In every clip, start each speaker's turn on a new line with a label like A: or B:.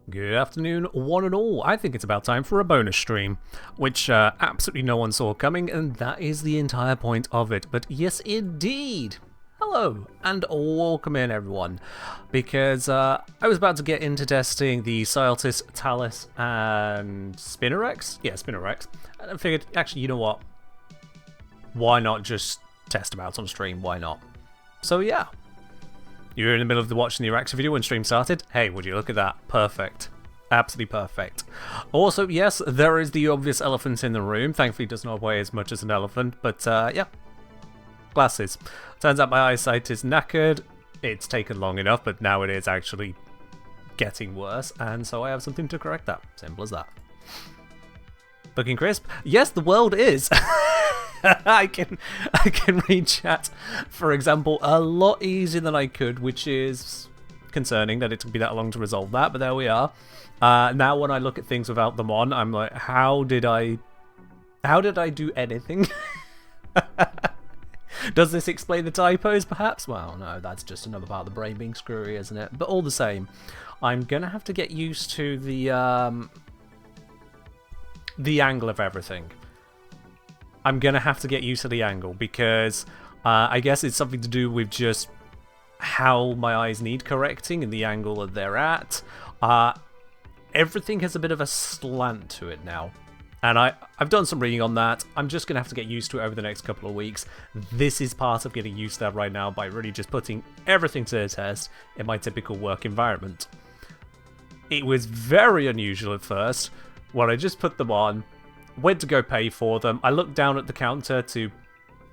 A: Good afternoon, one and all. I think it's about time for a bonus stream, which absolutely no one saw coming, and that is the entire point of it. But yes, indeed. Hello, and welcome in, everyone, because I was about to get into testing the Scyotid, Thalys, and Spinnerex. Yeah, Spinnerex. And I figured, actually, you know what? Why not just test them out on stream? Why not? So yeah. You were in the middle of watching the reaction video when stream started. Hey, would you look at that? Perfect. Absolutely perfect. Also, yes, there is the obvious elephant in the room. Thankfully, it does not weigh as much as an elephant, but yeah. Glasses. Turns out my eyesight is knackered. It's taken long enough, but now it is actually getting worse, and so I have something to correct that. Simple as that. Looking crisp? Yes, the world is. I can read chat, for example, a lot easier than I could, which is concerning that it took me that long to resolve that, but there we are. Now when I look at things without them on, I'm like, how did I do anything? Does this explain the typos, perhaps? Well, no, that's just another part of the brain being screwy, isn't it? But all the same, I'm gonna have to get used to the angle of everything. I'm going to have to get used to the angle because I guess it's something to do with just how my eyes need correcting and the angle that they're at. Everything has a bit of a slant to it now. And I've done some reading on that. I'm just going to have to get used to it over the next couple of weeks. This is part of getting used to that right now by really just putting everything to the test in my typical work environment. It was very unusual at first when I just put them on. Went to go pay for them. I looked down at the counter to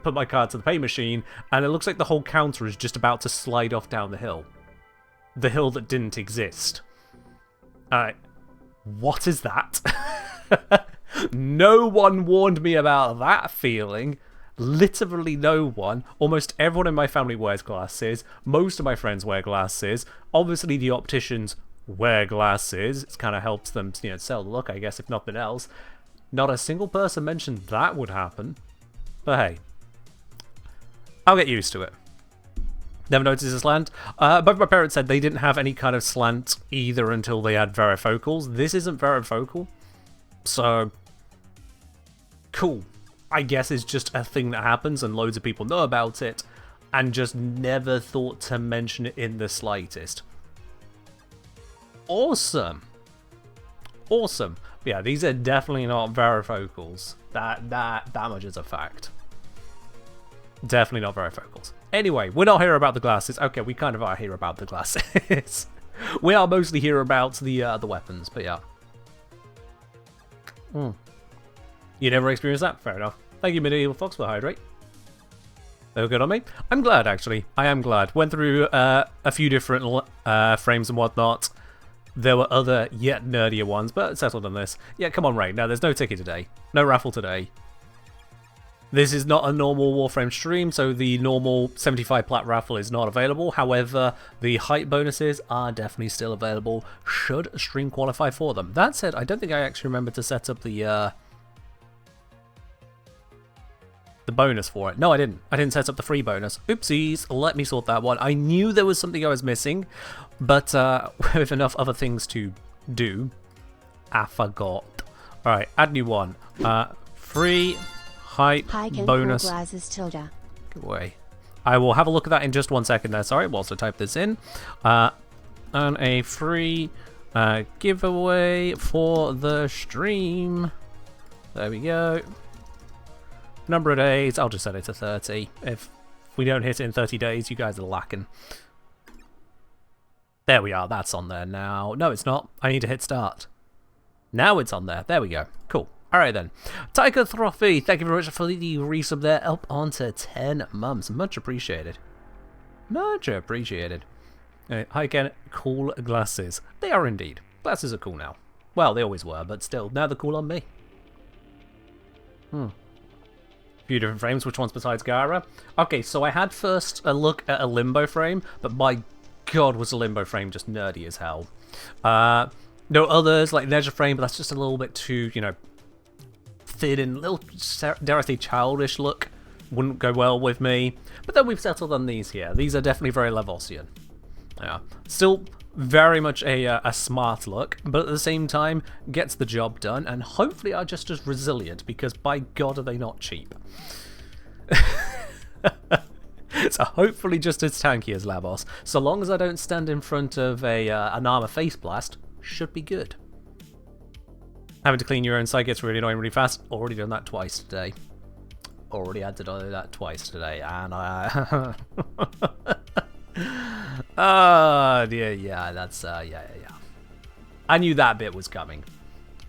A: put my card to the pay machine, and it looks like the whole counter is just about to slide off down the hill. The hill that didn't exist. What is that? No one warned me about that feeling. Literally no one. Almost everyone in my family wears glasses. Most of my friends wear glasses. Obviously the opticians wear glasses. It kind of helps them, sell the look, I guess, if nothing else. Not a single person mentioned that would happen. But hey, I'll get used to it. Never noticed a slant. Both my parents said they didn't have any kind of slant either until they had varifocals. This isn't varifocal. So, cool. I guess it's just a thing that happens and loads of people know about it and just never thought to mention it in the slightest. Awesome. Awesome. Yeah, these are definitely not varifocals. That much is a fact. Definitely not varifocals. Anyway, we're not here about the glasses. Okay, we kind of are here about the glasses. We are mostly here about the weapons, but yeah. You never experienced that? Fair enough. Thank you, Medieval Fox, for hydrate. They were good on me. I'm glad, actually. I am glad. Went through a few different frames and whatnot. There were other, yet nerdier ones, but settled on this. Yeah, come on, Ray. Now, there's no ticket today. No raffle today. This is not a normal Warframe stream, so the normal 75 plat raffle is not available. However, the hype bonuses are definitely still available, should stream qualify for them. That said, I don't think I actually remember to set up the bonus for it. No, I didn't. I didn't set up the free bonus. Oopsies. Let me sort that one. I knew there was something I was missing, but with enough other things to do, I forgot. Alright, add new one. Free hype bonus.
B: Tilda.
A: Go away. I will have a look at that in just 1 second there, sorry, whilst I type this in. And a free giveaway for the stream. There we go. Number of days, I'll just set it to 30. If we don't hit it in 30 days, you guys are lacking. There we are, that's on there now. No, it's not. I need to hit start. Now it's on there. There we go. Cool. Alright then. Taika Trophy, thank you very much for the resub there. Up onto 10 months. Much appreciated. Much appreciated. Hi again. Cool glasses. They are indeed. Glasses are cool now. Well, they always were, but still, now they're cool on me. Few different frames. Which ones besides Gara? Okay, so I had first a look at a Limbo frame, but my god was a Limbo frame just nerdy as hell. No others like Leisure frame, but that's just a little bit too, thin and a little, dare I say, childish look. Wouldn't go well with me. But then we've settled on these here. These are definitely very Levosian. Yeah. Still Very much a smart look, but at the same time gets the job done, and hopefully are just as resilient, because by God are they not cheap. So hopefully just as tanky as Lavos. So long as I don't stand in front of an armor face blast, should be good. Having to clean your own site gets really annoying really fast. Already done that twice today. Already had to do that twice today, and I... yeah, that's, yeah. I knew that bit was coming.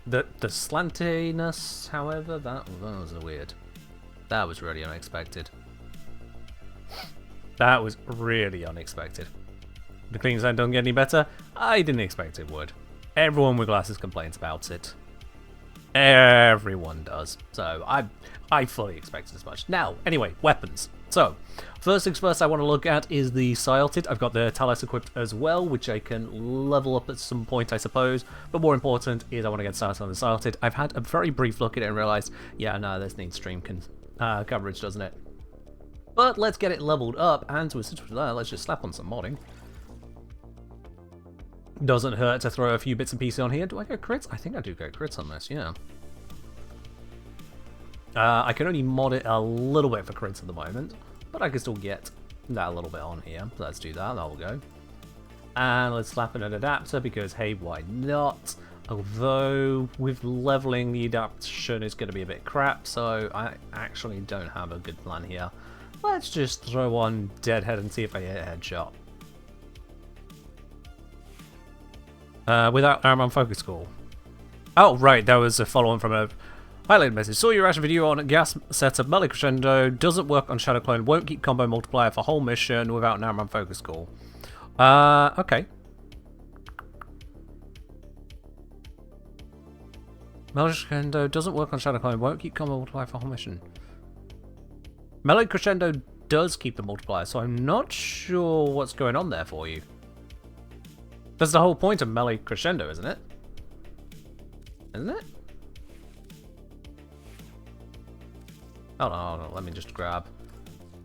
A: The slantiness, however, that was weird. That was really unexpected. That was really unexpected. The cleaning zone don't get any better? I didn't expect it would. Everyone with glasses complains about it. Everyone does. So I fully expected as much. Now, anyway, weapons. So, first things first I want to look at is the Scyotid. I've got the Thalys equipped as well, which I can level up at some point, I suppose. But more important is I want to get started on the Scyotid. I've had a very brief look at it and realised, yeah, no, this needs stream coverage, doesn't it? But let's get it leveled up, and to assist with that, let's just slap on some modding. Doesn't hurt to throw a few bits and pieces on here. Do I go crits? I think I do go crits on this, yeah. I can only mod it a little bit for crits at the moment, but I can still get that a little bit on here. So let's do that, that'll go. And let's slap in an adapter, because hey, why not? Although, with leveling, the adaptation is going to be a bit crap, so I actually don't have a good plan here. Let's just throw on Deadhead and see if I hit a headshot. Without armor on focus call. Oh, right, that was a follow-on from a highlighted message. Saw your reaction video on gas setup. Melee Crescendo doesn't work on Shadow Clone. Won't keep combo multiplier for whole mission without an armor on focus call. Okay. Melee Crescendo doesn't work on Shadow Clone. Won't keep combo multiplier for whole mission. Melee Crescendo does keep the multiplier, so I'm not sure what's going on there for you. That's the whole point of Melee Crescendo, isn't it? Isn't it? Hold on, let me just grab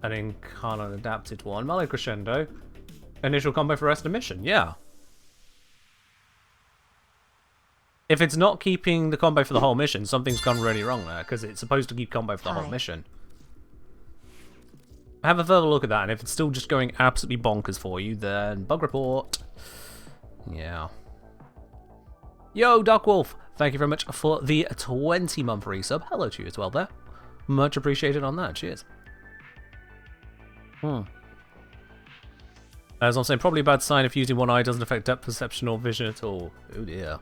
A: an Incarnate adapted one. Melee Crescendo. Initial combo for rest of mission, yeah. If it's not keeping the combo for the whole mission, something's gone really wrong there, because it's supposed to keep combo for the whole mission. Have a further look at that, and if it's still just going absolutely bonkers for you, then bug report. Yeah. Yo, Darkwolf! Thank you very much for the 20-month resub. Hello to you as well there. Much appreciated on that. Cheers. As I'm saying, probably a bad sign if using one eye doesn't affect depth perception or vision at all. Oh dear.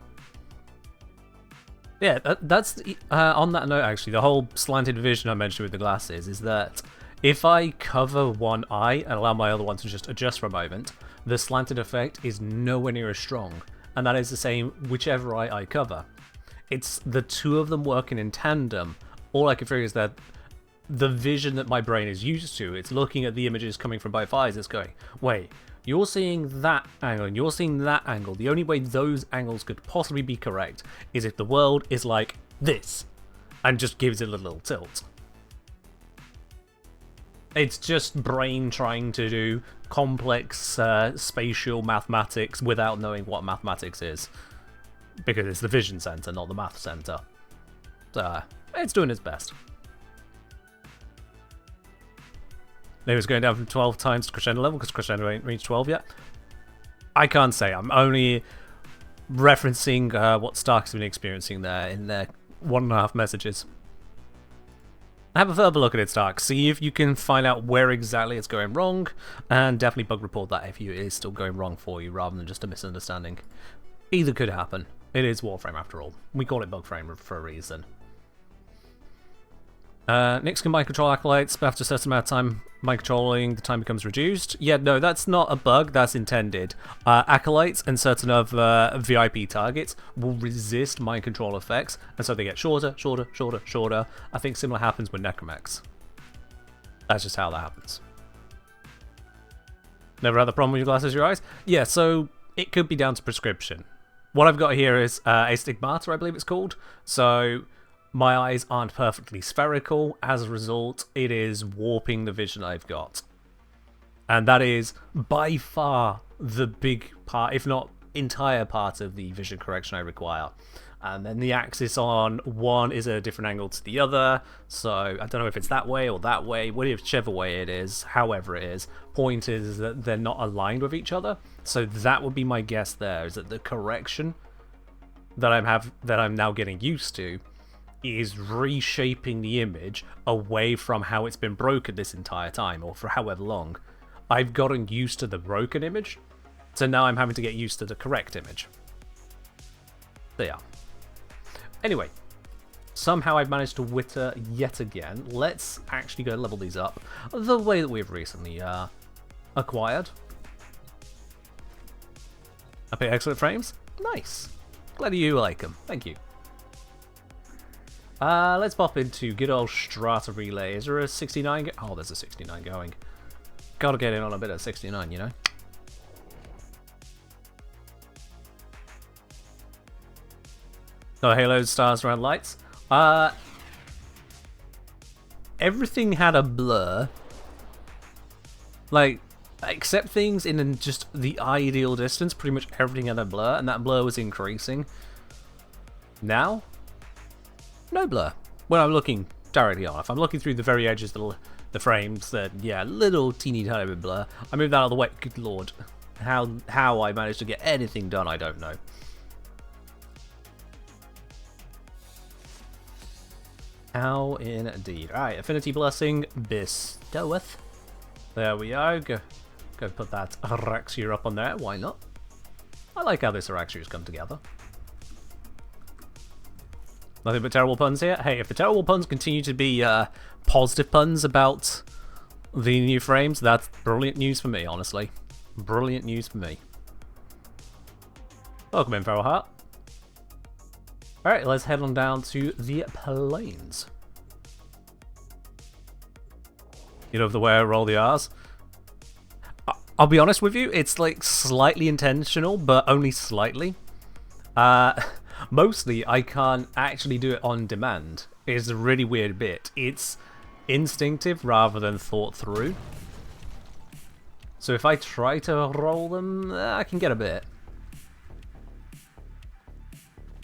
A: Yeah, that's on that note actually, the whole slanted vision I mentioned with the glasses is that if I cover one eye and allow my other one to just adjust for a moment, the slanted effect is nowhere near as strong, and that is the same whichever eye I cover. It's the two of them working in tandem. All I can figure is that the vision that my brain is used to, it's looking at the images coming from both eyes, it's going, wait, you're seeing that angle and you're seeing that angle. The only way those angles could possibly be correct is if the world is like this, and just gives it a little tilt. It's just brain trying to do complex spatial mathematics without knowing what mathematics is. Because it's the vision center, not the math center. So, it's doing its best. It was going down from 12 times to Crescendo level because Crescendo ain't reached 12 yet. I can't say. I'm only referencing what Stark's been experiencing there in their 1.5 messages. Have a further look at it, Stark. See if you can find out where exactly it's going wrong, and definitely bug report that if it is still going wrong for you rather than just a misunderstanding. Either could happen. It is Warframe after all. We call it Bugframe for a reason. Nix can mind control acolytes, but after a certain amount of time mind controlling, the time becomes reduced. Yeah, no, that's not a bug, that's intended. Acolytes and certain other VIP targets will resist mind control effects, and so they get shorter, shorter, shorter, shorter. I think similar happens with Necromex. That's just how that happens. Never had the problem with your glasses, your eyes? Yeah, so it could be down to prescription. What I've got here is astigmata, I believe it's called. So my eyes aren't perfectly spherical. As a result, it is warping the vision I've got. And that is by far the big part, if not entire part of the vision correction I require. And then the axis on one is a different angle to the other, so I don't know if it's that way or that way, whichever way it is, however it is. Point is that they're not aligned with each other, so that would be my guess there, is that the correction that I'm now getting used to is reshaping the image away from how it's been broken this entire time, or for however long. I've gotten used to the broken image, so now I'm having to get used to the correct image. There. Anyway, somehow I've managed to witter yet again. Let's actually go level these up the way that we've recently acquired. Okay, excellent frames. Nice. Glad you like them. Thank you. Let's pop into good old Strata Relay. Is there a 69? Oh, there's a 69 going. Gotta get in on a bit of 69, you know? Oh, halos, stars, red lights. Everything had a blur. Like, except things in just the ideal distance, pretty much everything had a blur, and that blur was increasing. Now, no blur. When I'm looking directly on. If I'm looking through the very edges of the frames, then yeah, little teeny tiny bit blur. I moved that out of the way. Good lord. How I managed to get anything done, I don't know. How indeed. Alright, Affinity Blessing bestoweth. There we are. Go put that Araxia up on there. Why not? I like how this Araxia's come together. Nothing but terrible puns here. Hey, if the terrible puns continue to be positive puns about the new frames, that's brilliant news for me, honestly. Brilliant news for me. Welcome in, Feral Heart. Alright, let's head on down to the plains. You know the way I roll the R's? I'll be honest with you, it's like slightly intentional, but only slightly. Mostly, I can't actually do it on demand. It's a really weird bit. It's instinctive rather than thought through. So if I try to roll them, I can get a bit.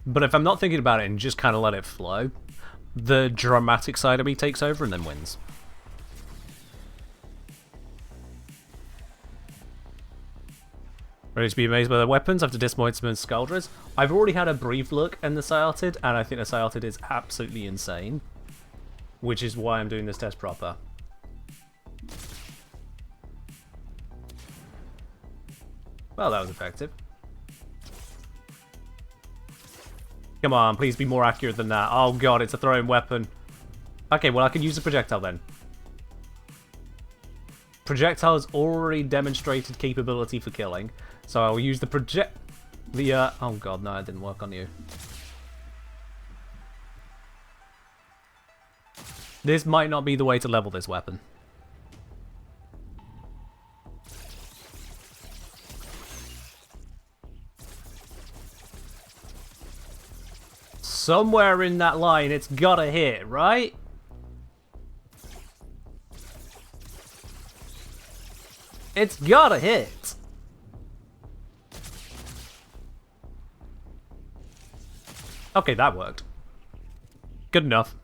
A: But if I'm not thinking about it and just kind of let it flow, the dramatic side of me takes over and then wins. Ready to be amazed by the weapons after disappointment and Scaldres. I've already had a brief look in the Scyotid, and I think the Scyotid is absolutely insane. Which is why I'm doing this test proper. Well, that was effective. Come on, please be more accurate than that. Oh god, it's a throwing weapon. Okay, well I can use the projectile then. Projectile has already demonstrated capability for killing, so I will use the oh god, no, it didn't work on you. This might not be the way to level this weapon. Somewhere in that line, it's gotta hit, right? It's gotta hit. Okay, that worked. Good enough.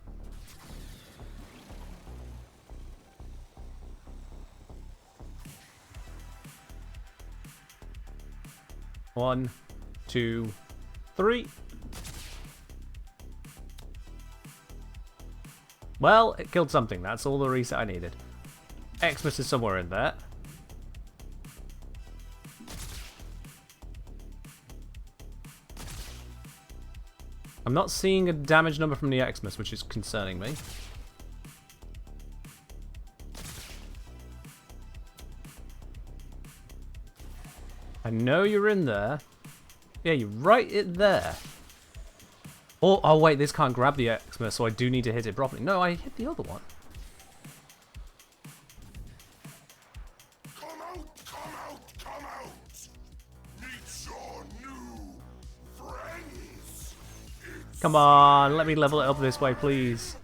A: One, two, three. Well, it killed something. That's all the reset I needed. Xmas is somewhere in there. I'm not seeing a damage number from the Xmas, which is concerning me. I know you're in there. Yeah, you're right in there. Oh wait, this can't grab the Xmas, so I do need to hit it properly. No, I hit the other one.
B: Come out, come out, come out! Meet your new friends!
A: Come on, let me level it up this way, please.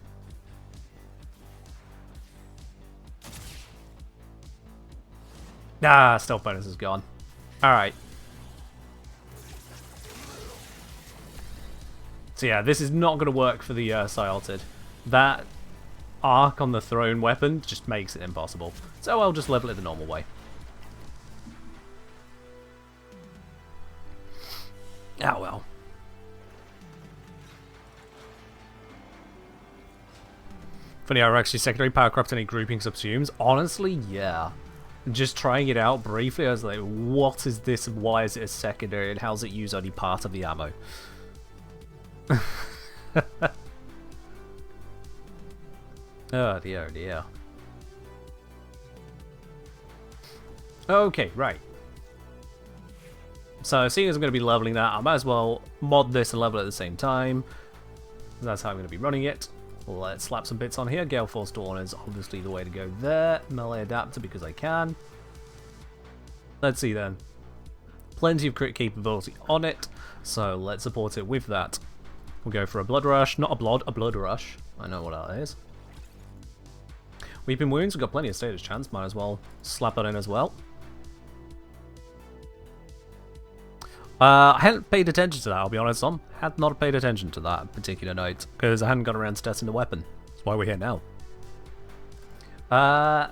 A: Ah, stealth bonus is gone. Alright. So yeah, this is not going to work for the Scyotid. That arc on the thrown weapon just makes it impossible. So I'll just level it the normal way. Ah well. Funny how actually secondary power corrupt any grouping subsumes. Honestly, yeah. Just trying it out briefly, I was like, what is this and why is it a secondary and how does it use only part of the ammo? Oh dear, oh dear. Okay, right. So seeing as I'm going to be leveling that, I might as well mod this and level it at the same time. That's how I'm going to be running it. Let's slap some bits on here. Gale Force Dawn is obviously the way to go there. Melee adapter because I can. Let's see then. Plenty of crit capability on it, so let's support it with that. We'll go for a Blood Rush. Not a Blood Rush. I know what that is. Weeping Wounds, we've got plenty of status chance. Might as well slap that in as well. I hadn't paid attention to that, I'll be honest, Tom. Had not paid attention to that particular note, because I hadn't got around to testing the weapon. That's why we're here now. I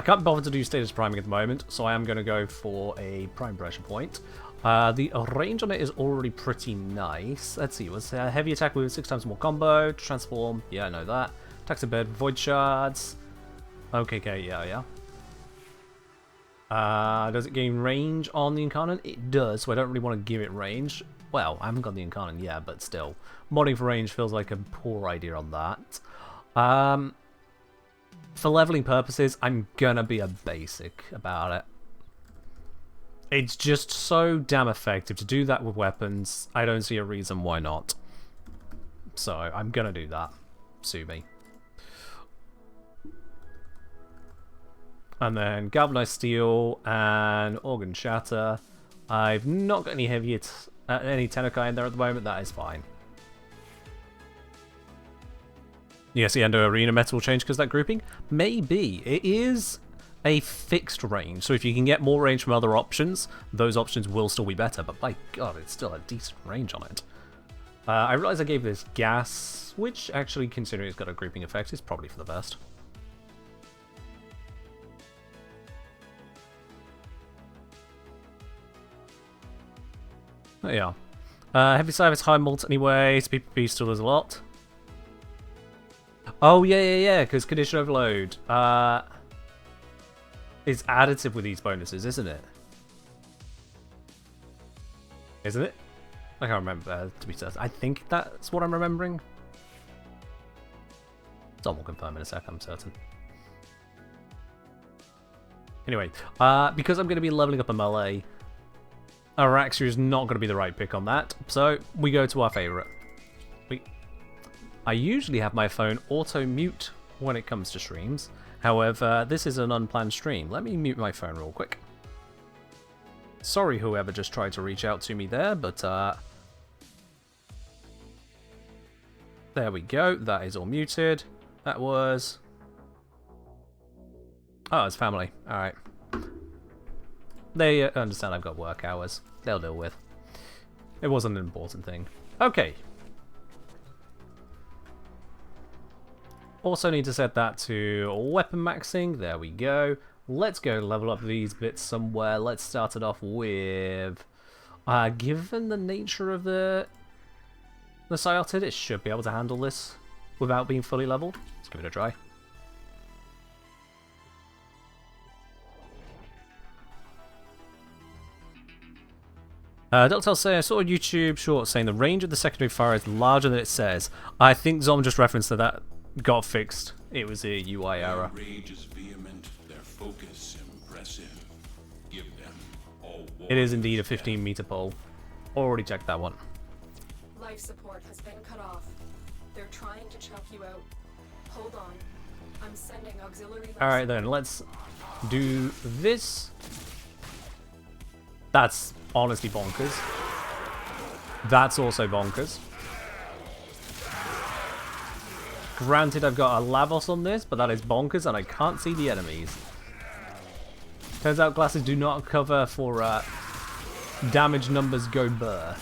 A: can't bother to do status priming at the moment, so I am going to go for a prime pressure point. The range on it is already pretty nice. Let's see, it was heavy attack with 6 times more combo, transform, yeah, I know that. Attacks a bed, void shards. Okay, yeah. Does it gain range on the Incarnate? It does, so I don't really want to give it range. Well, I haven't got the Incarnate yet, but still. Modding for range feels like a poor idea on that. For leveling purposes, I'm gonna be a basic about it. It's just so damn effective to do that with weapons. I don't see a reason why not. So, I'm gonna do that. Sue me. And then Galvanized Steel and Organ Shatter. I've not got any heavy any Tenekai in there at the moment, that is fine. Yes, the Endo Arena Metal will change because of that grouping? Maybe. It is a fixed range, so if you can get more range from other options, those options will still be better, but by god, it's still a decent range on it. I realize I gave this gas, which actually, considering it's got a grouping effect, is probably for the best. Oh, yeah. Heavy Service, high mult anyway, so PvP still does a lot. Oh, yeah, because Condition Overload is additive with these bonuses, isn't it? Isn't it? I can't remember, to be certain. I think that's what I'm remembering. Tom will confirm in a sec, I'm certain. Anyway, because I'm going to be leveling up a melee, Araxia is not going to be the right pick on that, so we go to our favourite. I usually have my phone auto-mute when it comes to streams, however, this is an unplanned stream. Let me mute my phone real quick. Sorry whoever just tried to reach out to me there, but there we go, that is all muted. That was... oh, it's family, alright. They understand I've got work hours. They'll deal with. It wasn't an important thing. Okay. Also need to set that to weapon maxing. There we go. Let's go level up these bits somewhere. Let's start it off with... given the nature of the Scyotid, it should be able to handle this without being fully leveled. Let's give it a try. Dr. say I saw a YouTube short saying the range of the secondary fire is larger than it says. I think Zom just referenced that got fixed. It was a UI error.
B: Their rage is vehement, their focus impressive. Give them all.
A: It is indeed a 15-meter pole. Already checked that one.
C: Life support has been cut off. They're trying to choke you out. Hold on. I'm sending auxiliary.
A: Alright then, let's do this. That's honestly bonkers. That's also bonkers. Granted, I've got a Lavos on this, but that is bonkers and I can't see the enemies. Turns out glasses do not cover for damage numbers go burr.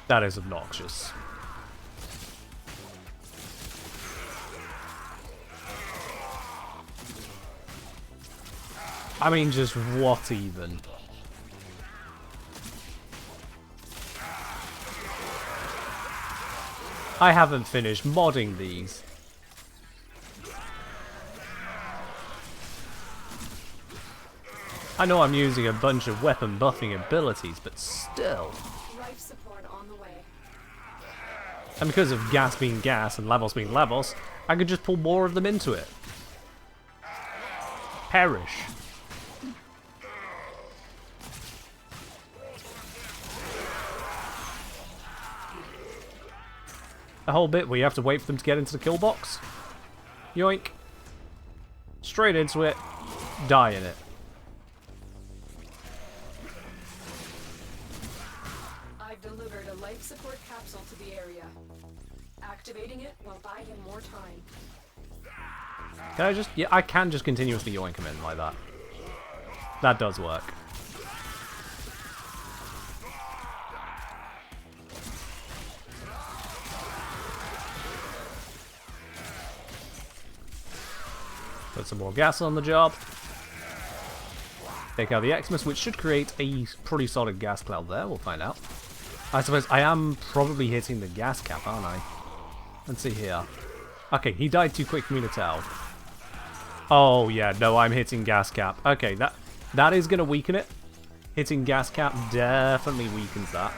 A: That is obnoxious. I mean, just what even? I haven't finished modding these. I know I'm using a bunch of weapon buffing abilities, but still.
C: Life support on the way.
A: And because of gas being gas and levels being levels, I could just pull more of them into it. Perish. The whole bit where you have to wait for them to get into the kill box. Yoink. Straight into it. Die in it.
C: I've delivered a life support capsule to the area. Activating it will buy him more time.
A: Can I just... Yeah, I can just continuously yoink him in like that. That does work. Put some more gas on the job. Take out the Xmas, which should create a pretty solid gas cloud there. We'll find out. I suppose I am probably hitting the gas cap, aren't I? Let's see here. Okay, he died too quick for me to tell. Oh, yeah, no, I'm hitting gas cap. Okay, that is going to weaken it. Hitting gas cap definitely weakens that.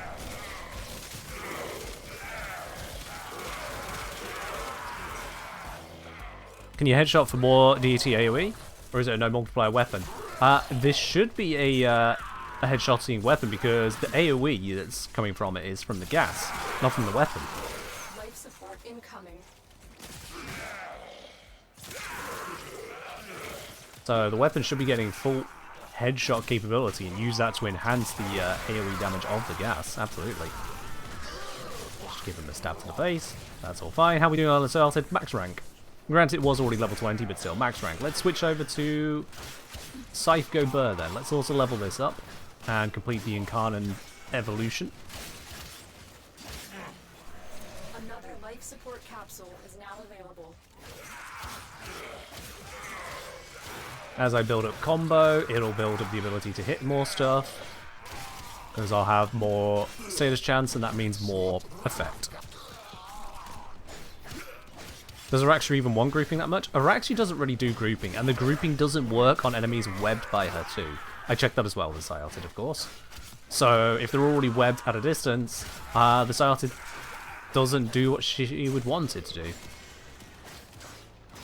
A: Can you headshot for more DT AoE? Or is it a no multiplier weapon? This should be a headshotting weapon because the AoE that's coming from it is from the gas, not from the weapon.
C: Life support incoming.
A: So the weapon should be getting full headshot capability and use that to enhance the AoE damage of the gas. Absolutely. Just give him a stab to the face. That's all fine. How are we doing on the Scyotid? Max rank. Granted, it was already level 20, but still, max rank. Let's switch over to Scythe Go Burr then. Let's also level this up and complete the Incarnon evolution.
C: Another life support capsule is now available.
A: As I build up combo, it'll build up the ability to hit more stuff. Because I'll have more status chance, and that means more effect. Does Araxia even want grouping that much? Araxia doesn't really do grouping, and the grouping doesn't work on enemies webbed by her too. I checked that as well with Scyotid, of course. So if they're already webbed at a distance, the Scyotid doesn't do what she would want it to do.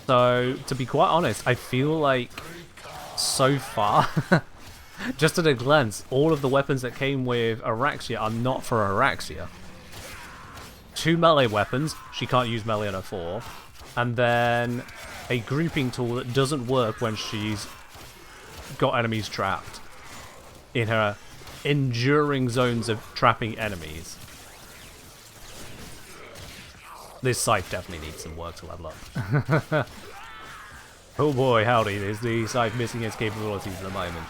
A: So, to be quite honest, I feel like so far, just at a glance, all of the weapons that came with Araxia are not for Araxia. 2 melee weapons, she can't use melee on her 4. And then a grouping tool that doesn't work when she's got enemies trapped in her enduring zones of trapping enemies. This Scythe definitely needs some work to level up. Oh boy, howdy, is the Scythe missing its capabilities at the moment.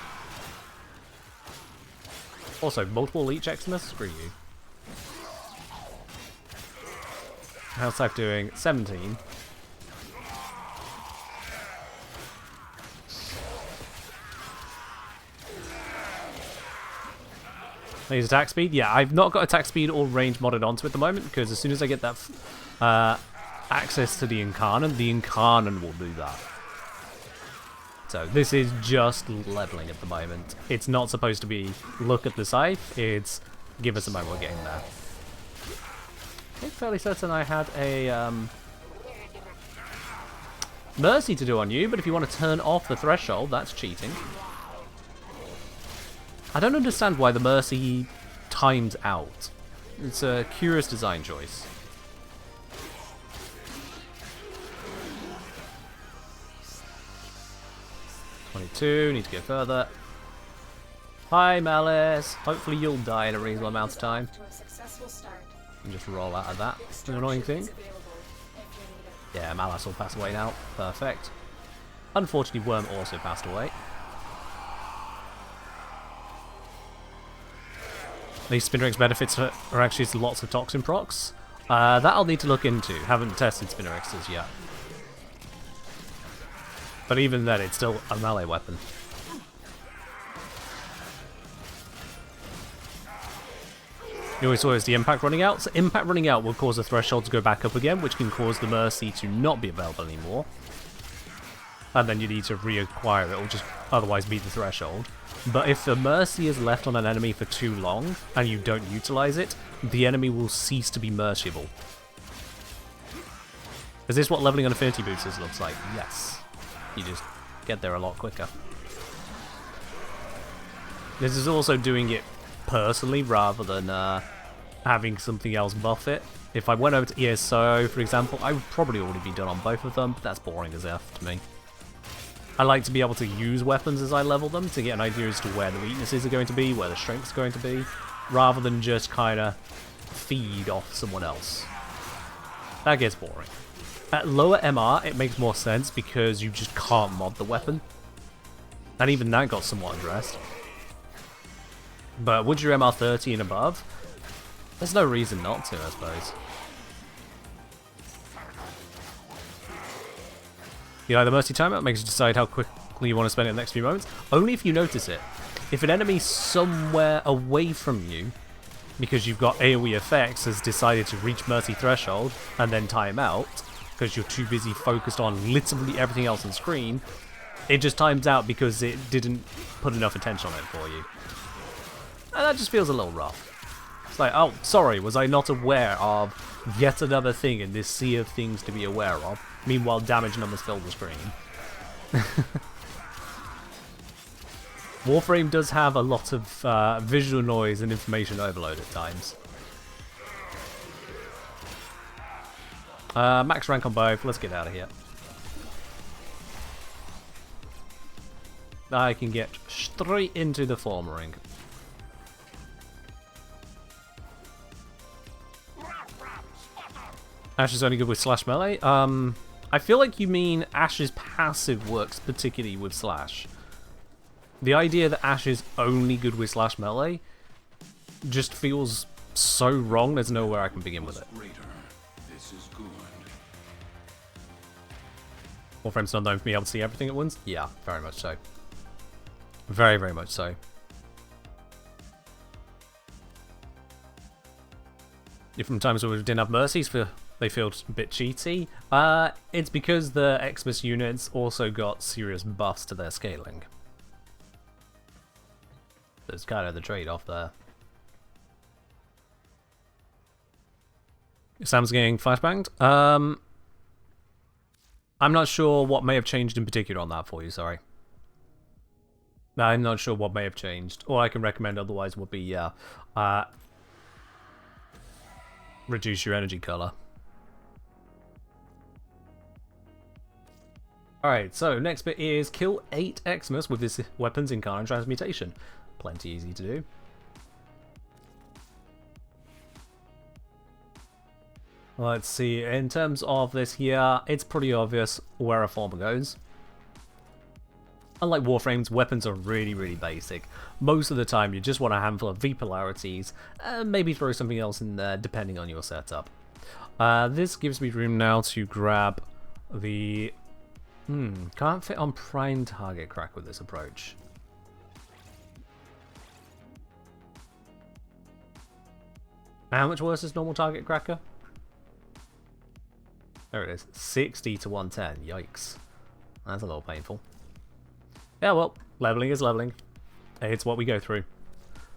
A: Also, multiple leech Xmas? Screw you. How's Scythe doing? 17. Needs attack speed? Yeah, I've not got attack speed or range modded onto it at the moment, because as soon as I get that access to the Incarnon will do that. So this is just leveling at the moment. It's not supposed to be look at the Scythe, it's give us a moment, we're getting there. I'm fairly certain I had a Mercy to do on you, but if you want to turn off the threshold, that's cheating. I don't understand why the Mercy times out. It's a curious design choice. (22), need to go further. Hi Malice, hopefully you'll die in a reasonable amount of time.
C: To a successful start.
A: And just roll out of that. It's an annoying thing. Yeah, Malas will pass away now. Perfect. Unfortunately, Worm also passed away. These Spinnerix benefits are actually lots of toxin procs. That I'll need to look into. Haven't tested Spinnerix's yet. But even then, it's still a melee weapon. You always saw is the impact running out. So impact running out will cause the threshold to go back up again, which can cause the Mercy to not be available anymore. And then you need to reacquire it, or just otherwise beat the threshold. But if the Mercy is left on an enemy for too long, and you don't utilize it, the enemy will cease to be merciable. Is this what leveling on Affinity Boosters looks like? Yes. You just get there a lot quicker. This is also doing it personally rather than having something else buff it. If I went over to ESO, for example, I would probably already be done on both of them, but that's boring as F to me. I like to be able to use weapons as I level them to get an idea as to where the weaknesses are going to be, where the strength's going to be, rather than just kind of feed off someone else. That gets boring. At lower MR, it makes more sense because you just can't mod the weapon. And even that got somewhat addressed. But once you're MR 30 and above, there's no reason not to, I suppose. The Mercy timeout makes you decide how quickly you want to spend it in the next few moments. Only if you notice it. If an enemy somewhere away from you, because you've got AoE effects, has decided to reach Mercy threshold and then time out, because you're too busy focused on literally everything else on screen, it just times out because it didn't put enough attention on it for you. And that just feels a little rough. It's like, oh, sorry, was I not aware of yet another thing in this sea of things to be aware of? Meanwhile, damage numbers fill the screen. Warframe does have a lot of visual noise and information overload at times. Max rank on both. Let's get out of here. I can get straight into the former ring. Ash is only good with slash melee. I feel like you mean Ash's passive works particularly with slash. The idea that Ash is only good with slash melee just feels so wrong. There's nowhere I can begin with it. Warframe's not known for being able to see everything at once. Yeah, very much so. Very, very much so. If from times where we didn't have mercies, they feel a bit cheaty. It's because the Xmas units also got serious buffs to their scaling. There's kind of the trade-off there. Sam's getting flashbanged. I'm not sure what may have changed in particular on that for you, sorry. I'm not sure what may have changed. All I can recommend otherwise would be, reduce your energy color. Alright, so next bit is kill 8 Xmas with this weapon's incarnate transmutation. Plenty easy to do. Let's see, in terms of this here, it's pretty obvious where a former goes. Unlike Warframes, weapons are really, really basic. Most of the time you just want a handful of V polarities, and maybe throw something else in there depending on your setup. This gives me room now to grab the... can't fit on prime target crack with this approach. How much worse is normal target cracker? There it is, 60 to 110, yikes. That's a little painful. Yeah, well, leveling is leveling. It's what we go through.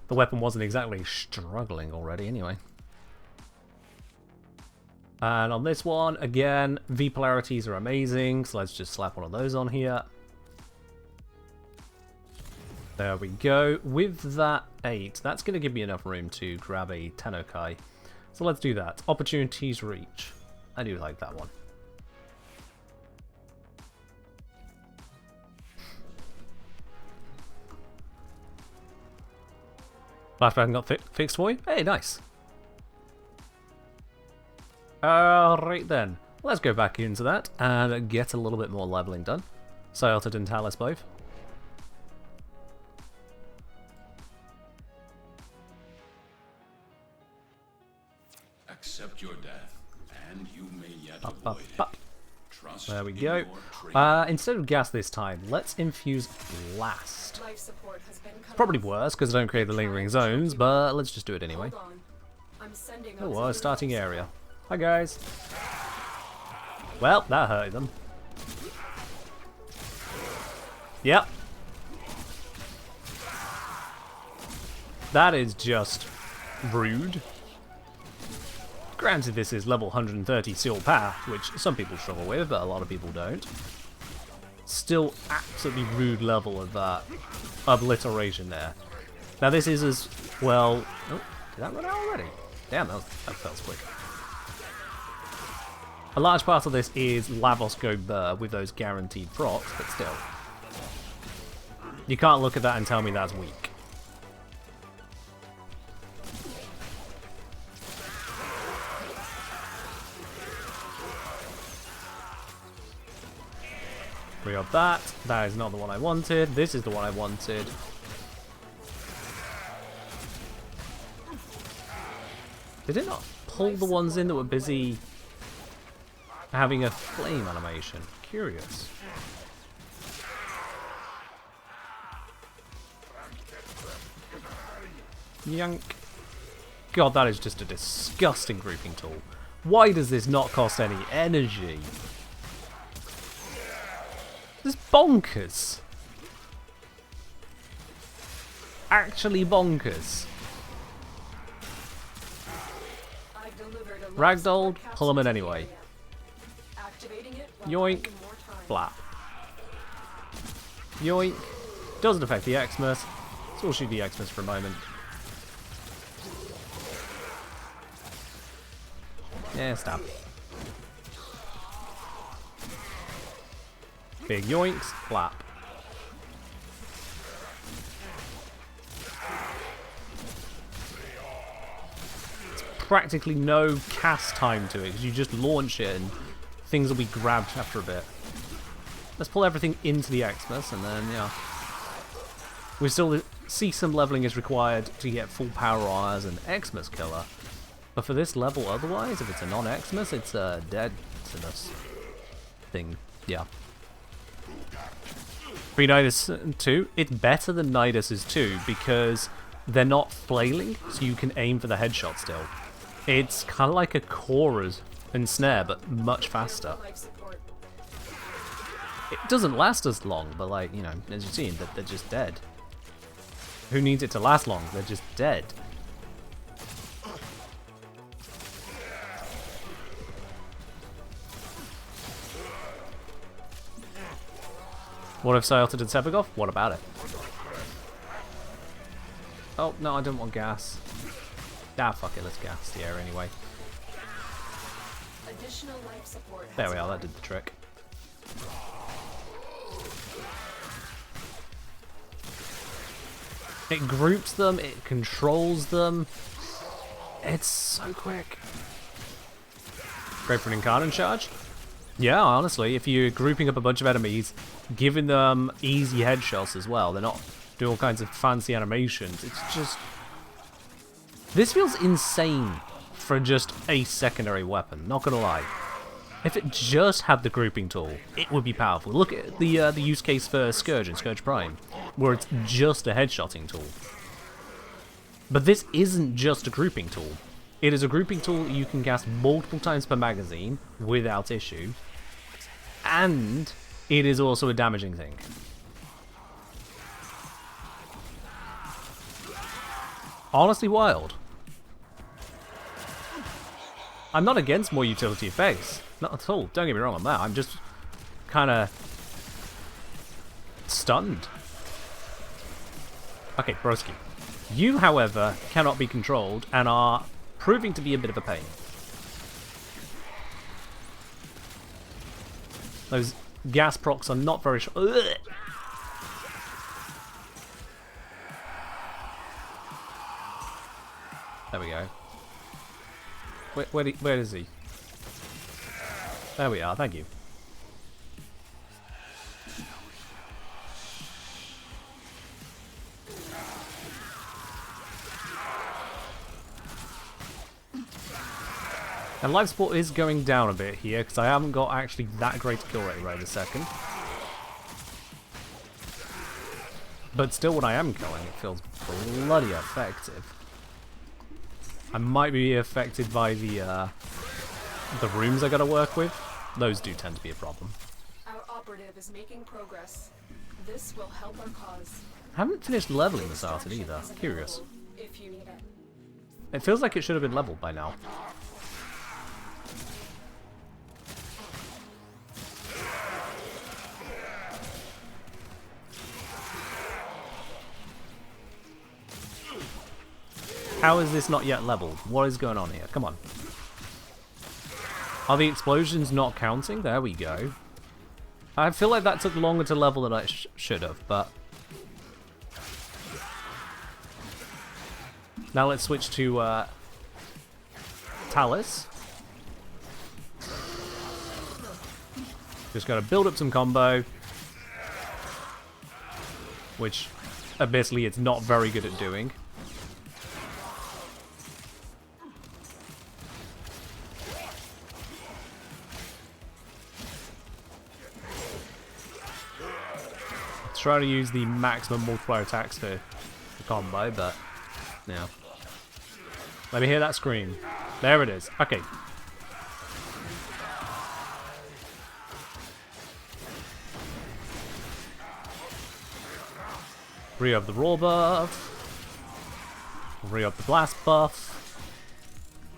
A: The weapon wasn't exactly struggling already anyway. And on this one, again, V polarities are amazing, so let's just slap one of those on here. There we go. With that 8, that's going to give me enough room to grab a Tennokai. So let's do that. Opportunities reach. I do like that one. Flashbang got fixed for you? Hey, nice. Right then, let's go back into that and get a little bit more leveling done. Scyotid and Thalys both.
B: Accept your death, and you may yet avoid it. Trust
A: There we
B: in
A: go.
B: your training.
A: Instead of gas this time, let's infuse blast.
C: Life support has been cut
A: Probably
C: off.
A: worse because I don't create the lingering zones, but let's just do it anyway.
C: Hold on. I'm sending
A: Oh,
C: auxiliary
A: starting
C: life
A: area.
C: support.
A: Hi guys. Well, that hurt them. Yep. That is just rude. Granted, this is level 130 Seal Path, which some people struggle with, but a lot of people don't. Still absolutely rude level of obliteration there. Now this is as well... Oh, did that run out already? Damn, that felt quick. A large part of this is Lavos Go Burr with those guaranteed procs, but still. You can't look at that and tell me that's weak. We got that. That is not the one I wanted. This is the one I wanted. Did it not pull the ones in that were busy having a flame animation? Curious. Yank. God, that is just a disgusting grouping tool. Why does this not cost any energy? This is bonkers. Actually bonkers.
C: I've delivered a life
A: Ragdolled,
C: support
A: pull 'em in
C: capsule
A: anyway.
C: Activating it while
A: Yoink.
C: buying more time.
A: Flap. Yoink. Doesn't affect the Xmas. So we'll shoot the Xmas for a moment. Yeah, stab. Big yoinks, flap. It's practically no cast time to it because you just launch it and things will be grabbed after a bit. Let's pull everything into the Xmas and then, yeah. We still see some leveling is required to get full power on as an Xmas killer. But for this level otherwise, if it's a non-Xmas, it's a dead-to-ness thing. Yeah. For Nidus 2, it's better than Nidus's 2 because they're not flailing, so you can aim for the headshot still. It's kind of like a Korra's and Snare, but much faster.
C: Life support.
A: It doesn't last as long, but like, you know, as you've seen, they're just dead. Who needs it to last long? They're just dead. What if Scyotid and Sevigov? What about it? Oh, no, I don't want gas. Ah, fuck it, let's gas the air anyway.
C: Additional life support has
A: There we are, that
C: arrived.
A: did the trick. It groups them, it controls them. It's so quick. Great for an Incarnate charge. Yeah, honestly, if you're grouping up a bunch of enemies, giving them easy headshots as well, they're not doing all kinds of fancy animations. It's just... This feels insane for just a secondary weapon, not gonna lie. If it just had the grouping tool, it would be powerful. Look at the use case for Scourge and Scourge Prime, where it's just a headshotting tool. But this isn't just a grouping tool. It is a grouping tool you can cast multiple times per magazine without issue, and it is also a damaging thing. Honestly wild. I'm not against more utility effects, not at all, don't get me wrong on that, I'm just kind of stunned. Okay, broski. You, however, cannot be controlled and are proving to be a bit of a pain. Those gas procs are not very Ugh. There we go. Where is he? There we are, thank you. And life support is going down a bit here, because I haven't got actually that great kill rate right this second. But still, when I am killing, it feels bloody effective. I might be affected by the rooms I gotta work with. Those do tend to be a problem.
C: Our operative is making progress. This will help our cause.
A: I haven't finished leveling the Scyotid either. Curious.
C: If you need it.
A: It feels like it should have been leveled by now. How is this not yet leveled? What is going on here? Come on. Are the explosions not counting? There we go. I feel like that took longer to level than I should have, but... Now let's switch to Thalys. Just gotta build up some combo. Which, admittedly, it's not very good at doing. Try to use the maximum multiplier attacks to combo, but no. Let me hear that scream. There it is. Okay. Re-up the raw buff. Re-up the blast buff.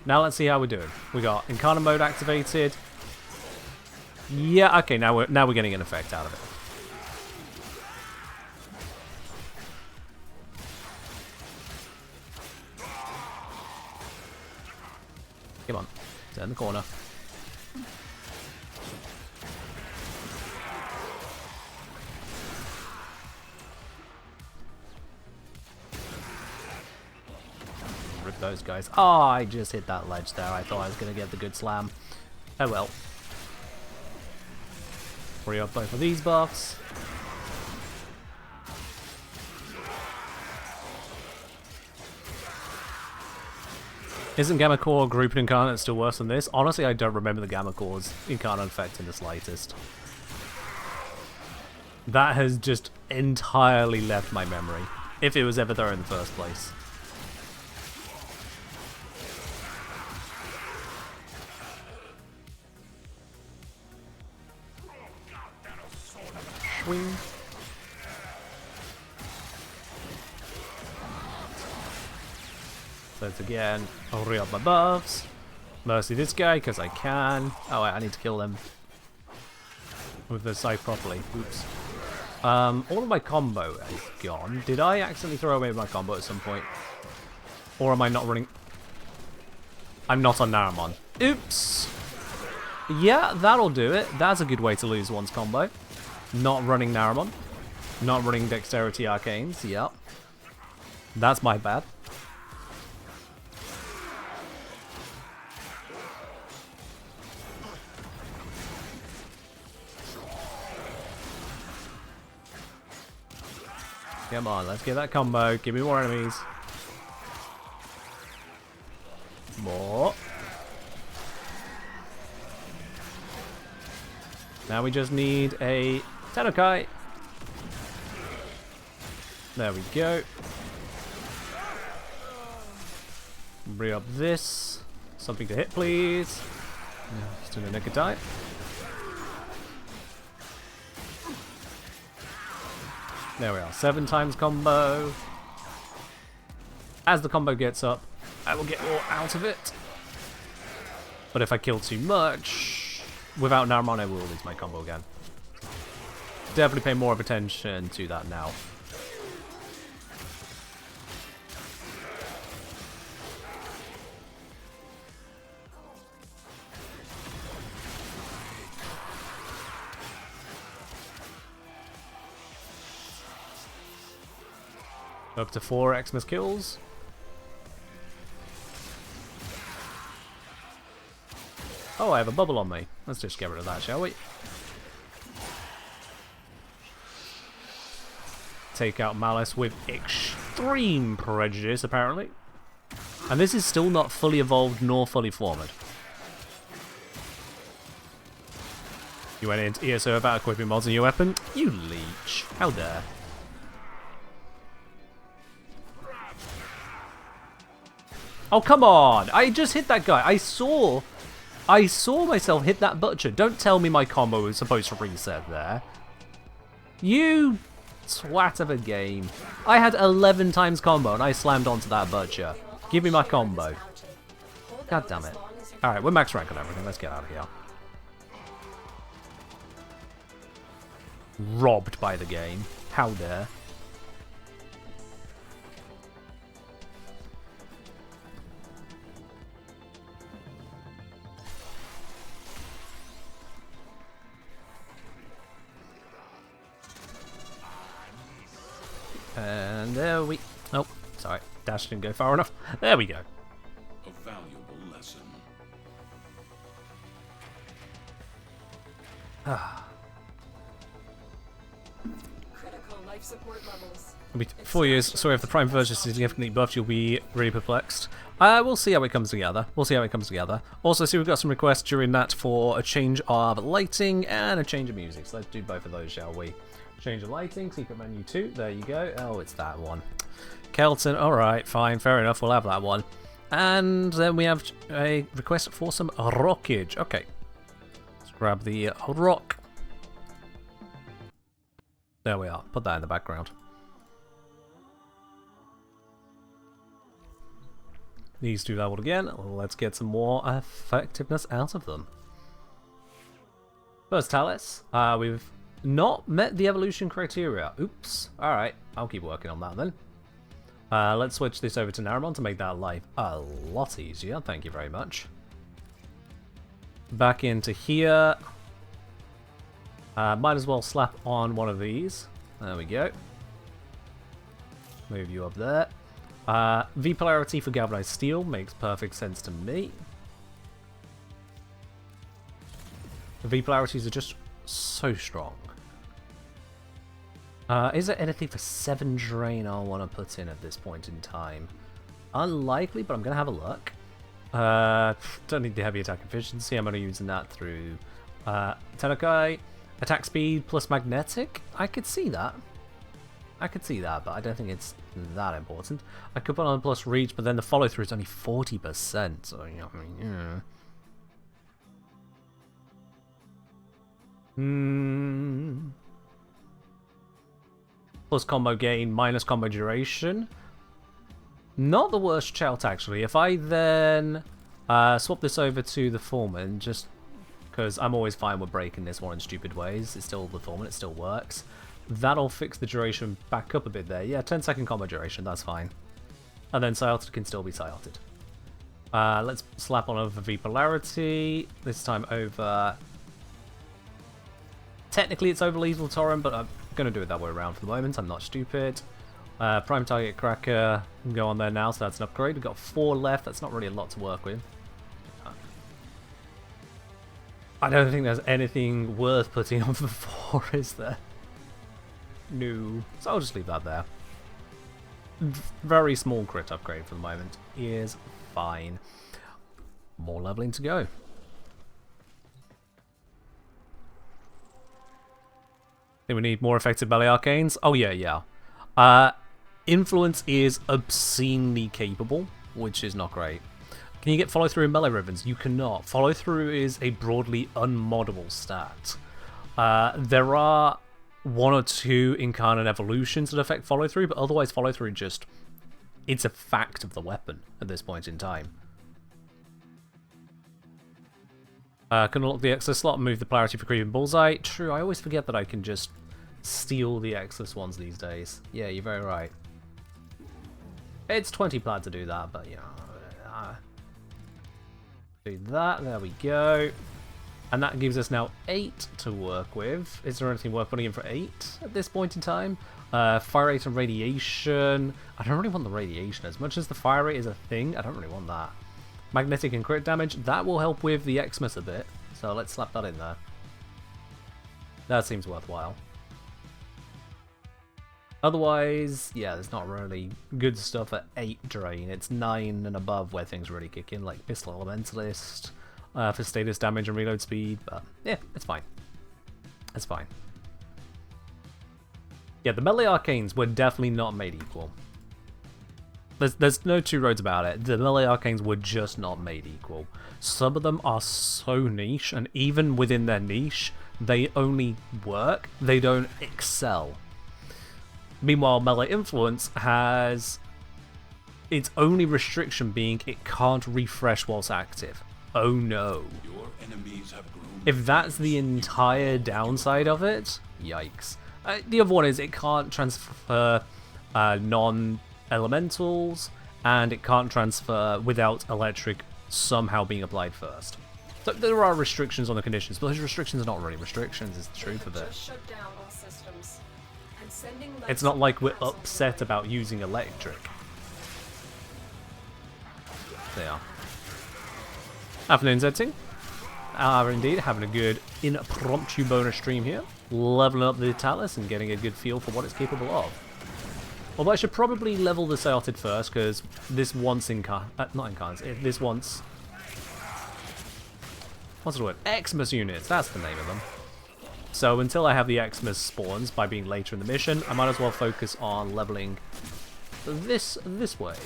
A: Now let's see how we're doing. We got Incarnate mode activated. Yeah, okay, now we're getting an effect out of it. Come on, turn the corner. Rip those guys. Oh, I just hit that ledge there. I thought I was going to get the good slam. Oh well. Free up both of these buffs. Isn't Gamma Core Group and Incarnate still worse than this? Honestly, I don't remember the Gamma Core's Incarnate effect in the slightest. That has just entirely left my memory, if it was ever there in the first place. Swing. So it's again, I'll re-up my buffs. Mercy this guy, because I can. Oh, I need to kill them with the scythe properly. Oops. All of my combo is gone. Did I accidentally throw away my combo at some point? Or am I not running? I'm not on Naramon. Oops! Yeah, that'll do it. That's a good way to lose one's combo. Not running Naramon. Not running Dexterity Arcanes. Yep. That's my bad. Come on, let's get that combo. Give me more enemies. More. Now we just need a Tenokai. There we go. Re-up this. Something to hit, please. Just in the nick of time. There we are, 7 times combo. As the combo gets up, I will get more out of it. But if I kill too much, without Naramon I will lose my combo again. Definitely pay more of attention to that now. Up to 4 Xmas kills. Oh, I have a bubble on me. Let's just get rid of that, shall we? Take out Malice with extreme prejudice, apparently. And this is still not fully evolved nor fully formed. You went into ESO without equipping mods on your weapon? You leech. How dare. Oh, come on! I just hit that guy. I saw myself hit that butcher. Don't tell me my combo was supposed to reset there. You swat of a game. I had 11 times combo and I slammed onto that butcher. Give me my combo. God damn it. Alright, we're max rank on everything. Let's get out of here. Robbed by the game. How dare. And there we... Oh, sorry. Dash didn't go far enough. There we go.
B: A valuable lesson.
C: Critical life support levels.
A: It'll be 4 years, so if the Prime version is significantly buffed, you'll be really perplexed. We'll see how it comes together. Also, see we've got some requests during that for a change of lighting and a change of music. So let's do both of those, shall we? Change of lighting, secret menu 2, there you go. Oh, it's that one. Kelton, alright, fine, fair enough, we'll have that one. And then we have a request for some rockage. Okay. Let's grab the rock. There we are, put that in the background. These two leveled again, let's get some more effectiveness out of them. First Thalys, we've not met the evolution criteria. Oops. Alright, I'll keep working on that then. Let's switch this over to Naramon to make that life a lot easier. Thank you very much. Back into here. Might as well slap on one of these. There we go. Move you up there. V polarity for galvanized steel makes perfect sense to me. The V polarities are just so strong. Is there anything for 7 drain I'll want to put in at this point in time? Unlikely, but I'm going to have a look. Don't need the heavy attack efficiency. I'm only using that through Tenekai. Attack speed plus magnetic? I could see that. But I don't think it's that important. I could put on plus reach, but then the follow through is only 40%. So, I mean, yeah. Plus combo gain, minus combo duration. Not the worst shout, actually. If I then swap this over to the Foreman, just because I'm always fine with breaking this one in stupid ways. It's still the Foreman, it still works. That'll fix the duration back up a bit there. Yeah, 10-second combo duration, that's fine. And then Scyotid can still be Scyotid. Let's slap on over V polarity. This time over... Technically it's over Lethal Torrent, but I'm going to do it that way around for the moment. I'm not stupid. Prime Target Cracker can go on there now, so that's an upgrade. We've got 4 left. That's not really a lot to work with. I don't think there's anything worth putting on for 4, is there? No. So I'll just leave that there. Very small crit upgrade for the moment is fine. More leveling to go. Think we need more effective belly arcanes? Oh yeah. Influence is obscenely capable, which is not great. Can you get follow through in melee ribbons? You cannot. Follow through is a broadly unmoddable stat. There are 1 or 2 incarnate evolutions that affect follow through, but otherwise follow through just... It's a fact of the weapon at this point in time. Can unlock the Exo slot and move the polarity for creeping bullseye. True, I always forget that I can just steal the Exos ones these days. Yeah, you're very right. It's 20 plat to do that, but yeah. Do that, there we go. And that gives us now 8 to work with. Is there anything worth putting in for 8 at this point in time? Fire rate and radiation. I don't really want the radiation as much as the fire rate is a thing. I don't really want that. Magnetic and crit damage, that will help with the Xmas a bit. So let's slap that in there. That seems worthwhile. Otherwise, yeah, there's not really good stuff at 8 drain. It's 9 and above where things really kick in, like Pistol Elementalist for status damage and reload speed. But yeah, it's fine. It's fine. Yeah, the melee arcanes were definitely not made equal. There's no two roads about it. The melee arcanes were just not made equal. Some of them are so niche, and even within their niche, they only work, they don't excel. Meanwhile, melee influence has its only restriction being it can't refresh whilst active. Oh no.
B: Your enemies have grown.
A: If that's the entire downside of it, yikes. The other one is it can't transfer non-elementals, and it can't transfer without electric somehow being applied first. So there are restrictions on the conditions, but those restrictions are not really restrictions, is the truth of it.
C: Just shut down all systems. And sending
A: It's not like we're upset about using electric. They are. Afternoon, Zedting. Are indeed having a good impromptu bonus stream here. Leveling up the Thalys and getting a good feel for what it's capable of. Although I should probably level the Scyotid first, because this once this once... What's the word? Xmas units, that's the name of them. So until I have the Xmas spawns by being later in the mission, I might as well focus on leveling this way.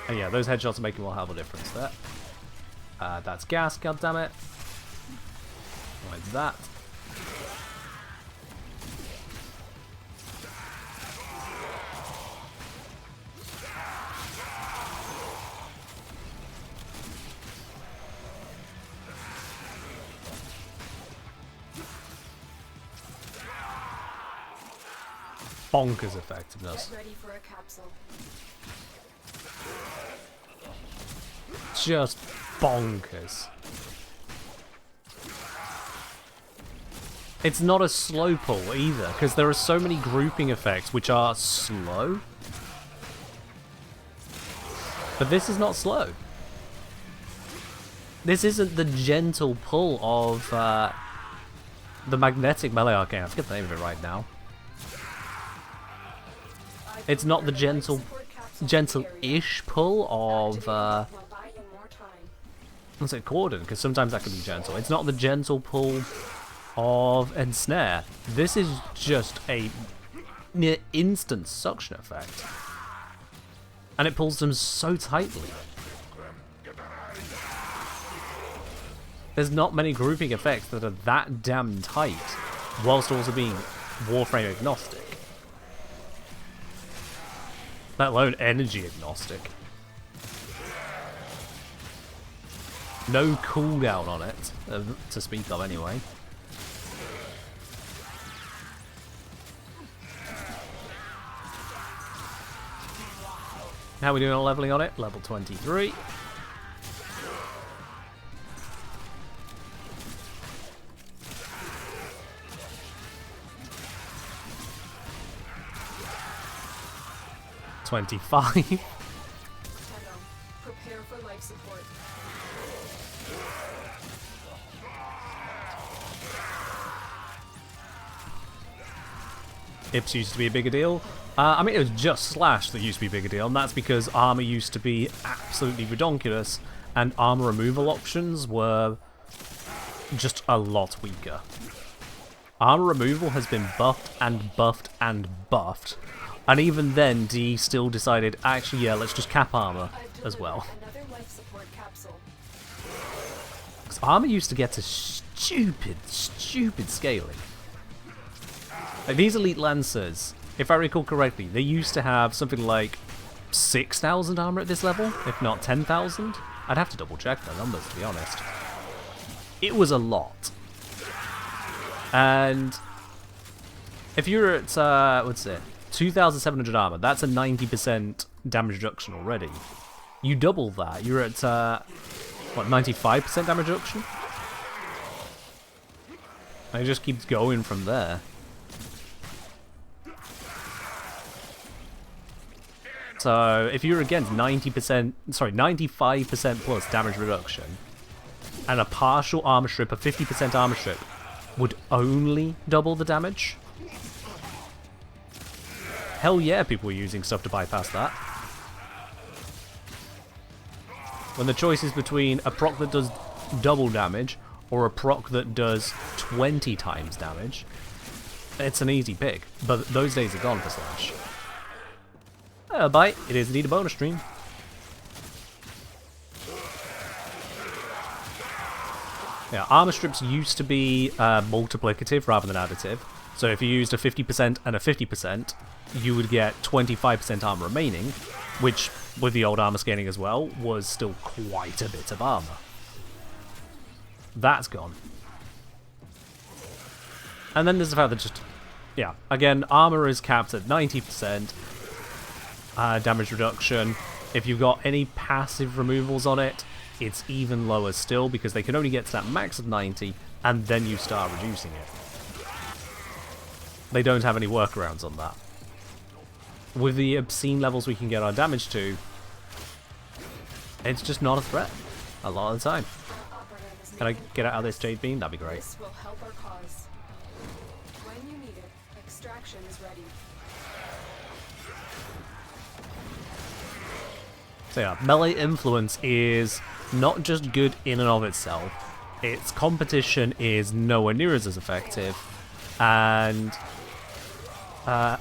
A: And yeah, those headshots are making a hell of a difference there. That's gas, goddammit. Like that. Bonkers effectiveness.
C: Get ready for a capsule.
A: Just bonkers. It's not a slow pull either, because there are so many grouping effects which are slow. But this is not slow. This isn't the gentle pull of the magnetic melee arcane. I forget the name of it right now. It's not the gentle-ish pull of what's it called? Because sometimes that can be gentle. It's not the gentle pull of Ensnare. This is just a near instant suction effect, and it pulls them so tightly. There's not many grouping effects that are that damn tight, whilst also being Warframe agnostic. Let alone energy agnostic. No cooldown on it, to speak of anyway. How are we doing on leveling on it? Level 23. Prepare
C: for life support.
A: Ips used to be a bigger deal. I mean, it was just Slash that used to be a bigger deal, and that's because armor used to be absolutely redonkulous, and armor removal options were just a lot weaker. Armor removal has been buffed and buffed and buffed. And even then, D still decided, actually, yeah, let's just cap armor as well. Because armor used to get to stupid scaling. Like these Elite Lancers, if I recall correctly, they used to have something like 6,000 armor at this level, if not 10,000. I'd have to double check the numbers, to be honest. It was a lot. And if you're at, what's it? 2,700 armor, that's a 90% damage reduction already. You double that, you're at, what, 95% damage reduction? And it just keeps going from there. So if you're against 90%, sorry, 95% plus damage reduction, and a partial armor strip, a 50% armor strip, would only double the damage, hell yeah, people were using stuff to bypass that. When the choice is between a proc that does double damage or a proc that does 20 times damage, it's an easy pick. But those days are gone for Slash. Bite, it is indeed a bonus stream. Yeah, armor strips used to be multiplicative rather than additive. So if you used a 50% and a 50%, you would get 25% armor remaining, which, with the old armor scaling as well, was still quite a bit of armor. That's gone. And then there's the fact that just, yeah, again, armor is capped at 90% damage reduction. If you've got any passive removals on it, it's even lower still, because they can only get to that max of 90, and then you start reducing it. They don't have any workarounds on that. With the obscene levels we can get our damage to, it's just not a threat a lot of the time. Can I get out of this Jade Beam? That'd be great.
C: This will help our cause. When you need it, extraction is ready.
A: So yeah, melee influence is not just good in and of itself. Its competition is nowhere near as effective, and the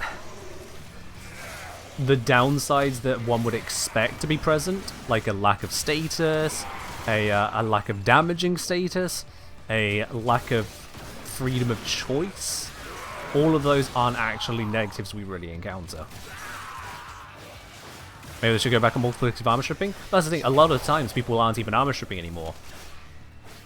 A: downsides that one would expect to be present, like a lack of status, a lack of damaging status, a lack of freedom of choice, all of those aren't actually negatives we really encounter. Maybe they should go back on multiplicative armor stripping? That's the thing, a lot of times people aren't even armor stripping anymore.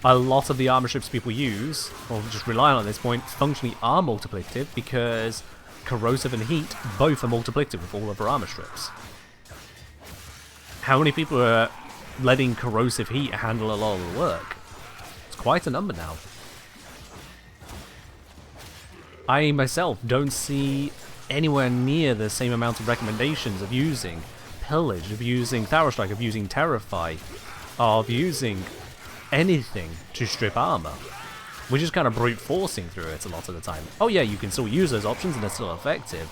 A: A lot of the armor strips people use, or just rely on at this point, functionally are multiplicative, because corrosive and heat both are multiplicative with all of our armor strips. How many people are letting corrosive heat handle a lot of the work? It's quite a number now. I myself don't see anywhere near the same amount of recommendations of using Pillage, of using Thorough Strike, of using Terrify, of using anything to strip armor. We're just kind of brute forcing through it a lot of the time. Oh yeah, you can still use those options and they're still effective,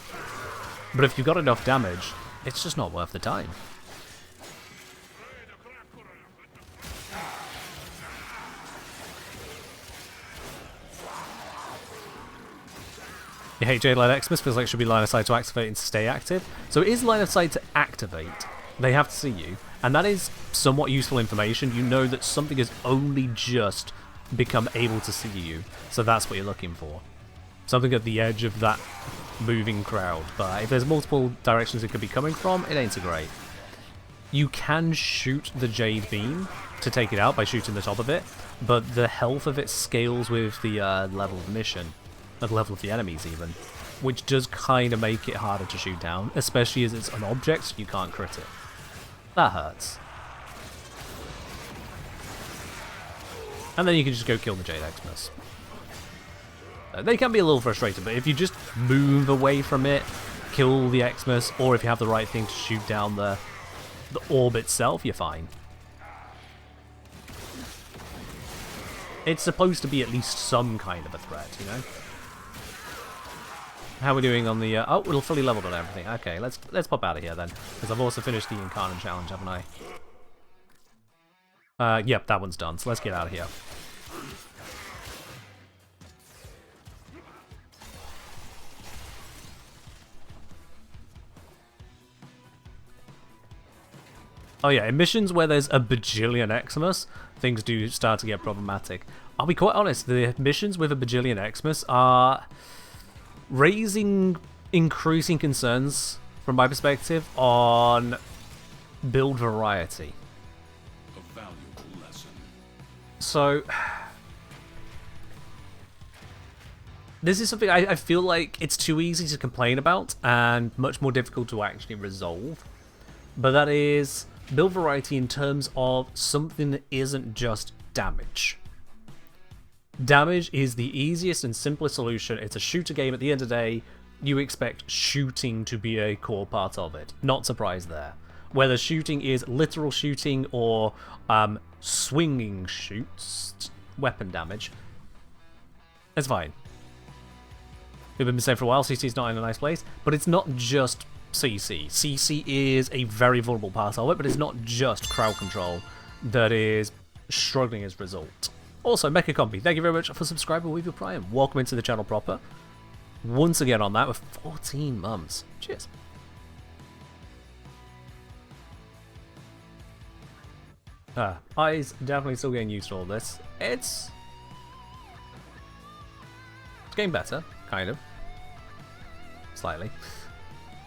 A: but if you've got enough damage, it's just not worth the time. You hate Jade Light Xmas, feels like it should be line of sight to activate and stay active. So it is line of sight to activate. They have to see you, and that is somewhat useful information. You know that something has only just become able to see you, so that's what you're looking for. Something at the edge of that moving crowd, but if there's multiple directions it could be coming from, it ain't so great. You can shoot the Jade Beam to take it out by shooting the top of it, but the health of it scales with the level of the mission. The level of the enemies even, which does kind of make it harder to shoot down, especially as it's an object, so you can't crit it. That hurts. And then you can just go kill the Jade Xmas. They can be a little frustrating, but if you just move away from it, kill the Xmas, or if you have the right thing to shoot down the orb itself, you're fine. It's supposed to be at least some kind of a threat, you know? How are we doing on the... oh, we're fully leveled on everything. Okay, let's pop out of here then. Because I've also finished the Incarnate Challenge, haven't I? Yep, that one's done. So let's get out of here. Oh yeah, in missions where there's a bajillion Xmas, things do start to get problematic. I'll be quite honest, the missions with a bajillion Xmas are raising increasing concerns, from my perspective, on build variety.
B: A valuable lesson.
A: So, this is something I feel like it's too easy to complain about and much more difficult to actually resolve. But that is build variety in terms of something that isn't just damage. Damage is the easiest and simplest solution. It's a shooter game at the end of the day. you expect shooting to be a core part of it. Not surprised there. Whether shooting is literal shooting or swinging shoots, weapon damage, it's fine. We've been saying for a while, CC is not in a nice place, but it's not just CC. CC is a very vulnerable part of it, but it's not just crowd control that is struggling as a result. Also, Mecha Combi, thank you very much for subscribing with your Prime. Welcome into the channel proper. Once again on that with 14 months. Cheers. Eyes definitely still getting used to all this. It's getting better, kind of. Slightly.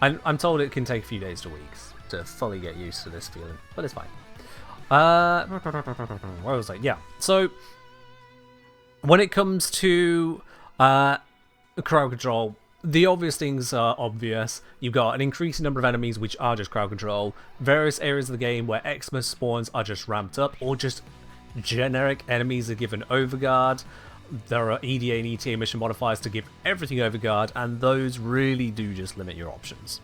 A: I'm told it can take a few days to weeks to fully get used to this feeling, but it's fine. What was I? Yeah. So when it comes to crowd control, the obvious things are obvious. You've got an increasing number of enemies which are just crowd control, various areas of the game where Xmas spawns are just ramped up, or just generic enemies are given overguard. There are EDA and ETA mission modifiers to give everything overguard, and those really do just limit your options.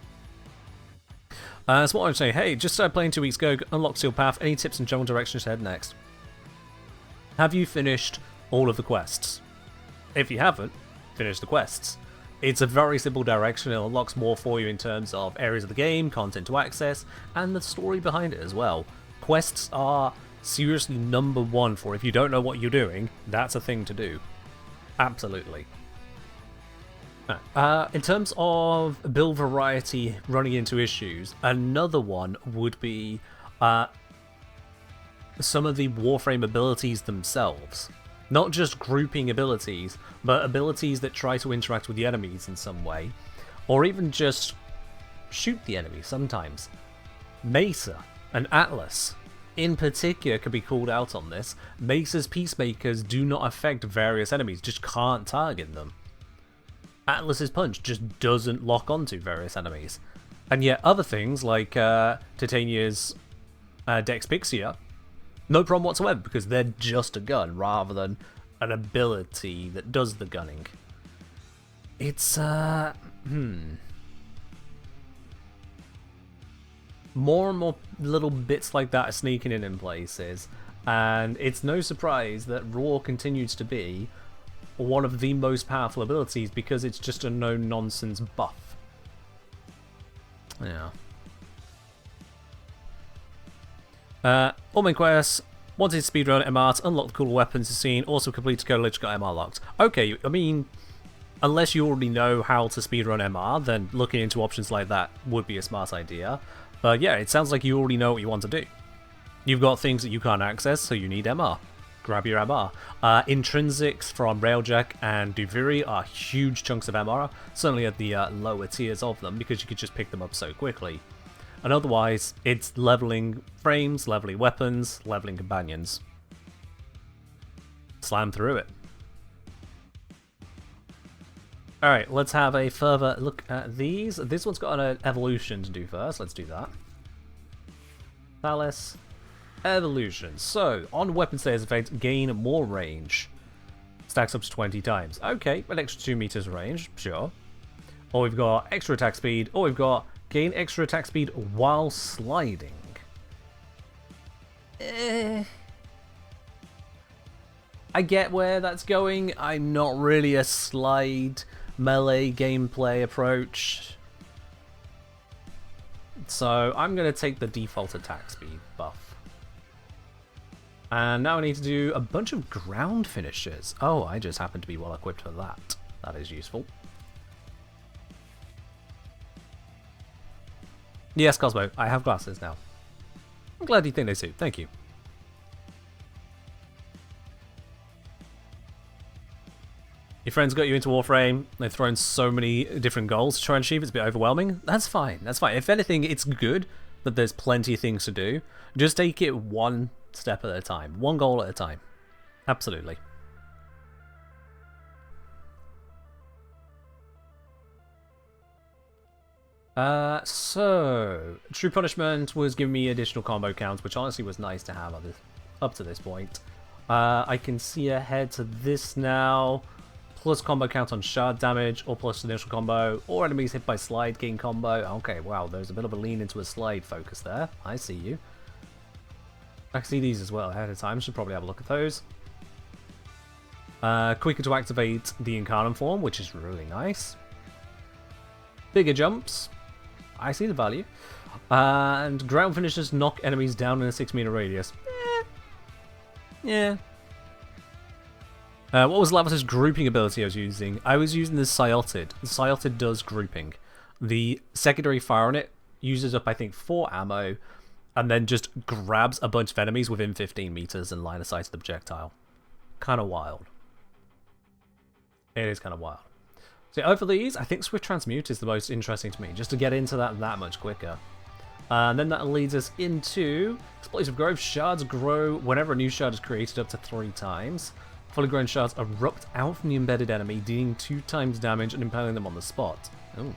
A: So what I'm saying, hey, just started playing 2 weeks ago, unlocked Seal Path, any tips and general directions to head next? Have you finished all of the quests? If you haven't, finish the quests. It's a very simple direction, it unlocks more for you in terms of areas of the game, content to access, and the story behind it as well. Quests are seriously #1 for if you don't know what you're doing, that's a thing to do. Absolutely. In terms of build variety running into issues, another one would be some of the Warframe abilities themselves. Not just grouping abilities, but abilities that try to interact with the enemies in some way, or even just shoot the enemy sometimes. Mesa and Atlas in particular could be called out on this. Mesa's peacemakers do not affect various enemies, just can't target them. Atlas's punch just doesn't lock onto various enemies. And yet other things like Titania's Dexpixia, no problem whatsoever, because they're just a gun rather than an ability that does the gunning. It's more and more little bits like that are sneaking in places, and it's no surprise that Roar continues to be one of the most powerful abilities because it's just a no-nonsense buff. Yeah. All main quests. Wanted to speedrun MR to unlock the cooler weapons to scene. Also complete to College, got MR locked. Okay, I mean, unless you already know how to speedrun MR, then looking into options like that would be a smart idea. But yeah, it sounds like you already know what you want to do. You've got things that you can't access, so you need MR. Grab your MR. Intrinsics from Railjack and Duviri are huge chunks of MR, certainly at the lower tiers of them, because you could just pick them up so quickly. And otherwise, it's leveling frames, leveling weapons, leveling companions. Slam through it. Alright, let's have a further look at these. This one's got an evolution to do first. Let's do that. Thalys. Evolution. So, on weapon status effect, gain more range. Stacks up to 20 times. Okay, an extra 2 meters range, sure. Or we've got extra attack speed, or we've got gain extra attack speed while sliding. I get where that's going. I'm not really a slide melee gameplay approach. So I'm going to take the default attack speed buff. And now I need to do a bunch of ground finishes. Oh, I just happen to be well equipped for that. That is useful. Yes, Cosmo, I have glasses now. I'm glad you think they suit. Thank you. Your friends got you into Warframe. They've thrown so many different goals to try and achieve. It's a bit overwhelming. That's fine. That's fine. If anything, it's good that there's plenty of things to do. Just take it one step at a time. One goal at a time. Absolutely. So True Punishment was giving me additional combo counts, which honestly was nice to have up to this point. I can see ahead to this now. plus combo count on shard damage, or plus initial combo, or enemies hit by slide gain combo. Okay, wow, there's a bit of a lean into a slide focus there. I see you. I can see these as well ahead of time. Should probably have a look at those. Quicker to activate the Incarnate form, which is really nice. Bigger jumps. I see the value. And ground finishers knock enemies down in a 6 meter radius. Yeah. What was Lavos' grouping ability I was using? I was using the Scyotid. The Scyotid does grouping. The secondary fire on it uses up, I think, 4 ammo, and then just grabs a bunch of enemies within 15 meters and line of sight to the projectile. Kind of wild. It is kind of wild. So over these, I think Swift Transmute is the most interesting to me, just to get into that much quicker. And then that leads us into Explosive Growth. Shards grow whenever a new shard is created up to 3 times. Fully grown shards erupt out from the embedded enemy, dealing 2 times damage and impaling them on the spot. Ooh.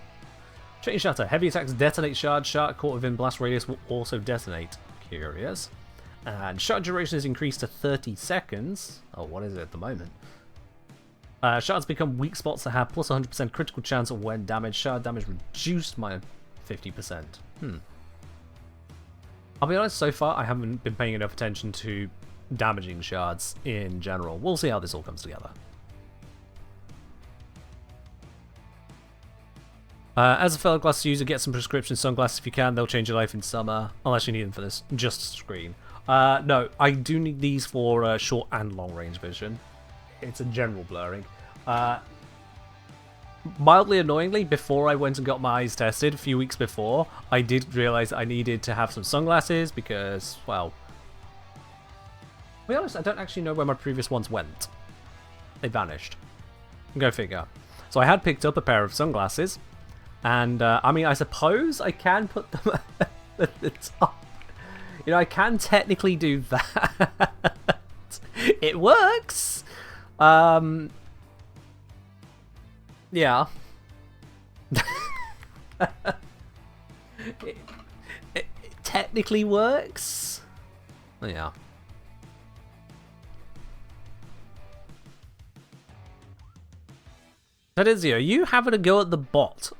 A: Chain Shatter. Heavy attacks detonate shards. Shard caught within blast radius will also detonate. Curious. And shard duration is increased to 30 seconds. Oh, what is it at the moment? Shards become weak spots that have plus 100% critical chance of when damaged. Shard damage reduced by 50%. I'll be honest, so far I haven't been paying enough attention to damaging shards in general. We'll see how this all comes together. As a fellow glasses user, get some prescription sunglasses if you can. They'll change your life in summer, unless you need them for this just screen. No, I do need these for short and long range vision. It's a general blurring. Mildly annoyingly, before I went and got my eyes tested a few weeks before, I did realize I needed to have some sunglasses because, well, to be honest, I don't actually know where my previous ones went. They vanished. Go figure. So I had picked up a pair of sunglasses, and I mean, I suppose I can put them at the top. You know, I can technically do that. It works. Yeah. it technically works. Yeah. Tadizio, you having a go at the bot?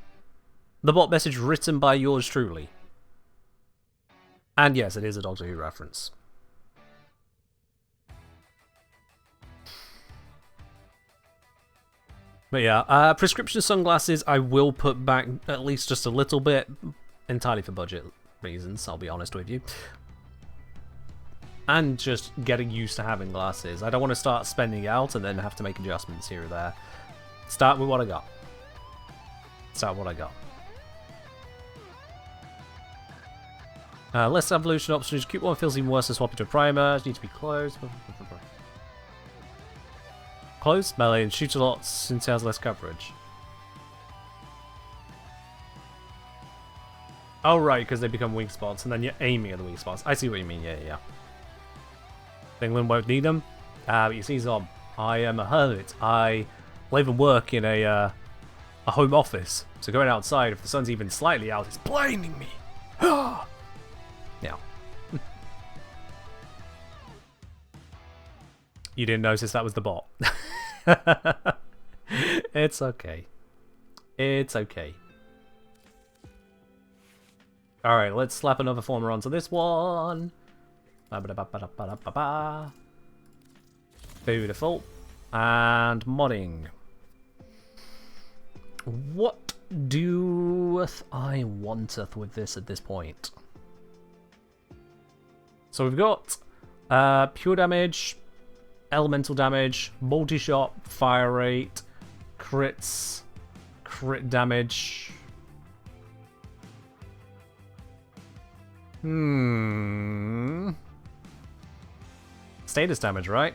A: The bot message written by yours truly. And yes, it is a Doctor Who reference. But yeah, prescription sunglasses I will put back at least just a little bit, entirely for budget reasons, I'll be honest with you. And just getting used to having glasses. I don't want to start spending out and then have to make adjustments here or there. Start with what I got. Start with what I got. Less evolution options. Cute one feels even worse than swapping to a primer. Need to be closed. Close melee and shoots a lot since it has less coverage. Oh right, because they become weak spots and then you're aiming at the weak spots. I see what you mean. Yeah. England won't need them. But you see, Zob, I am a hermit. I live and work in a home office. So going outside, if the sun's even slightly out, it's blinding me. Yeah. You didn't notice that was the bot. It's okay. It's okay. Alright, let's slap another former onto this one. Beautiful. And modding. What doeth I wanteth with this at this point? So we've got pure damage, elemental damage, multi-shot, fire rate, crits, crit damage. Status damage, right?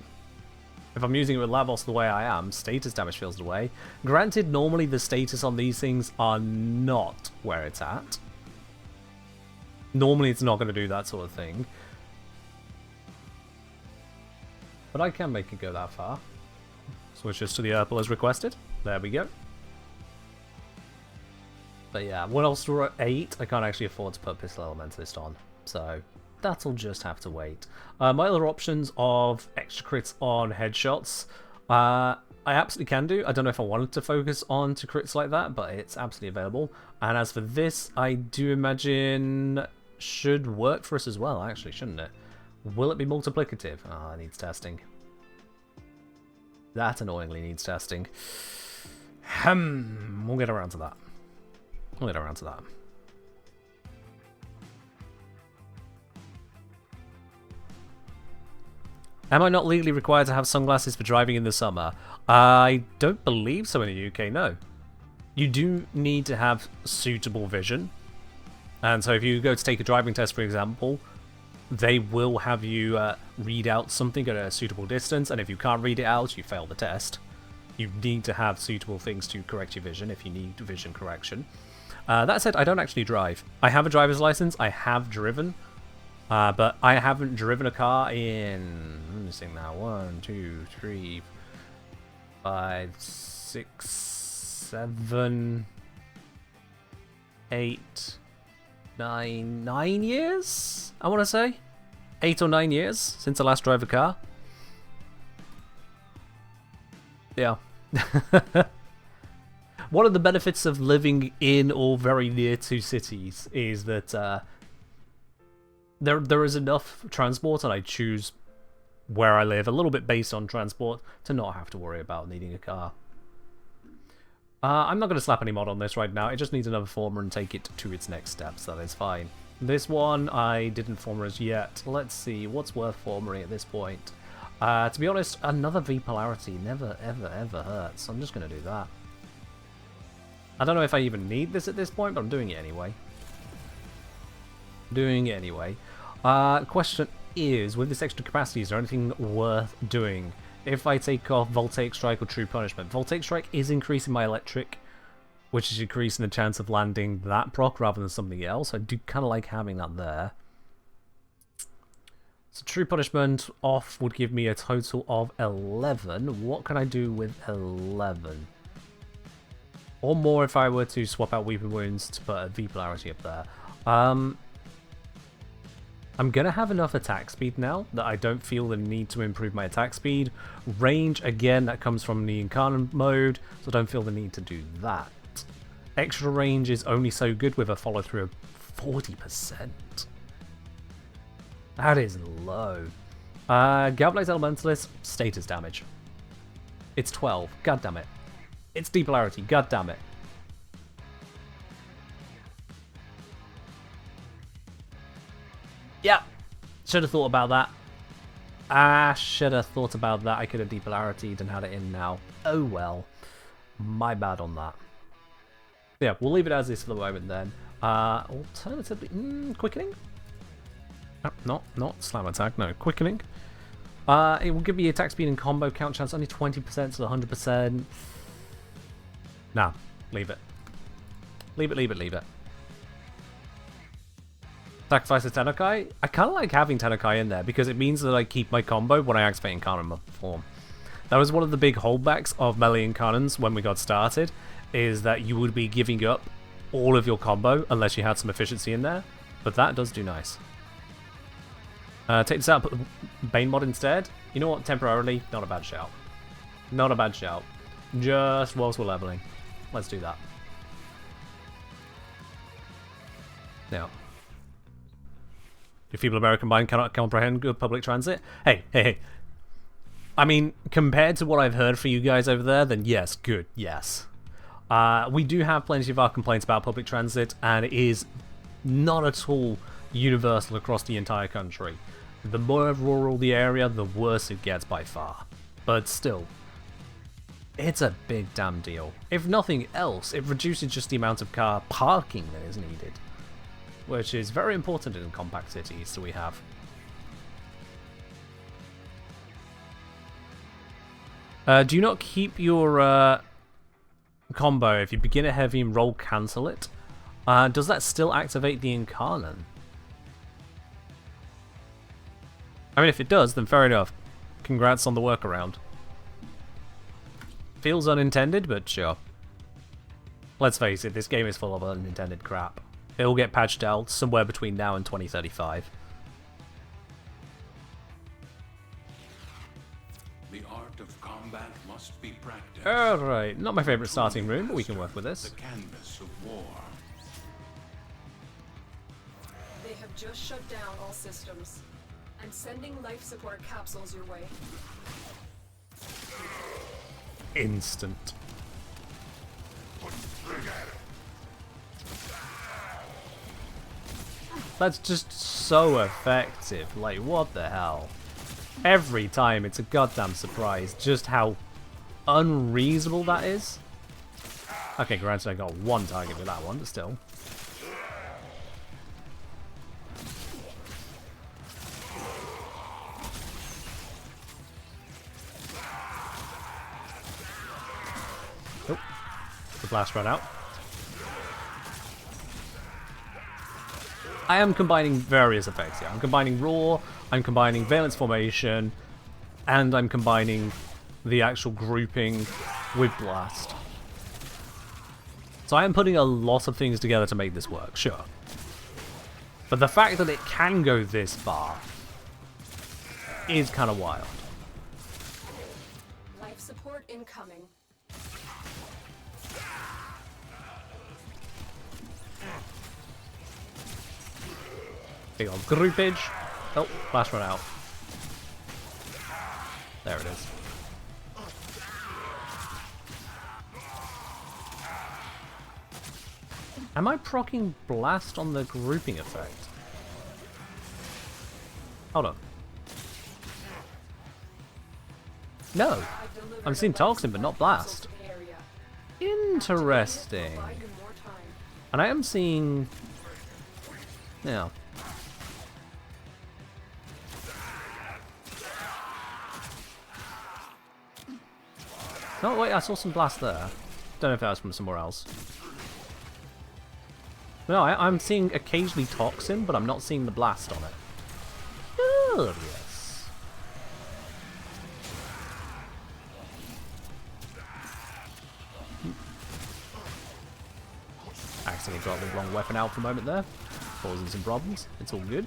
A: If I'm using it with Lavos the way I am, status damage feels the way. Granted, normally the status on these things are not where it's at. Normally it's not going to do that sort of thing. But I can make it go that far. Switches to the Urple as requested. There we go. But yeah, what else to 8? I can't actually afford to put Pistol Elementalist on. So that'll just have to wait. My other options of extra crits on headshots. I I absolutely can do. I don't know if I wanted to focus on to crits like that, but it's absolutely available. And as for this, I do imagine should work for us as well, actually, shouldn't it? Will it be multiplicative? Ah, it needs testing. That annoyingly needs testing. We'll get around to that. We'll get around to that. Am I not legally required to have sunglasses for driving in the summer? I don't believe so in the UK, no. You do need to have suitable vision. And so if you go to take a driving test, for example, they will have you read out something at a suitable distance, and if you can't read it out, you fail the test. You need to have suitable things to correct your vision if you need vision correction. That said, I don't actually drive. I have a driver's license, I have driven, but I haven't driven a car in, let me think now, 1, 2, 3, 5, 6, 7, 8, 9 years, I want to say. 8 or 9 years since I last drove a car. Yeah. One of the benefits of living in or very near to cities is that there is enough transport, and I choose where I live a little bit based on transport to not have to worry about needing a car. I'm not going to slap any mod on this right now. It just needs another former and take it to its next steps. That is fine. This one I didn't former as yet. Let's see what's worth formering at this point. To be honest, another V polarity never ever ever hurts. I'm just going to do that. I don't know if I even need this at this point, but I'm doing it anyway. Question is, with this extra capacity, is there anything worth doing? If I take off Voltaic Strike or True Punishment. Voltaic Strike is increasing my electric, which is increasing the chance of landing that proc rather than something else. I do kind of like having that there. So True Punishment off would give me a total of 11. What can I do with 11? Or more if I were to swap out Weeping Wounds to put a V polarity up there. I'm going to have enough attack speed now that I don't feel the need to improve my attack speed. Range, again, that comes from the Incarnate mode, so I don't feel the need to do that. Extra range is only so good with a follow-through of 40%. That is low. Galvanize Elementalist, status damage. It's 12, god damn it. It's depolarity, god damn it. Yeah, should have thought about that. I should have thought about that. I could have depolarity'd and had it in now. Oh well. My bad on that. Yeah, we'll leave it as is for the moment then. Alternatively, quickening? No, not slam attack, no, quickening. It will give me attack speed and combo count chance, only 20% to 100%. Nah, leave it. Leave it. Sacrifice a Tenakai. I kind of like having Tenakai in there because it means that I keep my combo when I activate Incarnate form. That was one of the big holdbacks of melee Incarnates when we got started, is that you would be giving up all of your combo unless you had some efficiency in there, but that does do nice. Take this out, put the Bane mod instead. You know what, temporarily, not a bad shout. Not a bad shout. Just whilst we're leveling. Let's do that. Now. Your feeble American mind cannot comprehend good public transit. Hey. I mean, compared to what I've heard for you guys over there, then yes, good, yes. We do have plenty of our complaints about public transit, and it is not at all universal across the entire country. The more rural the area, the worse it gets by far. But still, it's a big damn deal. If nothing else, it reduces just the amount of car parking that is needed, which is very important in compact cities, so we have. Do you not keep your combo if you begin a heavy and roll cancel it? Does that still activate the Incarnate? I mean, if it does, then fair enough. Congrats on the workaround. Feels unintended, but sure. Let's face it, this game is full of unintended crap. It'll get patched out somewhere between now and 2035.
B: The art of combat must be practiced.
A: Alright, not my favourite starting rune, but we can work with this.
B: The canvas of war.
C: They have just shut down all systems. I'm sending life support capsules your way.
A: Instant. That's just so effective. Like, what the hell? Every time, it's a goddamn surprise just how unreasonable that is. Okay, granted I got one target with that one, but still. Oh, the blast ran out. I am combining various effects here. I'm combining Raw, I'm combining Valence Formation, and I'm combining the actual grouping with Blast. So I am putting a lot of things together to make this work, sure. But the fact that it can go this far is kind of wild.
C: Life support incoming.
A: Big old groupage. Oh, Blast run out. There it is. Am I proccing Blast on the grouping effect? Hold on. No, I'm seeing Toxin, but not Blast. Interesting. And I am seeing... Yeah. Oh wait, I saw some Blast there. Don't know if that was from somewhere else. No, I'm seeing occasionally Toxin, but I'm not seeing the Blast on it. Curious. Accidentally got the wrong weapon out for a moment there. Causing some problems. It's all good.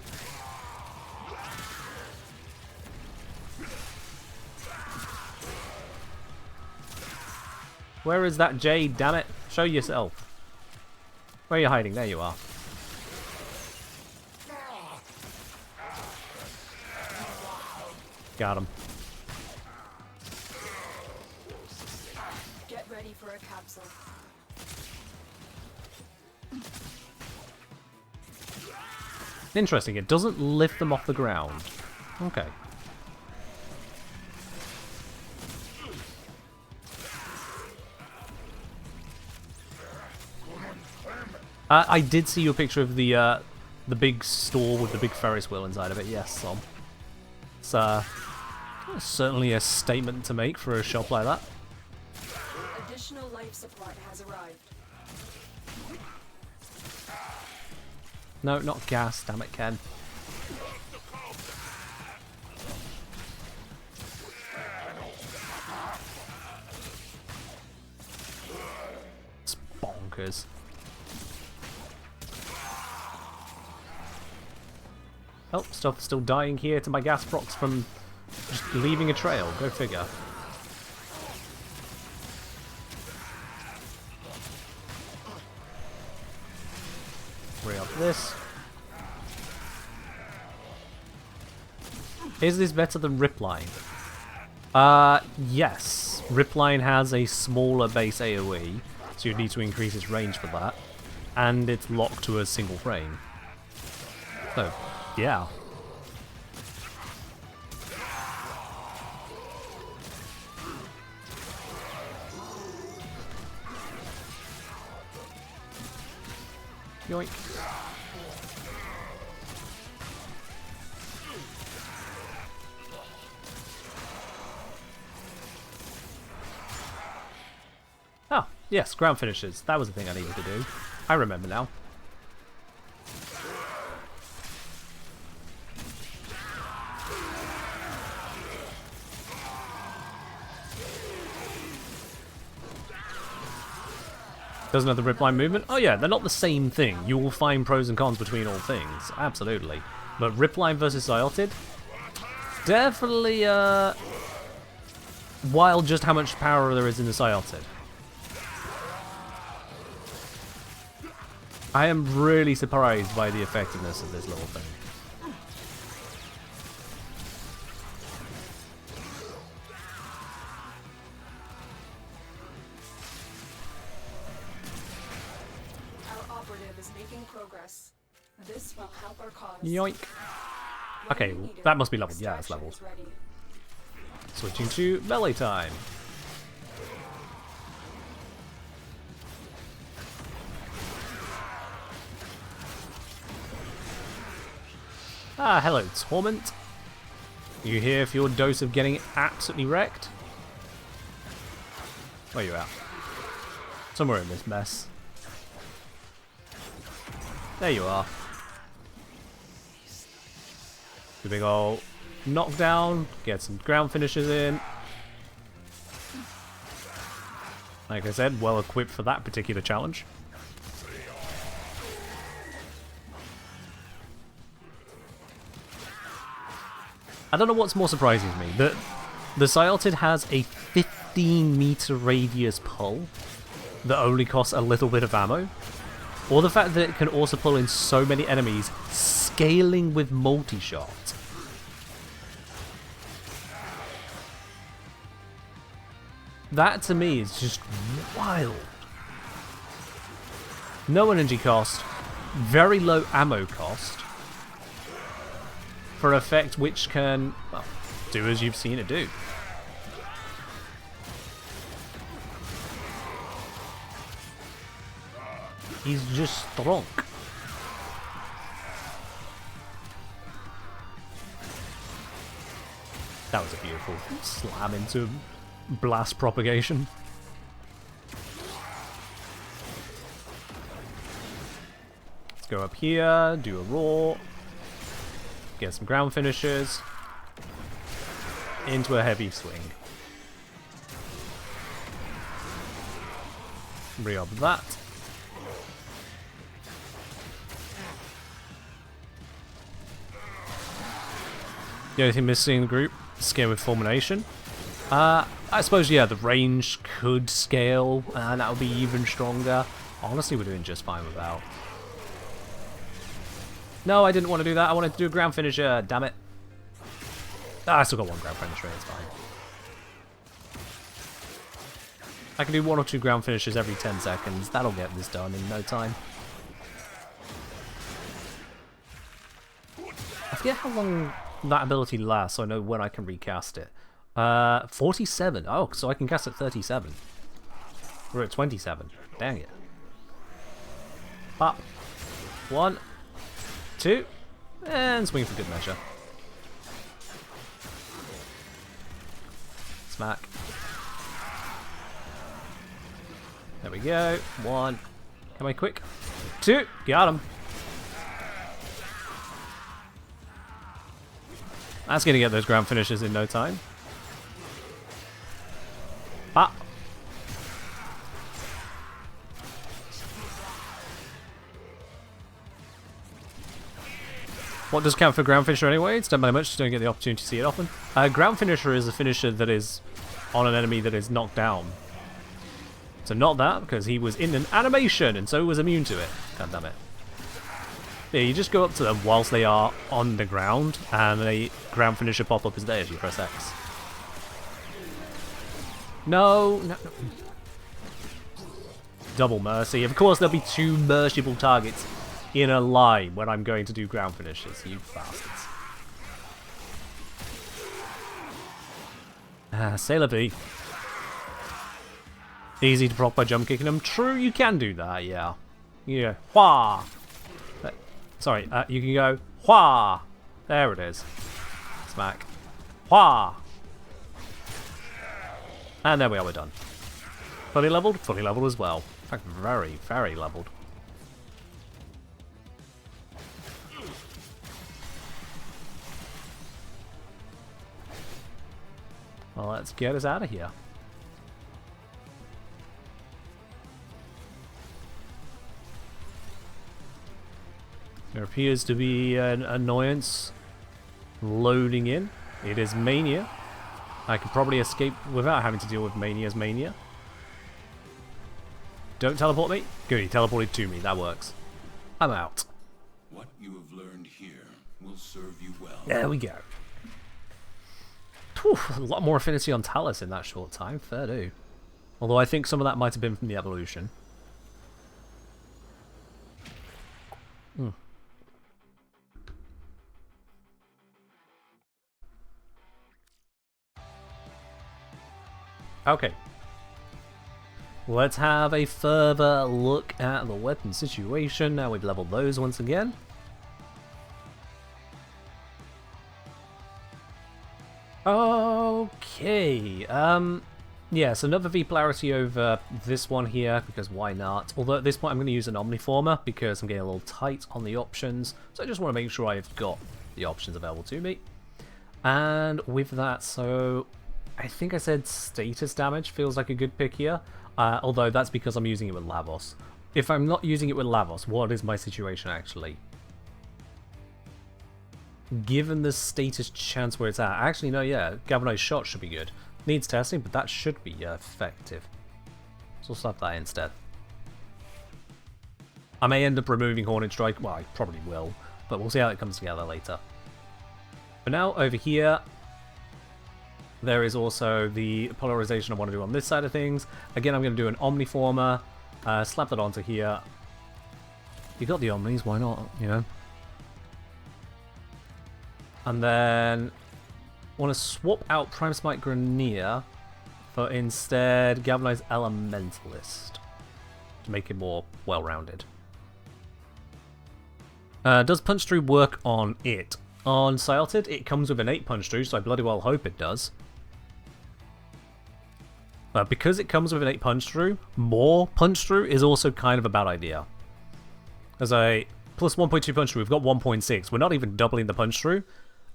A: Where is that Jade, damn it? Show yourself. Where are you hiding? There you are. Got him.
C: Get ready for a capsule.
A: Interesting, it doesn't lift them off the ground. Okay. I did see your picture of the big store with the big Ferris wheel inside of it. Yes, Som. It's certainly a statement to make for a shop like that.
C: Additional life support has arrived.
A: No, not gas. Damn it, Ken. It's bonkers. Oh, stuff still dying here to my gas procs from just leaving a trail. Go figure. Bring up this. Is this better than Ripline? Yes. Ripline has a smaller base AoE, so you need to increase its range for that. And it's locked to a single frame. So, yeah. Yoink. Ah, yes, ground finishes. That was the thing I needed to do. I remember now. Does another Ripline movement? Oh yeah, they're not the same thing. You will find pros and cons between all things. Absolutely. But Ripline versus Scyotid? Definitely, wild just how much power there is in the Scyotid. I am really surprised by the effectiveness of this little thing.
C: Our operative is making progress. This will help our cause.
A: Yoink. Okay, well, that must be leveled. Yeah, it's leveled. Switching to melee time. Ah, hello, Torment. You here for your dose of getting absolutely wrecked? Where you at? Somewhere in this mess. There you are. The big ol' knockdown, get some ground finishes in. Like I said, well equipped for that particular challenge. I don't know what's more surprising to me. The Scyotid has a 15-meter radius pull that only costs a little bit of ammo, or the fact that it can also pull in so many enemies, scaling with multi-shot. That to me is just wild. No energy cost, very low ammo cost, for an effect which can, well, do as you've seen it do. He's just strong. That was a beautiful slam into blast propagation. Let's go up here, do a roar, get some ground finishers, into a heavy swing. Re-up that. The only thing missing in the group, scale with fulmination. I suppose, yeah, the range could scale, and that would be even stronger. Honestly, we're doing just fine without. No, I didn't want to do that. I wanted to do a ground finisher. Damn it. Ah, I still got one ground finisher. It's fine. I can do 1 or 2 ground finishers every 10 seconds. That'll get this done in no time. I forget how long that ability lasts, so I know when I can recast it. 47. Oh, so I can cast at 37. We're at 27. Dang it. Pop. 1, 2, and swing for good measure. Smack. There we go. 1. Come on, quick. 2. Got him. That's going to get those ground finishes in no time. Ah. What does count for ground finisher anyway? It's done by much, just don't get the opportunity to see it often. Ground finisher is a finisher that is on an enemy that is knocked down. So not that, because he was in an animation and so was immune to it. God damn it. Yeah, you just go up to them whilst they are on the ground, and a ground finisher pop-up is there as you press X. No, no, no. Double mercy. Of course there'll be 2 merciful targets in a line when I'm going to do ground finishes, you bastards. C'est la vie. Easy to proc by jump kicking them. True, you can do that, yeah. Yeah. Wah! Sorry, you can go, wah! There it is. Smack. Wah! And there we are, we're done. Fully leveled as well. In fact, very, very leveled. Well, let's get us out of here. There appears to be an annoyance loading in. It is Mania. I can probably escape without having to deal with Mania's Mania. Don't teleport me? Good, he teleported to me. That works. I'm out.
B: What you have learned here will serve you well.
A: There we go. Whew, a lot more affinity on Thalys in that short time. Fair do. Although I think some of that might have been from the evolution. Okay. Let's have a further look at the weapon situation. Now we've leveled those once again. Okay. Yes, another V polarity over this one here, because why not? Although at this point I'm going to use an Omniformer, because I'm getting a little tight on the options. So I just want to make sure I've got the options available to me. And with that, so I think I said status damage feels like a good pick here. Although that's because I'm using it with Lavos. If I'm not using it with Lavos, what is my situation actually? Given the status chance where it's at. Actually, no, yeah, Galvanized Shot should be good. Needs testing, but that should be effective. So we'll slap that instead. I may end up removing Hornet Strike. Well, I probably will, but we'll see how it comes together later. But now, over here, there is also the polarization I want to do on this side of things. Again, I'm going to do an Omniformer, slap that onto here. You got the Omnis, why not, you know? And then I want to swap out Prime Smite Grenier for instead Galvanized Elementalist to make it more well-rounded. Does Punch Through work on it? On Scyotid, it comes with an 8 Punch Through, so I bloody well hope it does. Because it comes with an 8 Punch Through, more Punch Through is also kind of a bad idea. As a plus 1.2 Punch Through, we've got 1.6. We're not even doubling the Punch Through.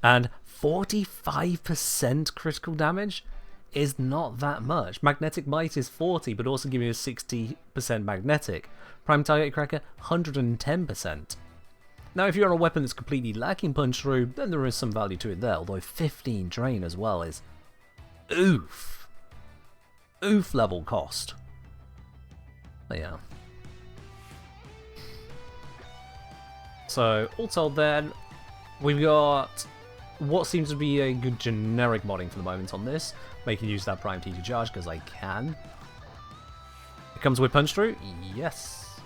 A: And 45% critical damage is not that much. Magnetic Might is 40, but also giving us 60% magnetic. Prime Target Cracker, 110%. Now, if you're on a weapon that's completely lacking Punch Through, then there is some value to it there, although 15 Drain as well is oof. Oof level cost. But yeah. So, all told then, we've got what seems to be a good generic modding for the moment on this. Making use of that Prime T2 charge because I can. It comes with Punch Through? Yes.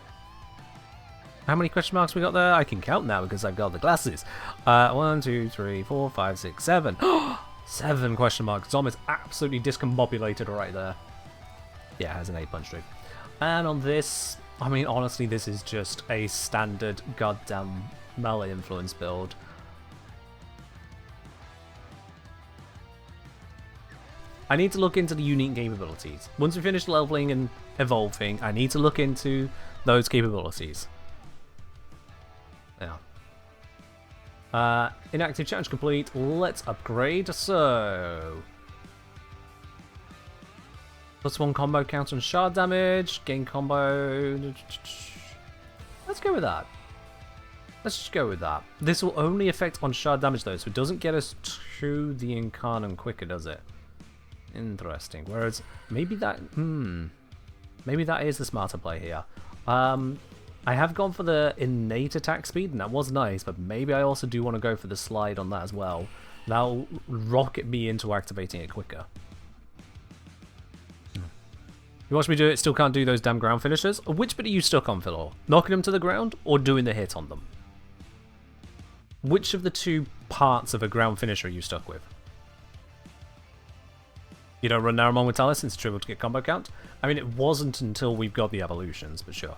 A: How many question marks we got there? I can count now because I've got the glasses. 1, 2, 3, 4, 5, 6, 7. 7 question marks. Zom is absolutely discombobulated right there. Yeah, it has an 8 Punch Through. And on this, I mean, honestly, this is just a standard goddamn melee influence build. I need to look into the unique capabilities. Once we finish leveling and evolving, I need to look into those capabilities. Yeah. Inactive challenge complete. Let's upgrade. So, +1 combo count on shard damage. Gain combo. Let's go with that. Let's just go with that. This will only affect on shard damage though, so it doesn't get us to the Incarnum quicker, does it? Interesting. Whereas maybe that maybe that is the smarter play here. I have gone for the innate attack speed, and that was nice, but maybe I also do want to go for the slide on that as well. That'll rocket me into activating it quicker. You watch me do it, still can't do those damn ground finishers. Which bit are you stuck on, Philor? Knocking them to the ground or doing the hit on them? Which of the two parts of a ground finisher are you stuck with? You don't run Naramon with Thalys since it's trivial to get combo count? I mean, it wasn't until we've got the evolutions, but sure.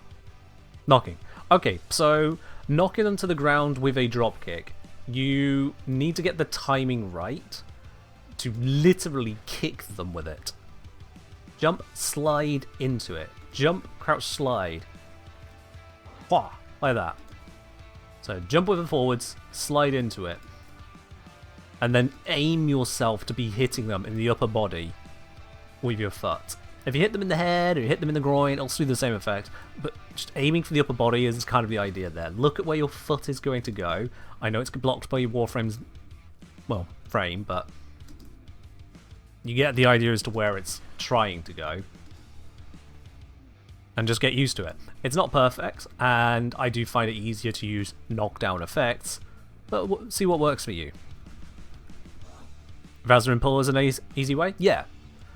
A: Knocking. Okay, so knocking them to the ground with a drop kick. You need to get the timing right to literally kick them with it. Jump, slide into it. Jump, crouch, slide. Wah, like that. So jump with it forwards, slide into it. And then aim yourself to be hitting them in the upper body with your foot. If you hit them in the head or you hit them in the groin, it'll do the same effect. But just aiming for the upper body is kind of the idea there. Look at where your foot is going to go. I know it's blocked by your Warframe's, well, frame, but You get the idea as to where it's trying to go. And just get used to it. It's not perfect, and I do find it easier to use knockdown effects, but see what works for you. Vazarin Pull is an easy way? Yeah.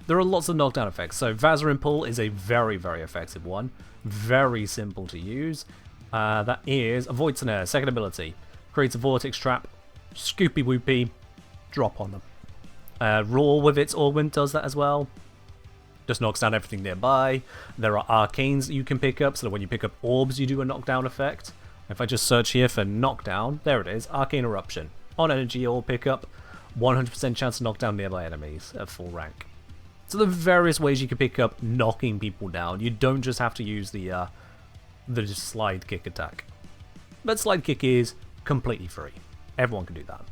A: There are lots of knockdown effects, so Vazarin Pull is a very, very effective one. Very simple to use. That is Avoid Snare, second ability. Creates a Vortex Trap, Scoopy Whoopy, drop on them. Roar with its augment does that as well. Just knocks down everything nearby. There are arcanes that you can pick up, so that when you pick up orbs, you do a knockdown effect. If I just search here for knockdown, there it is, Arcane Eruption. On energy or pickup, 100% chance to knock down nearby enemies at full rank. So there are various ways you can pick up knocking people down. You don't just have to use the slide kick attack. But slide kick is completely free. Everyone can do that.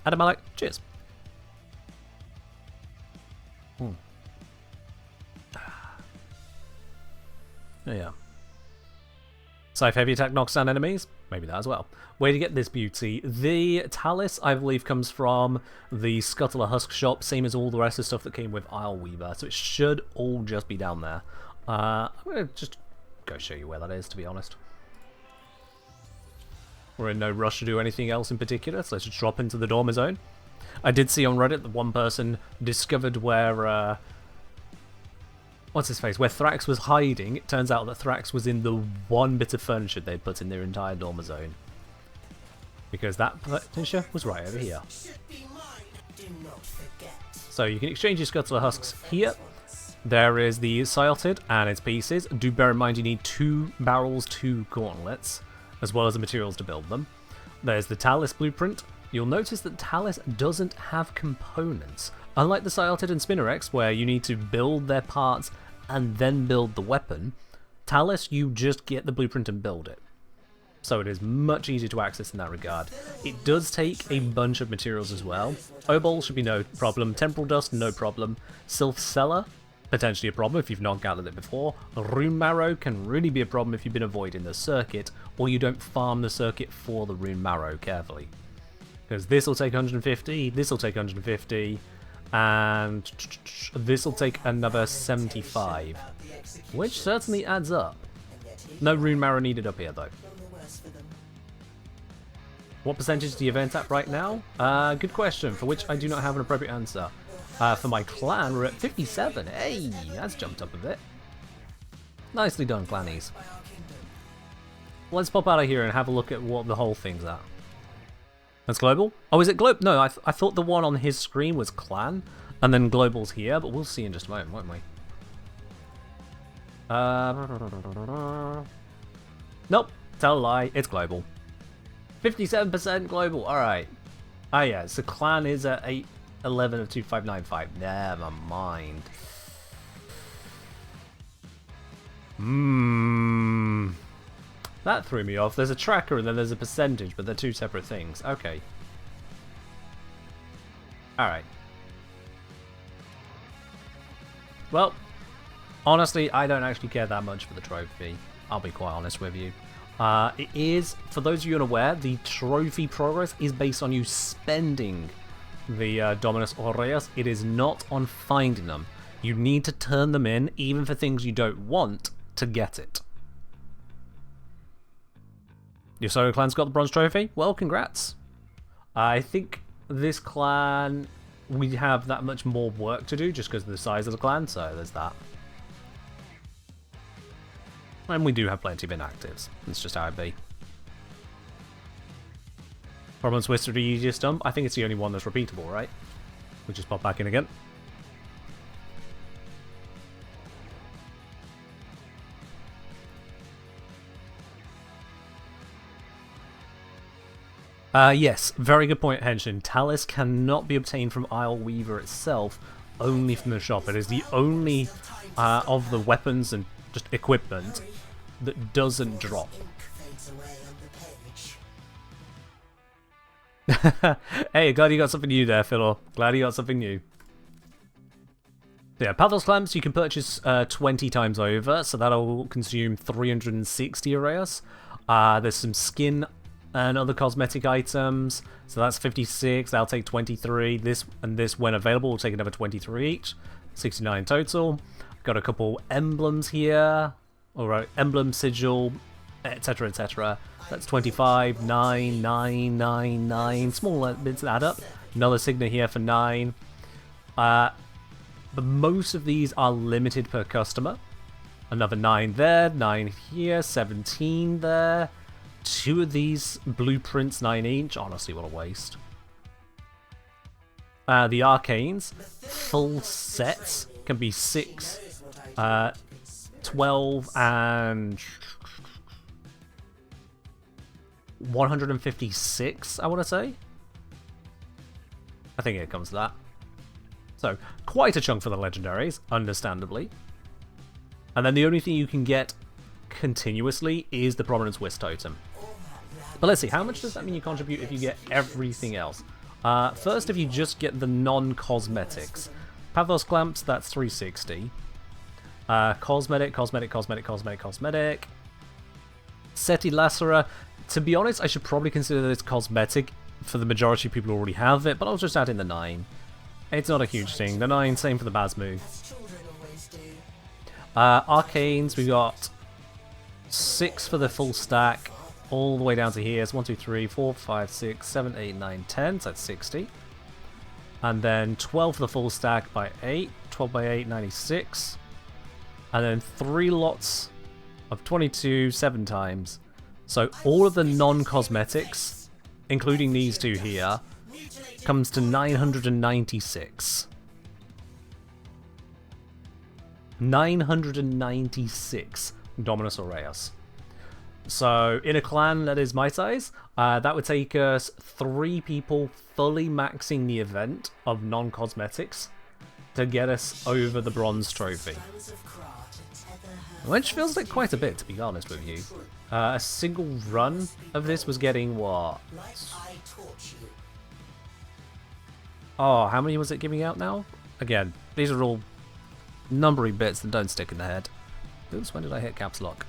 A: Adam Malek, cheers. Yeah. Scythe heavy attack knocks down enemies. Maybe that as well. Way to get this beauty. The Thalys, I believe, comes from the Scuttler Husk shop, same as all the rest of the stuff that came with Isle Weaver. So it should all just be down there. I'm going to just go show you where that is, to be honest. We're in no rush to do anything else in particular, so let's just drop into the Dormer Zone. I did see on Reddit that one person discovered where... what's his face? Where Thrax was hiding. It turns out that Thrax was in the one bit of furniture they'd put in their entire Dormer Zone. Because that furniture was right over here. So you can exchange your Scuttler Husks here. There is the Scyotid and its pieces. Do bear in mind you need 2 barrels, 2 gauntlets, as well as the materials to build them. There's the Thalys blueprint. You'll notice that Thalys doesn't have components. Unlike the Scyotid and Spinnerex, where you need to build their parts and then build the weapon, Thalys, you just get the blueprint and build it. So it is much easier to access in that regard. It does take a bunch of materials as well. Obol should be no problem. Temporal Dust, no problem. Sylph Cellar, potentially a problem if you've not gathered it before. Rune Marrow can really be a problem if you've been avoiding the circuit, or you don't farm the circuit for the Rune Marrow carefully. Because this will take 150, this will take 150, and this will take another 75, which certainly adds up. No Rune Marrow needed up here though. What percentage do you event at right now? Good question, for which I do not have an appropriate answer. For my clan, we're at 57. Hey, that's jumped up a bit. Nicely done, clannies. Let's pop out of here and have a look at what the whole thing's at. That's global? Oh, is it global? No, I thought the one on his screen was clan, and then global's here, but we'll see in just a moment, won't we? Nope, tell a lie, it's global. 57% global, alright. Ah yeah, so clan is at 811 of 2595. Never mind. That threw me off. There's a tracker and then there's a percentage, but they're 2 separate things. Okay. Alright. Well, honestly, I don't actually care that much for the trophy. I'll be quite honest with you. It is, for those of you unaware, the trophy progress is based on you spending the Dominus Aureus. It is not on finding them. You need to turn them in, even for things you don't want, to get it. Your solo clan's got the bronze trophy? Well, congrats. I think this clan, we have that much more work to do just because of the size of the clan, so there's that. And we do have plenty of inactives. That's just how it be. Problems with the easiest dump? I think it's the only one that's repeatable, right? We'll just pop back in again. Yes, very good point, Henshin. Thalys cannot be obtained from Isle Weaver itself, only from the shop. It is the only of the weapons and just equipment that doesn't drop. Hey, glad you got something new there, Philo. Glad you got something new. Yeah, Pathos Clamps you can purchase 20 times over, so that'll consume 360 Aureus. There's some skin and other cosmetic items. So that's 56, that'll take 23. This and this, when available, will take another 23 each. 69 total. Got a couple emblems here. Alright, emblem, sigil, etc, etc. That's 25, 9, 9, 9, 9. Small bits that add up. Another signet here for 9. But most of these are limited per customer. Another 9 there, 9 here, 17 there. 2 of these blueprints, 9 each. Honestly, what a waste. The arcanes, full sets, can be 6, 12, and 156, I want to say. I think it comes to that. So, quite a chunk for the legendaries, understandably. And then the only thing you can get continuously is the Prominence Wisp Totem. But let's see, how much does that mean you contribute if you get everything else? First, if you just get the non-cosmetics. Pathos Clamps, that's 360. Cosmetic. Seti Lacera. To be honest, I should probably consider this cosmetic for the majority of people who already have it, but I'll just add in the 9. It's not a huge thing. The 9, same for the Baz move. Arcanes, we got 6 for the full stack, all the way down to here. It's 1, 2, 3, 4, 5, 6, 7, 8, 9, 10, so that's 60. And then 12 for the full stack by 8, 12 by 8, 96. And then 3 lots of 22, 7 times. So all of the non-cosmetics, including these 2 here, comes to 996. 996 Dominus Aureus. So in a clan that is my size, that would take us 3 people fully maxing the event of non-cosmetics to get us over the bronze trophy. Which feels like quite a bit, to be honest with you. A single run of this was getting what? Oh, how many was it giving out now? Again, these are all numbery bits that don't stick in the head. Oops, when did I hit caps lock?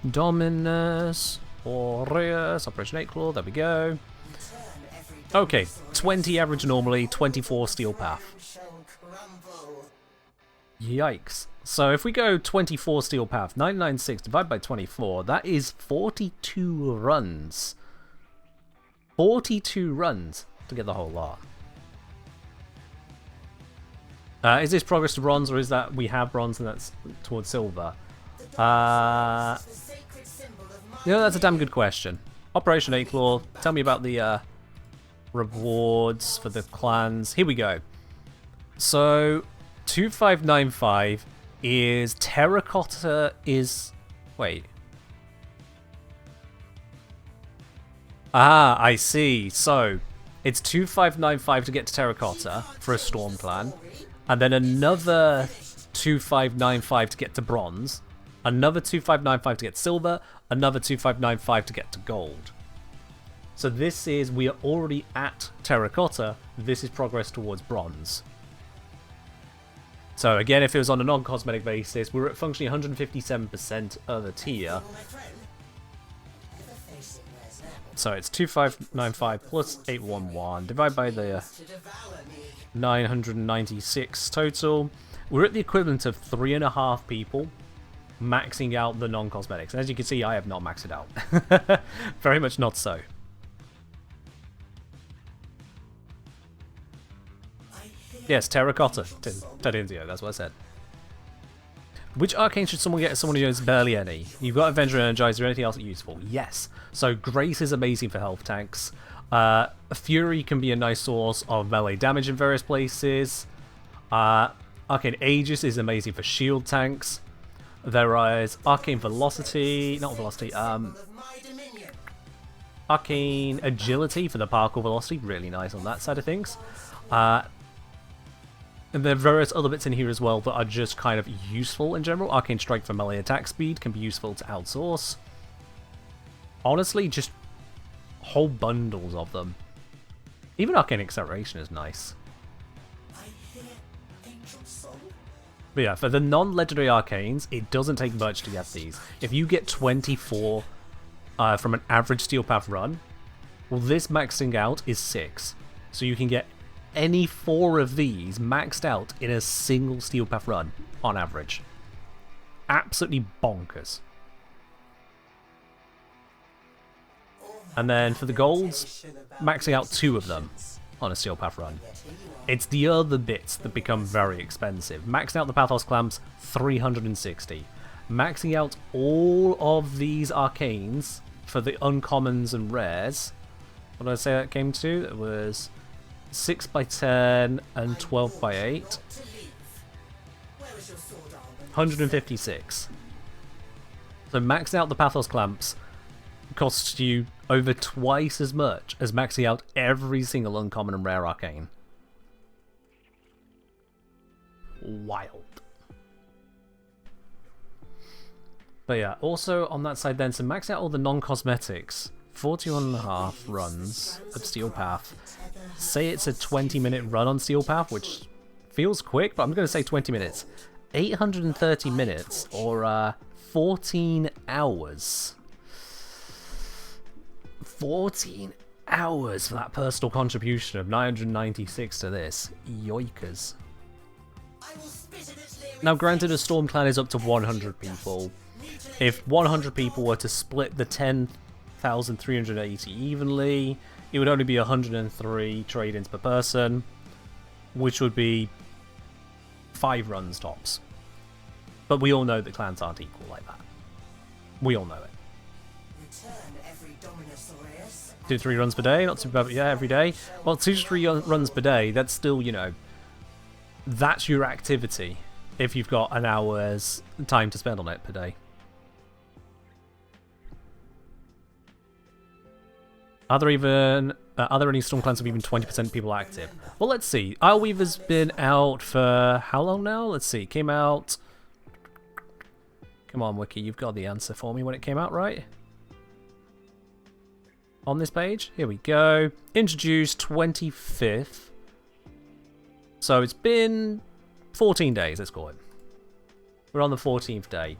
A: Dominus, Aureus, Operation 8 Claw, there we go. Okay, 20 average normally, 24 steel path. Yikes. So if we go 24 steel path, 996 divided by 24, that is 42 runs. 42 runs to get the whole lot. Is this progress to bronze, or is that we have bronze and that's towards silver? You know, that's a damn good question. Operation 8 Claw, tell me about the rewards for the clans. Here we go. So, 2595 is terracotta is... Wait. Ah, I see. So, it's 2595 to get to terracotta for a storm clan. And then another 2595 to get to bronze, another 2595 to get silver, another 2595 to get to gold. So this is, we are already at terracotta, this is progress towards bronze. So again, if it was on a non-cosmetic basis, we're at functionally 157% of the tier. So it's 2595 plus 811, divided by the 996 total. We're at the equivalent of 3.5 people maxing out the non-cosmetics. And as you can see, I have not maxed it out. Very much not so. Yes, terracotta. Tedinzio, that's what I said. Which arcane should someone get? Someone who knows barely any. You've got Avenger Energizer, anything else useful? Yes. So Grace is amazing for health tanks. Fury can be a nice source of melee damage in various places. Arcane Aegis is amazing for shield tanks. There is Arcane Velocity, not Velocity, Arcane Agility for the parkour velocity, really nice on that side of things. And there are various other bits in here as well that are just kind of useful in general. Arcane Strike for melee attack speed can be useful to outsource. Honestly, just whole bundles of them. Even Arcane Acceleration is nice. But yeah, for the non-legendary arcanes, it doesn't take much to get these. If you get 24 from an average Steel Path run, Well, this maxing out is 6. So you can get any 4 of these maxed out in a single Steel Path run, on average. Absolutely bonkers. And then for the golds, maxing out 2 of them on a Steel Path run. It's the other bits that become very expensive. Maxing out the Pathos Clamps, 360. Maxing out all of these arcanes for the uncommons and rares. What did I say that came to? It was 6 by 10 and 12 by 8. 156. So maxing out the Pathos Clamps costs you over twice as much as maxing out every single uncommon and rare arcane. Wild. But yeah, also on that side then, so max out all the non-cosmetics. 41.5 runs of Steel Path. Say it's a 20-minute run on Steel Path, which feels quick, but I'm going to say 20 minutes. 830 minutes, or 14 hours. 14 hours for that personal contribution of 996 to this. Yoikers. Now granted, a Storm Clan is up to 100 people. If 100 people were to split the 10,380 evenly, it would only be 103 trade-ins per person, which would be 5 runs tops. But we all know that clans aren't equal like that. We all know it. 2 to 3 runs per day, not too bad, yeah, every day. Well, 2 to 3 runs per day, that's still, you know, that's your activity if you've got an hour's time to spend on it per day. Are there any Storm Clans with even 20% people active? Well, let's see. Ileweaver's been out for how long now? Let's see. Came out... Come on, Wiki, you've got the answer for me when it came out, right? On this page? Here we go. Introduced 25th. So it's been 14 days, let's call it. We're on the 14th day.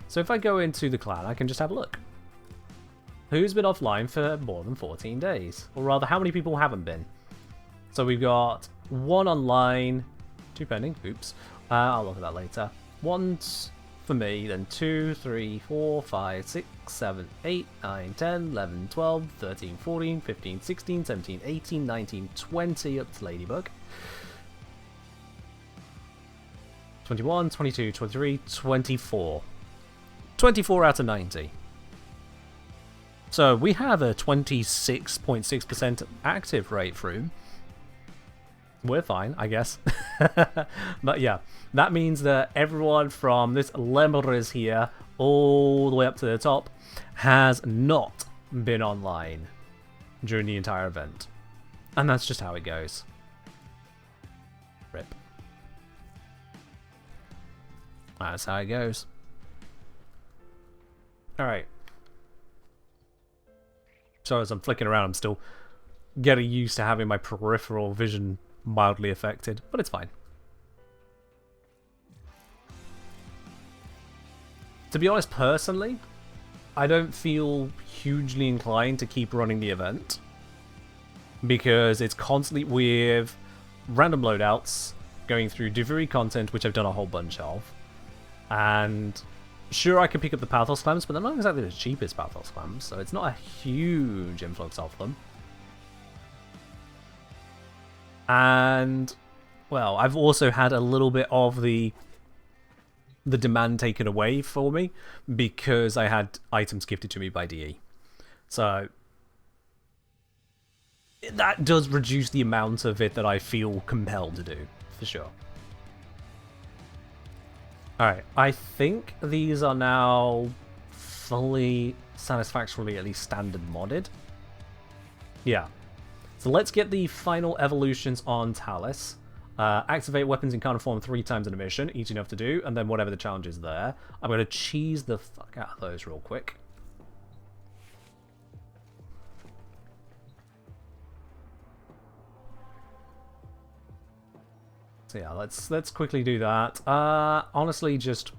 A: So if I go into the clan, I can just have a look. Who's been offline for more than 14 days? Or rather, how many people haven't been? So we've got 1 online, 2 pending, oops. I'll look at that later. 1 for me, then 2, 3, 4, 5, 6, 7, 8, 9, 10, 11, 12, 13, 14, 15, 16, 17, 18, 19, 20 up to Ladybug. 21, 22, 23, 24. 24 out of 90. So we have a 26.6% active rate through. We're fine, I guess. But yeah, that means that everyone from this Lemurers here all the way up to the top has not been online during the entire event. And that's just how it goes. Rip. That's how it goes. Alright. So as I'm flicking around, I'm still getting used to having my peripheral vision mildly affected, but it's fine. To be honest, personally, I don't feel hugely inclined to keep running the event because it's constantly with random loadouts, going through Duviri content, which I've done a whole bunch of, and sure, I can pick up the Pathos Clams, but they're not exactly the cheapest Pathos Clams, so it's not a huge influx of them. And, well, I've also had a little bit of the demand taken away for me because I had items gifted to me by DE. So that does reduce the amount of it that I feel compelled to do, for sure. Alright, I think these are now fully satisfactorily at least standard modded. Yeah. So let's get the final evolutions on Thalys. Activate weapons in kind of form 3 times in a mission, easy enough to do, and then whatever the challenge is there. I'm going to cheese the fuck out of those real quick. So yeah, let's quickly do that. Honestly, just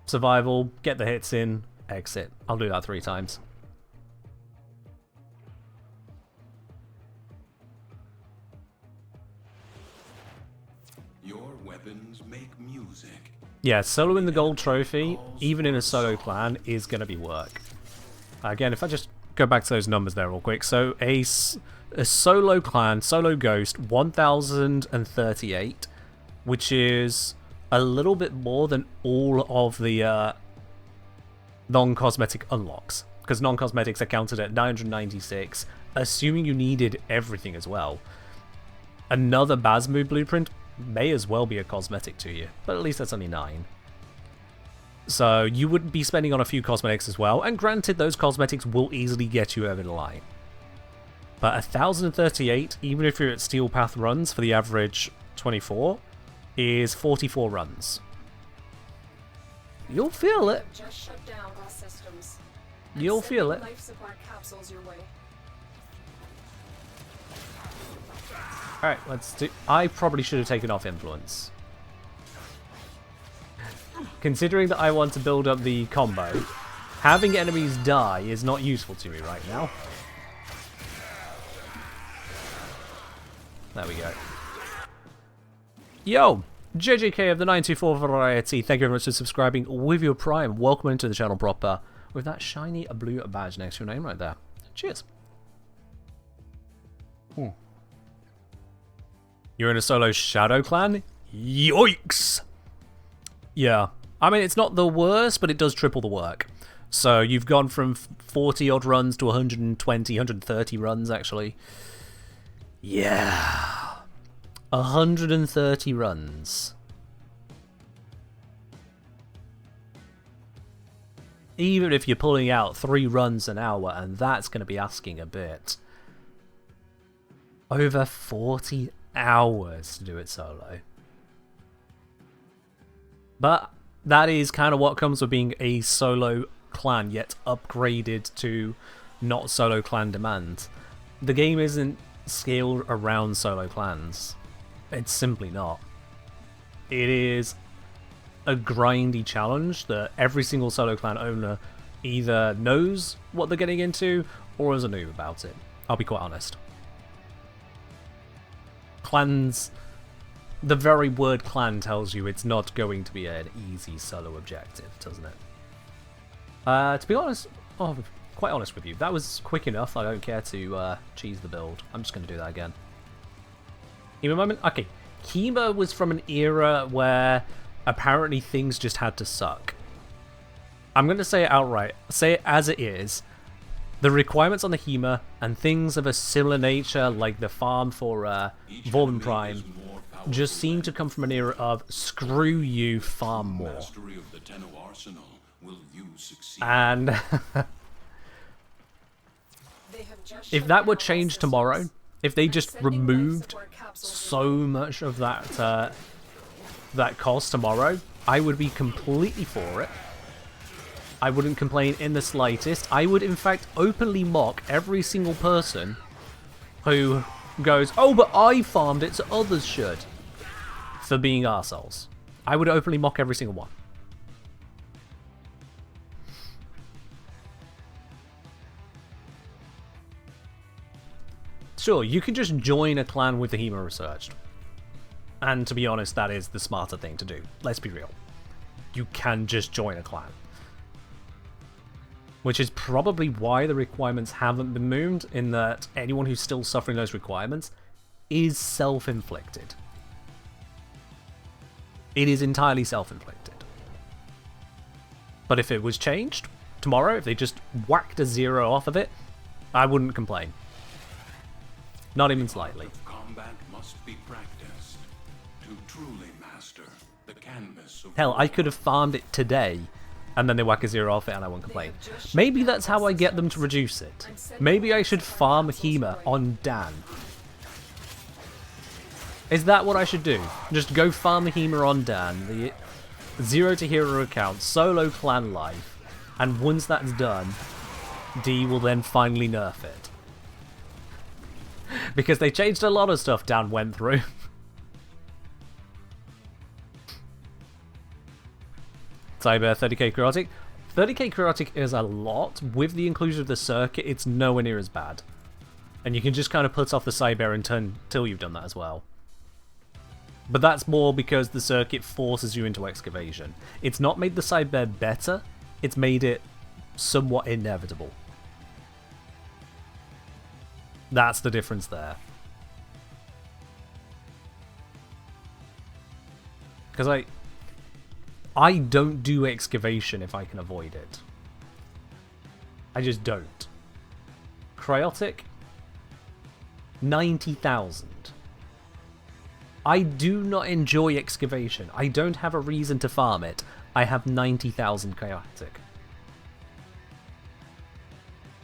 A: survival, get the hits in, exit. I'll do that 3 times. Yeah, soloing the gold trophy, even in a solo clan, is going to be work. Again, if I just go back to those numbers there real quick. So a solo clan, solo ghost, 1038, which is a little bit more than all of the non-cosmetic unlocks. Because non-cosmetics are counted at 996, assuming you needed everything as well. Another Basmu blueprint may as well be a cosmetic to you, but at least that's only 9. So you would be spending on a few cosmetics as well, and granted those cosmetics will easily get you over the line. But 1038, even if you're at Steel Path runs for the average 24, is 44 runs. You'll feel it.
C: Just shut down all systems.
A: You'll feel it.
C: Life support capsules your way.
A: Alright, let's do... I probably should have taken off influence. Considering that I want to build up the combo, having enemies die is not useful to me right now. There we go. Yo! JJK of the 924 variety, thank you very much for subscribing with your Prime. Welcome into the channel proper with that shiny blue badge next to your name right there. Cheers. You're in a solo shadow clan? Yoicks! Yeah. I mean, it's not the worst, but it does triple the work. So you've gone from 40 odd runs to 120, 130 runs actually. Yeah. 130 runs. Even if you're pulling out 3 runs an hour, and that's going to be asking a bit. Over 40 hours to do it solo. But that is kind of what comes with being a solo clan, yet upgraded to not solo clan demand. The game isn't scaled around solo clans. It's simply not. It is a grindy challenge that every single solo clan owner either knows what they're getting into or is a noob about it. I'll be quite honest. Clans, the very word clan tells you it's not going to be an easy solo objective, doesn't it? To be honest, quite honest with you, that was quick enough. I don't care to cheese the build. I'm just going to do that again. Hema moment? Okay. Hema was from an era where apparently things just had to suck. I'm going to say it outright. Say it as it is. The requirements on the Hema and things of a similar nature, like the farm for Warframe Prime, just seem to come from an era of screw you, farm more. And if that were changed tomorrow, if they just removed so much of that that cost tomorrow, I would be completely for it. I wouldn't complain in the slightest. I would, in fact, openly mock every single person who goes, oh, but I farmed it, so others should, for being arseholes. I would openly mock every single one. Sure, you can just join a clan with the Hema researched. And to be honest, that is the smarter thing to do. Let's be real. You can just join a clan. Which is probably why the requirements haven't been moved, in that anyone who's still suffering those requirements is self-inflicted. It is entirely self-inflicted. But if it was changed tomorrow, if they just whacked a 0 off of it, I wouldn't complain. Not even slightly.
B: Combat must be practiced to truly master the canvas of
A: Hell, I could have farmed it today, and then they whack a 0 off it and I won't complain. Maybe that's how I get them to reduce it. Maybe I should farm Hema on Dan. Is that what I should do? Just go farm the Hema on Dan, the 0 to hero account, solo clan life, and once that's done, D will then finally nerf it. Because they changed a lot of stuff Dan went through. Cyber 30k chaotic. 30k chaotic is a lot. With the inclusion of the circuit, it's nowhere near as bad. And you can just kind of put off the Cyber until you've done that as well. But that's more because the circuit forces you into excavation. It's not made the side bed better, it's made it somewhat inevitable. That's the difference there. Because I don't do excavation if I can avoid it. I just don't. Cryotic? 90,000. I do not enjoy excavation. I don't have a reason to farm it. I have 90,000 chaotic.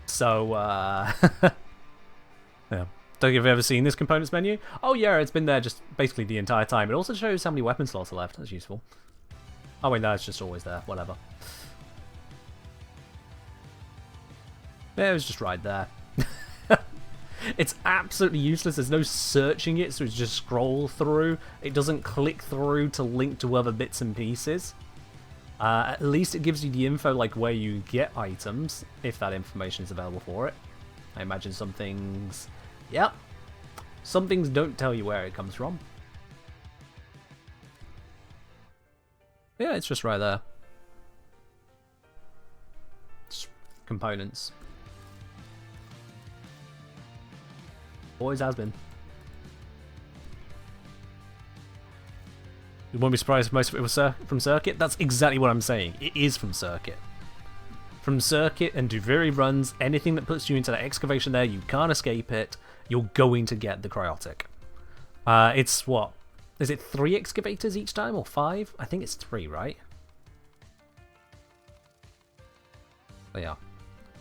A: So, yeah. Don't think you've ever seen this components menu. Oh yeah, it's been there just basically the entire time. It also shows how many weapon slots are left. That's useful. Oh wait, no, it's just always there. Whatever. Yeah, it was just right there. It's absolutely useless. There's no searching it, so it's just scroll through. It doesn't click through to link to other bits and pieces. At least it gives you the info, like where you get items, if that information is available for it. I imagine some things... Yep. Some things don't tell you where it comes from. Yeah, it's just right there. Just components. Always has been. You won't be surprised if most of it was from Circuit? That's exactly what I'm saying. It is from Circuit. From Circuit and Duviri runs, anything that puts you into that excavation there, you can't escape it. You're going to get the cryotic. It's what? Is it 3 excavators each time or 5? I think it's 3, right? But yeah.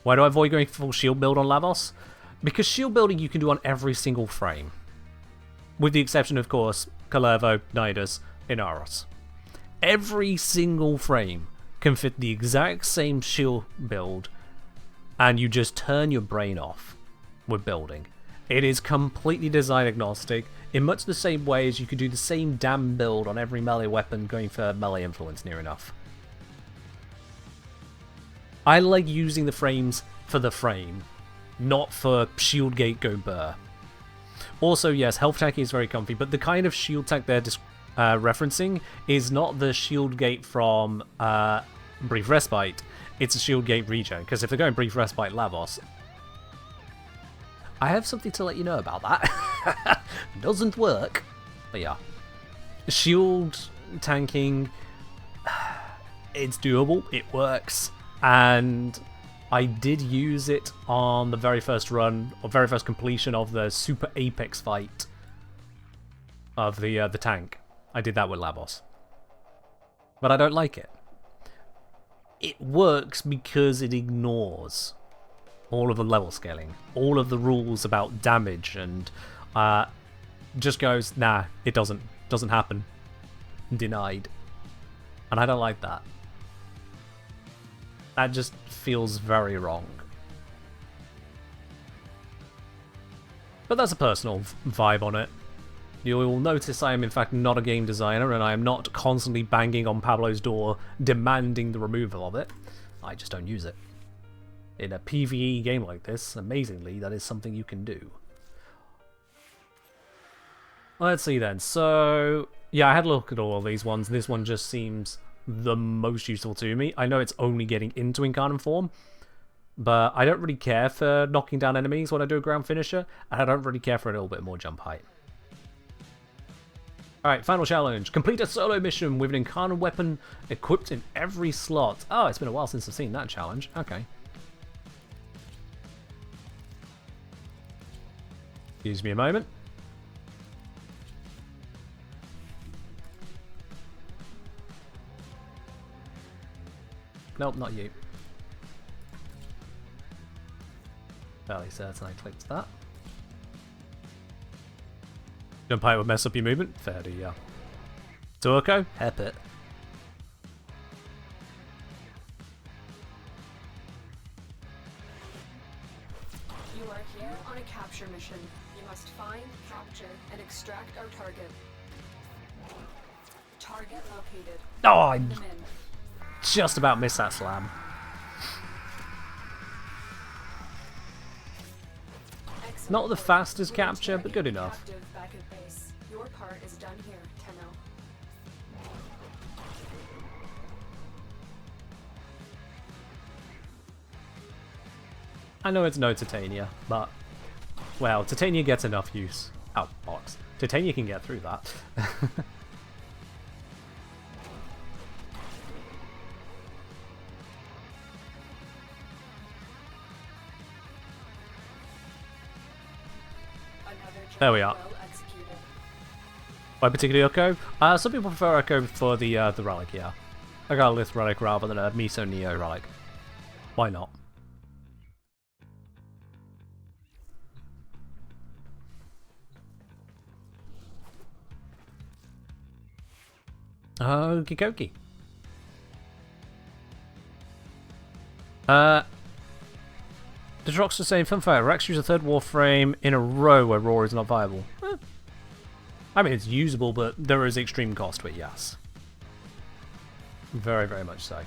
A: Why do I avoid going full shield build on Lavos? Because shield building you can do on every single frame. With the exception, of course, Kalervo, Nidus, Inaros. Every single frame can fit the exact same shield build, and you just turn your brain off with building. It is completely design agnostic, in much the same way as you could do the same damn build on every melee weapon going for melee influence near enough. I like using the frames for the frame, not for shield gate go burr. Also, yes, health tank is very comfy, but the kind of shield tank they're referencing is not the shield gate from Brief Respite, it's a shield gate regen, because if they're going Brief Respite Lavos, I have something to let you know about that. Doesn't work, but yeah. Shield tanking, it's doable, it works, and I did use it on the very first run, or very first completion of the Super Apex fight of the tank. I did that with Lavos. But I don't like it. It works because it ignores all of the level scaling, all of the rules about damage, and just goes, nah, it doesn't happen. Denied. And I don't like that. That just feels very wrong. But that's a personal vibe on it. You will notice I am in fact not a game designer, and I am not constantly banging on Pablo's door demanding the removal of it. I just don't use it. In a PvE game like this, amazingly, that is something you can do. Let's see then. So, yeah, I had a look at all of these ones. This one just seems the most useful to me. I know it's only getting into Incarnate form, but I don't really care for knocking down enemies when I do a ground finisher, and I don't really care for a little bit more jump height. Alright, final challenge. Complete a solo mission with an Incarnate weapon equipped in every slot. Oh, it's been a while since I've seen that challenge. Okay. Excuse me a moment. Nope, not you. Fairly certain I clicked that. Jump height would mess up your movement? Fair to ya. Turco? Hep it.
C: You are here on a capture mission. You must find, capture, and extract our target. Target located.
A: Oh, I
C: Bring them in.
A: just about missed that slam.
C: Excellent
A: Not the
C: work.
A: fastest
C: We're
A: capture, but good
C: taking
A: enough.
C: captive back at base. Your part is done here,
A: I know it's no Titania, but, well, Titania gets enough use. Oh, box. Titania can get through that. There we are. Why particularly Echo? Some people prefer Echo for the relic, yeah. I got a Lith relic rather than a Miso Neo relic. Why not? Okie dokie. Detrox's saying, fun fact, Rex used a third Warframe in a row where Raw is not viable. I mean, it's usable, but there is extreme cost to it, yes. Very, very much so.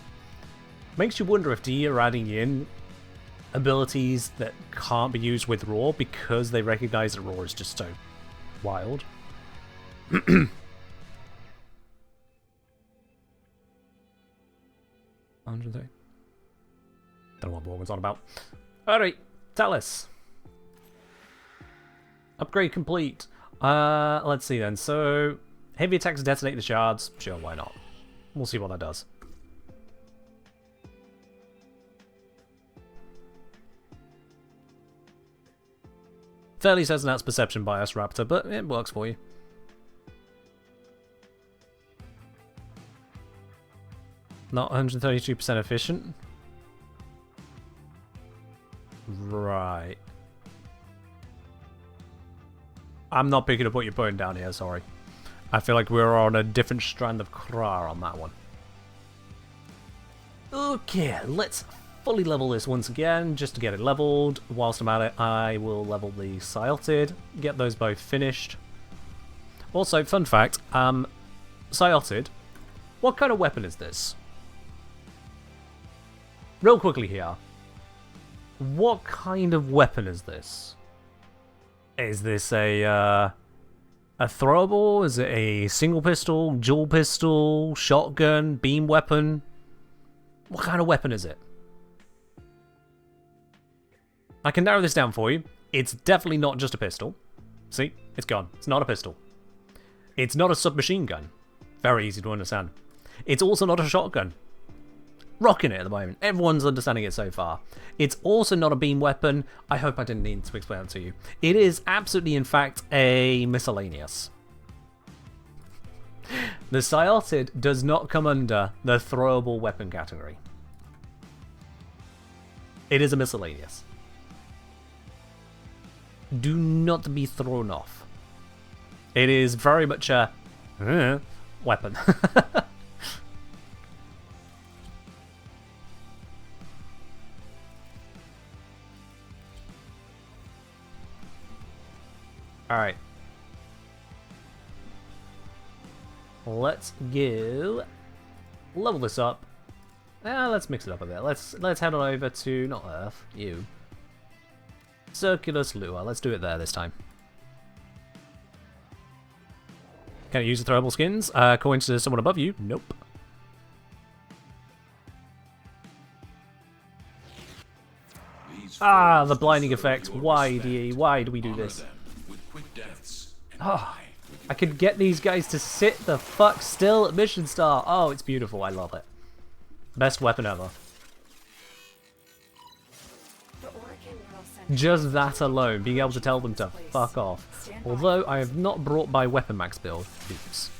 A: Makes you wonder if DE are adding in abilities that can't be used with Raw because they recognize that Raw is just so wild. Don't know what Morgan's on about. Alright, Thalys. Upgrade complete. Let's see then. So, heavy attacks detonate the shards. Sure, why not? We'll see what that does. Thalys has an outs perception bias, Raptor, but it works for you. Not 132% efficient. Right. I'm not picking up what you're putting down here, sorry. I feel like we're on a different strand of Kra on that one. Okay, let's fully level this once again, just to get it leveled. Whilst I'm at it, I will level the Scyotid, get those both finished. Also, fun fact, Scyotid, what kind of weapon is this? Real quickly here. What kind of weapon is this? Is this a throwable? Is it a single pistol, dual pistol, shotgun, beam weapon? What kind of weapon is it? I can narrow this down for you. It's definitely not just a pistol. See? It's gone. It's not a pistol. It's not a submachine gun. Very easy to understand. It's also not a shotgun. Rocking it at the moment. Everyone's understanding it so far. It's also not a beam weapon. I hope I didn't need to explain that to you. It is absolutely, in fact, a miscellaneous. The Scyotid does not come under the throwable weapon category. It is a miscellaneous. Do not be thrown off. It is very much a weapon. Alright. Let's go level this up. Let's mix it up a bit. Let's head on over to not Earth, you. Circulus Lua. Let's do it there this time. Can I use the throwable skins? According to someone above you, nope. The blinding effect. Why do we do this? Oh, I could get these guys to sit the fuck still at Mission Star. Oh, it's beautiful. I love it. Best weapon ever. Just that alone, being able to tell them to fuck off. Although I have not brought my weapon max build. Oops.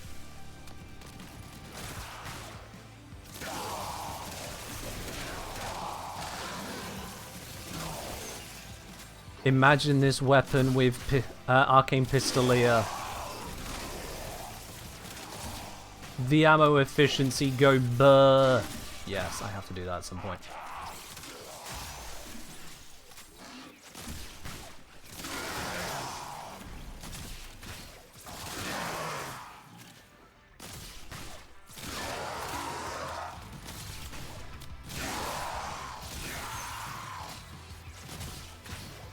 A: Imagine this weapon with Arcane Pistolier. The ammo efficiency go burr. Yes, I have to do that at some point.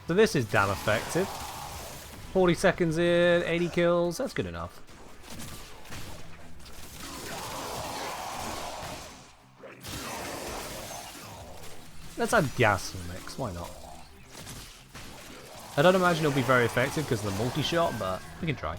A: So this is damn effective. 40 seconds in, 80 kills, that's good enough. Let's add gas in the mix, why not? I don't imagine it'll be very effective because of the multi-shot, but we can try.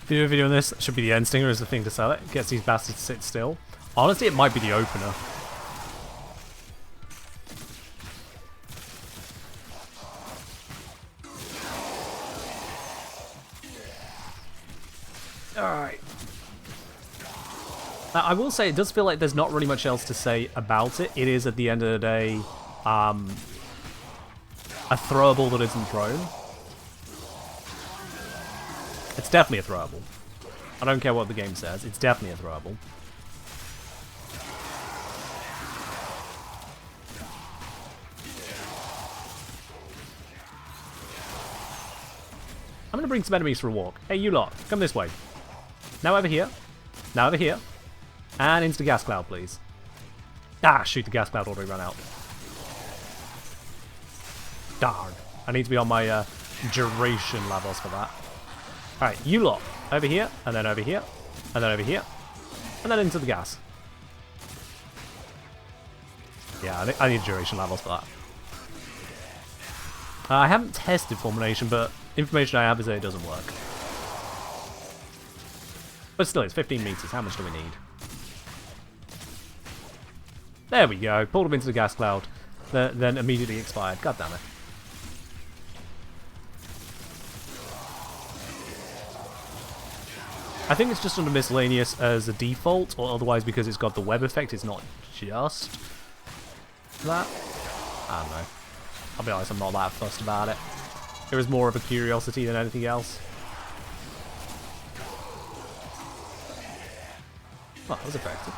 A: The video on this should be the end stinger is the thing to sell it. Gets these bastards to sit still. Honestly, it might be the opener. Alright. Now, I will say, it does feel like there's not really much else to say about it. It is, at the end of the day, a throwable that isn't thrown. It's definitely a throwable. I don't care what the game says, it's definitely a throwable. I'm gonna bring some enemies for a walk. Hey, you lot, come this way. Now over here. Now over here. And into the gas cloud, please. Ah, shoot, the gas cloud already ran out. Darn. I need to be on my duration levels for that. Alright, you lot. Over here, and then over here, and then over here, and then into the gas. Yeah, I need duration levels for that. I haven't tested Fulmination, but information I have is that it doesn't work. But still, it's 15 meters. How much do we need? There we go. Pulled him into the gas cloud, then immediately expired. God damn it. I think it's just under miscellaneous as a default, or otherwise because it's got the web effect, it's not just that. I don't know. I'll be honest, I'm not that fussed about it. It was more of a curiosity than anything else. Well, that was effective.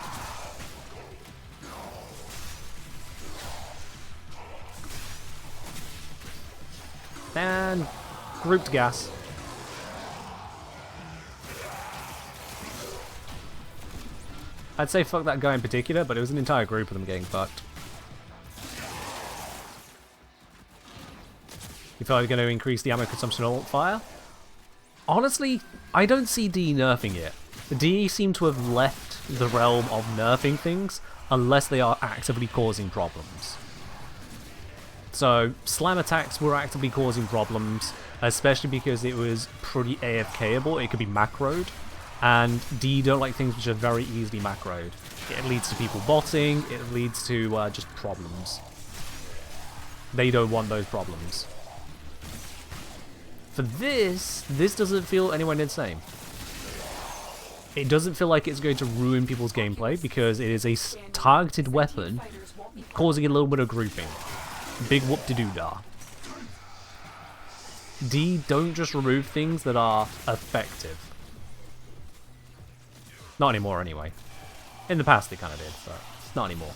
A: And grouped gas. I'd say fuck that guy in particular, but it was an entire group of them getting fucked. You feel like you're going to increase the ammo consumption on fire? Honestly, I don't see D nerfing it. The D seem to have left the realm of nerfing things unless they are actively causing problems. So, slam attacks were actively causing problems, especially because it was pretty AFKable. It could be macroed. And D don't like things which are very easily macroed. It leads to people botting, it leads to just problems. They don't want those problems. For this doesn't feel anywhere near the same. It doesn't feel like it's going to ruin people's gameplay because it is a targeted weapon causing a little bit of grouping. Big whoop-de-doo-dah. D don't just remove things that are effective. Not anymore, anyway. In the past, they kind of did, but not anymore.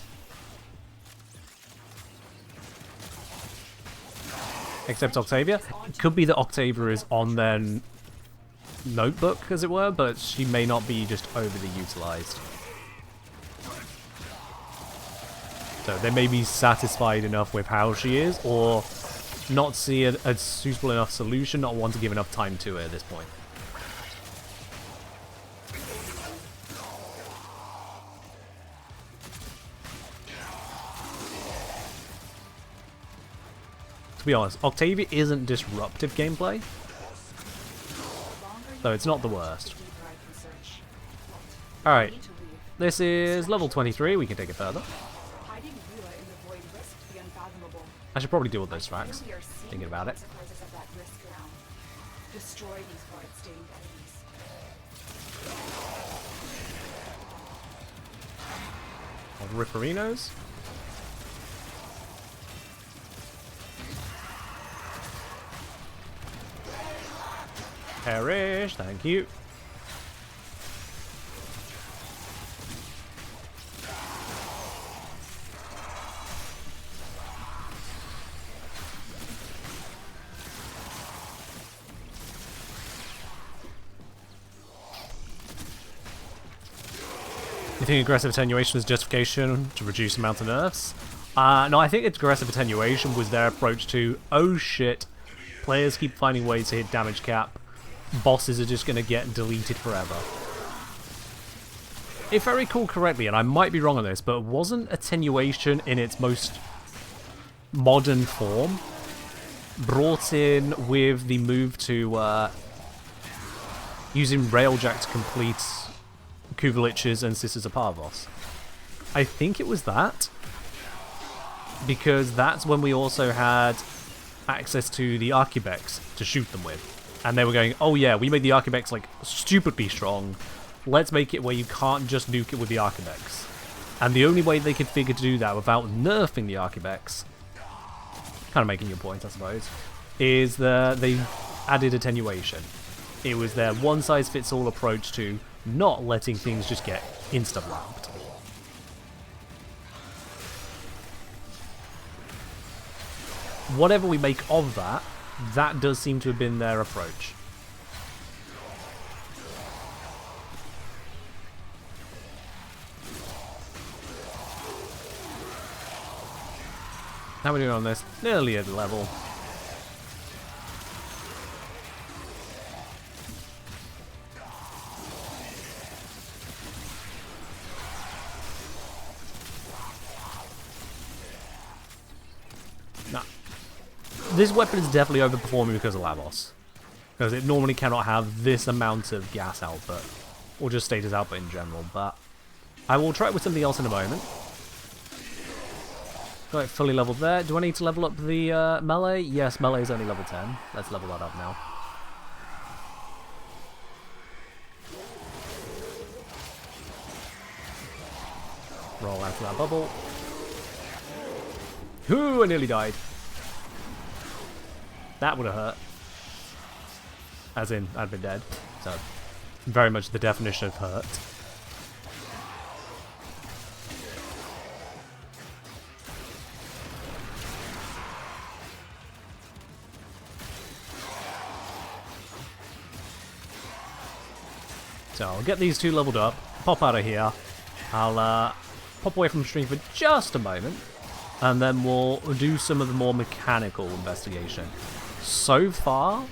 A: Except Octavia. It could be that Octavia is on their notebook, as it were, but she may not be just overly utilized. So they may be satisfied enough with how she is, or not see it as suitable enough solution, not want to give enough time to it at this point. To be honest, Octavia isn't disruptive gameplay, so it's not the worst. Alright, this is level 23, we can take it further. I should probably deal with those tracks, thinking about it. Ripperinos. Perish, thank you. You think aggressive attenuation is justification to reduce the amount of nerfs? No, I think aggressive attenuation was their approach to, oh shit, players keep finding ways to hit damage cap, bosses are just going to get deleted forever. If I recall correctly, and I might be wrong on this, but wasn't attenuation in its most modern form brought in with the move to using Railjack to complete Kuvalich's and Sisters of Parvos? I think it was that, because that's when we also had access to the Archibex to shoot them with. And they were going, oh yeah, we made the Archibex like stupidly strong. Let's make it where you can't just nuke it with the Archibex. And the only way they could figure to do that without nerfing the Archibex, kind of making your point I suppose, is that they added attenuation. It was their one-size-fits-all approach to not letting things just get insta-blabbed. Whatever we make of that, that does seem to have been their approach. How are we doing on this? Nearly at level. Nah. This weapon is definitely overperforming because of Lavos. Because it normally cannot have this amount of gas output. Or just status output in general. But I will try it with something else in a moment. Got it fully leveled there. Do I need to level up the melee? Yes, melee is only level 10. Let's level that up now. Roll out of that bubble. Ooh, I nearly died. That would have hurt. As in, I'd been dead. So, very much the definition of hurt. So I'll get these two leveled up, pop out of here, I'll pop away from stream for just a moment, and then we'll do some of the more mechanical investigation. So far,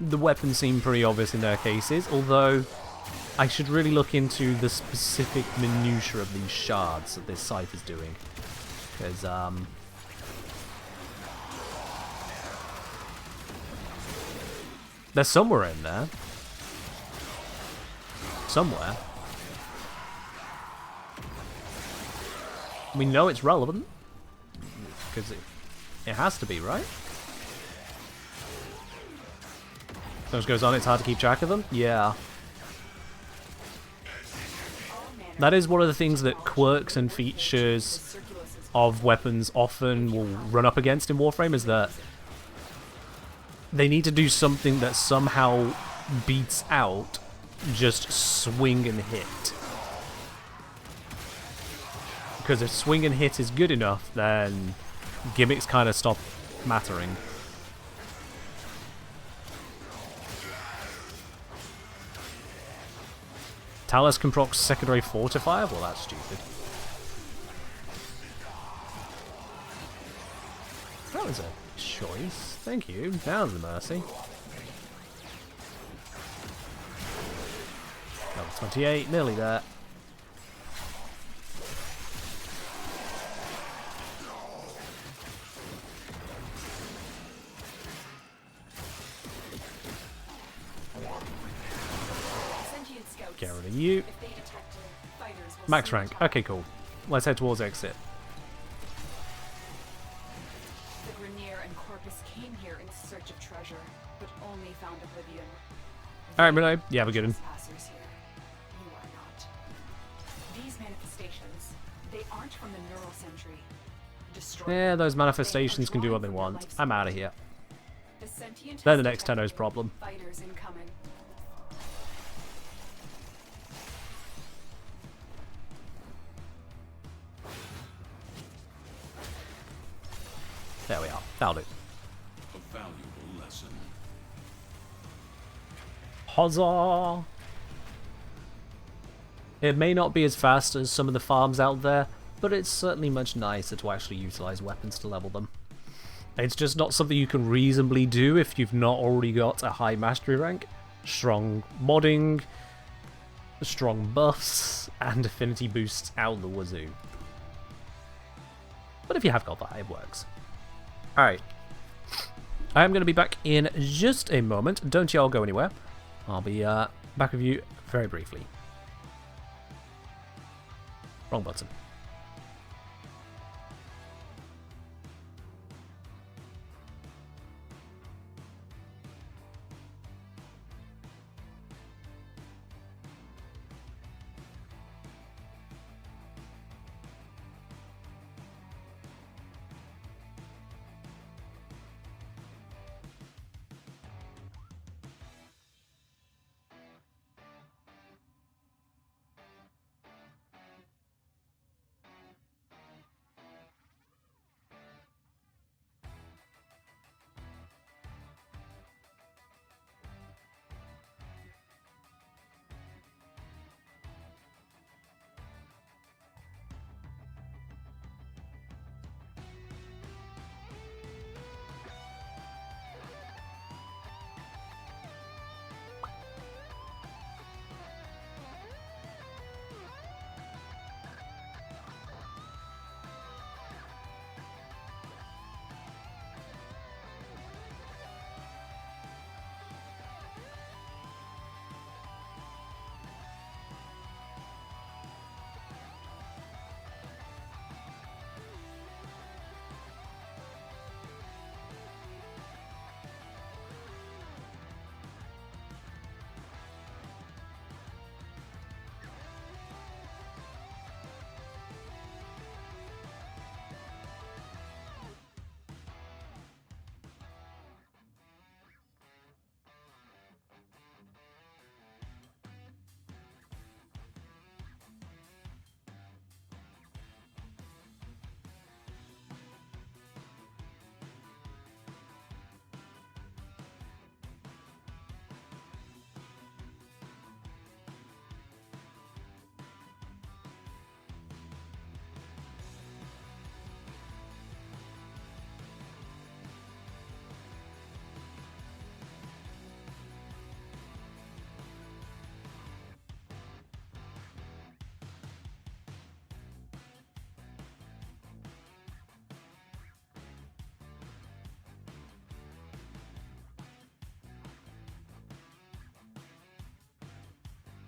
A: the weapons seem pretty obvious in their cases, although I should really look into the specific minutiae of these shards that this scythe is doing. Because, they're somewhere in there. Somewhere. We know it's relevant. Because it has to be, right? So much goes on, it's hard to keep track of them? Yeah. That is one of the things that quirks and features of weapons often will run up against in Warframe, is that they need to do something that somehow beats out just swing and hit. Because if swing and hit is good enough, then gimmicks kind of stop mattering. Thalys can proc secondary fortifier? Well, that's stupid. That was a choice. Thank you. Now's the mercy. Level 28, nearly there. Get rid of you. Max rank. Okay, cool. Let's head towards exit.
C: The Grenier and Corpus came here in search of treasure, but only found oblivion.
A: Alright, Bruno. Yeah, we're good.
C: You are not. These manifestations, they aren't from the neural century.
A: Yeah, those manifestations can do what they want. I'm out of here. They're the next Tenno's problem.
C: Fighters incoming.
A: There we are. That'll do.
B: A valuable lesson.
A: Huzzah! It may not be as fast as some of the farms out there, but it's certainly much nicer to actually utilize weapons to level them. It's just not something you can reasonably do if you've not already got a high mastery rank, strong modding, strong buffs, and affinity boosts out the wazoo. But if you have got that, it works. Alright. I am going to be back in just a moment. Don't y'all go anywhere. I'll be back with you very briefly. Wrong button.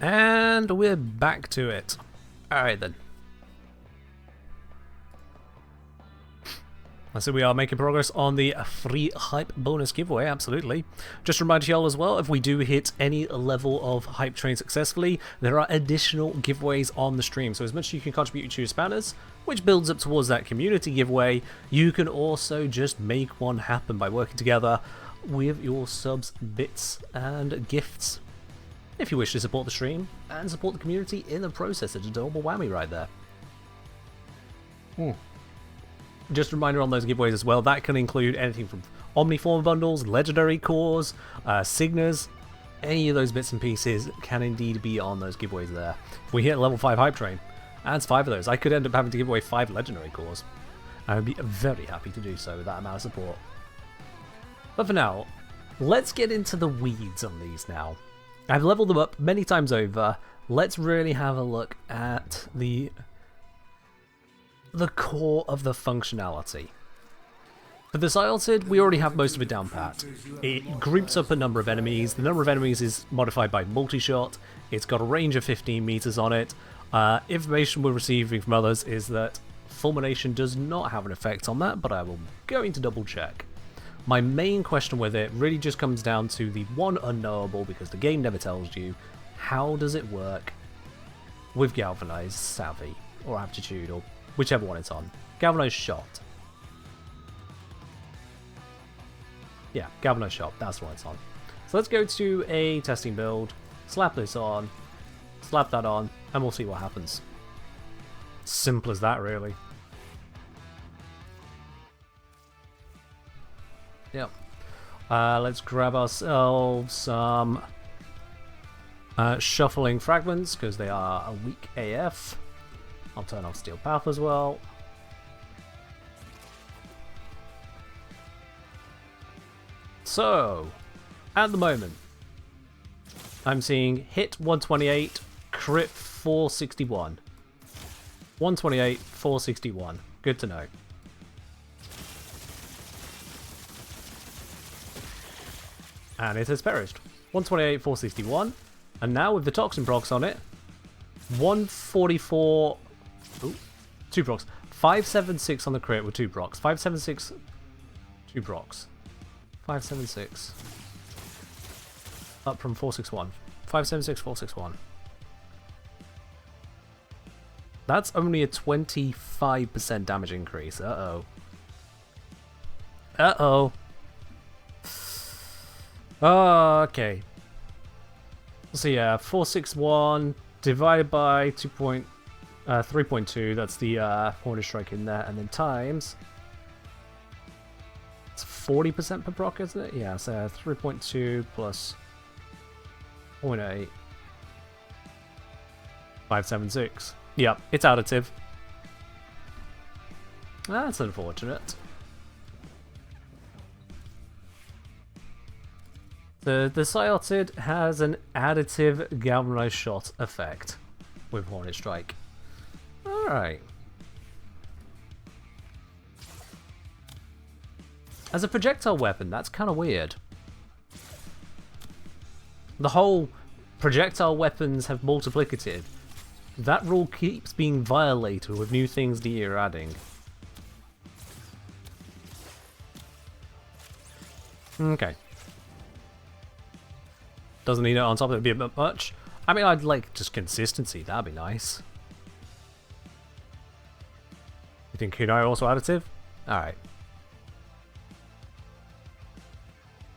A: And we're back to it. Alright then. So we are making progress on the free hype bonus giveaway, absolutely. Just to remind y'all as well, if we do hit any level of hype train successfully, there are additional giveaways on the stream. So as much as you can contribute to your spanners, which builds up towards that community giveaway, you can also just make one happen by working together with your subs, bits, and gifts. If you wish to support the stream and support the community in the process, it's a double whammy right there. Just a reminder on those giveaways as well, that can include anything from Omniform bundles, legendary cores, Signas, any of those bits and pieces can indeed be on those giveaways there. If we hit level 5 hype train, adds 5 of those, I could end up having to give away 5 legendary cores. I would be very happy to do so with that amount of support. But for now, let's get into the weeds on these now. I've leveled them up many times over. Let's really have a look at the core of the functionality. For the Scyotid, we already have most of it down pat. It groups up a number of enemies. The number of enemies is modified by multi-shot. It's got a range of 15 meters on it. Information we're receiving from others is that fulmination does not have an effect on that, but I will go into double check. My main question with it really just comes down to the one unknowable, because the game never tells you, how does it work with Galvanized Savvy, or Aptitude, or whichever one it's on. Galvanized Shot. Yeah, Galvanized Shot, that's the one it's on. So let's go to a testing build, slap this on, slap that on, and we'll see what happens. Simple as that, really. Yep. Let's grab ourselves some Shuffling fragments, because they are a weak AF. I'll turn off Steel Path as well. So, at the moment, I'm seeing hit 128, crit 461. 128, 461. Good to know. And it has perished. 128, 461. And now with the toxin procs on it, 144. Ooh, 2 procs. 576 on the crit with 2 procs. 576, 2 procs. 576. Up from 461. 576, 461. That's only a 25% damage increase. Uh-oh. Uh-oh. Okay. So yeah, 461 divided by 3.2, that's the Hornet Strike in there, and then times... It's 40% per proc, isn't it? Yeah, so 3.2 plus 0.8. 576. Yep, it's additive. That's unfortunate. The Scyotid has an additive galvanized shot effect with Hornet Strike. Alright. As a projectile weapon, that's kind of weird. The whole projectile weapons have multiplicative. That rule keeps being violated with new things that you're adding. Okay. Doesn't need it on top, it'd be a bit much. I mean, I'd like just consistency, that'd be nice. You think Kunai also additive? Alright.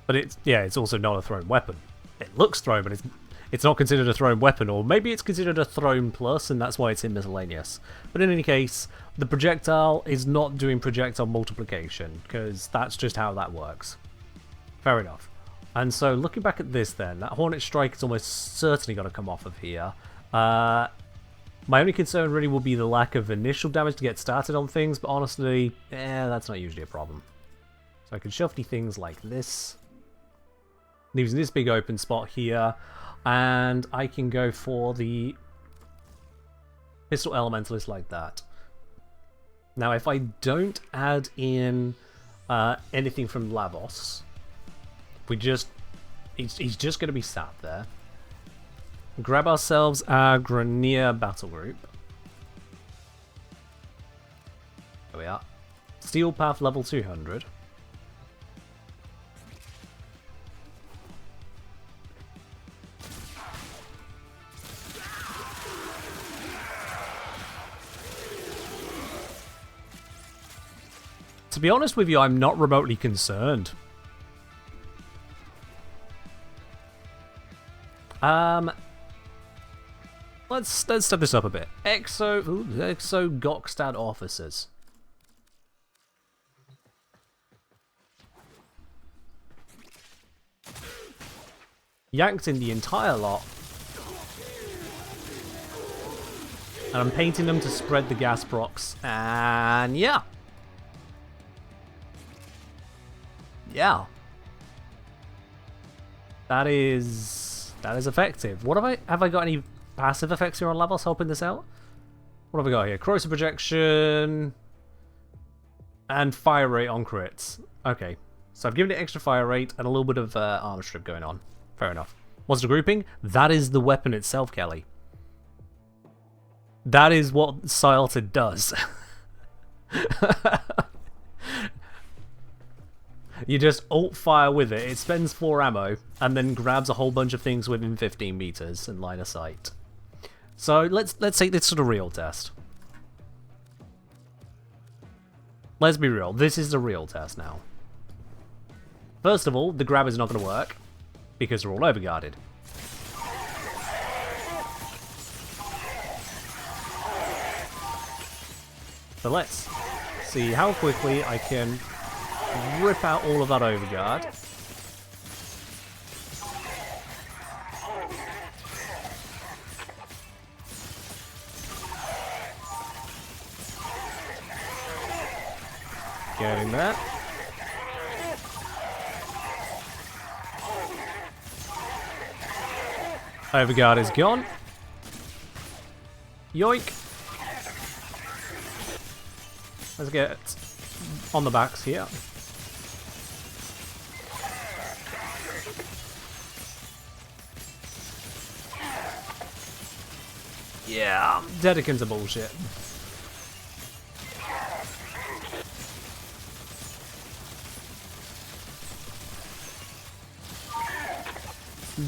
A: But it's, yeah, it's also not a thrown weapon. It looks thrown, but it's not considered a thrown weapon, or maybe it's considered a thrown plus, and that's why it's in miscellaneous. But in any case, the projectile is not doing projectile multiplication, because that's just how that works. Fair enough. And so, looking back at this then, that Hornet Strike is almost certainly going to come off of here. My only concern really will be the lack of initial damage to get started on things, but honestly, that's not usually a problem. So I can shuffle things like this. Leaves this big open spot here, and I can go for the Pistol Elementalist like that. Now, if I don't add in anything from Lavos, he's just going to be sat there. Grab ourselves our Grenier battle group. There we are. Steel Path level 200. To be honest with you, I'm not remotely concerned. Let's step this up a bit. Exo Gokstad officers. Yanked in the entire lot. And I'm painting them to spread the gas procs. And yeah. Yeah. That is effective. What have I got any passive effects here on Lavos helping this out? What have I got here? Corrosive projection and fire rate on crits. Okay. So I've given it extra fire rate and a little bit of armor strip going on. Fair enough. Monster grouping? That is the weapon itself, Kelly. That is what Scyotid does. You just alt fire with it, it spends 4 ammo, and then grabs a whole bunch of things within 15 meters in line of sight. So let's take this to the real test. Let's be real, this is the real test now. First of all, the grab is not going to work, because they're all overguarded. So let's see how quickly I can rip out all of that overguard. Getting there. Overguard is gone. Yoink. Let's get on the backs here. Yeah, Dedicans are bullshit.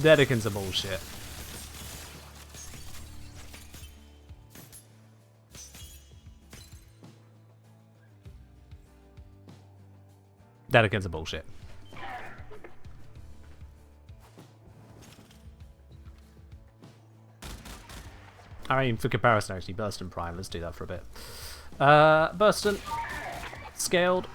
A: Dedicans are bullshit. Dedicans are bullshit. I mean, for comparison, actually, Burston Prime. Let's do that for a bit. Burston. Scaled.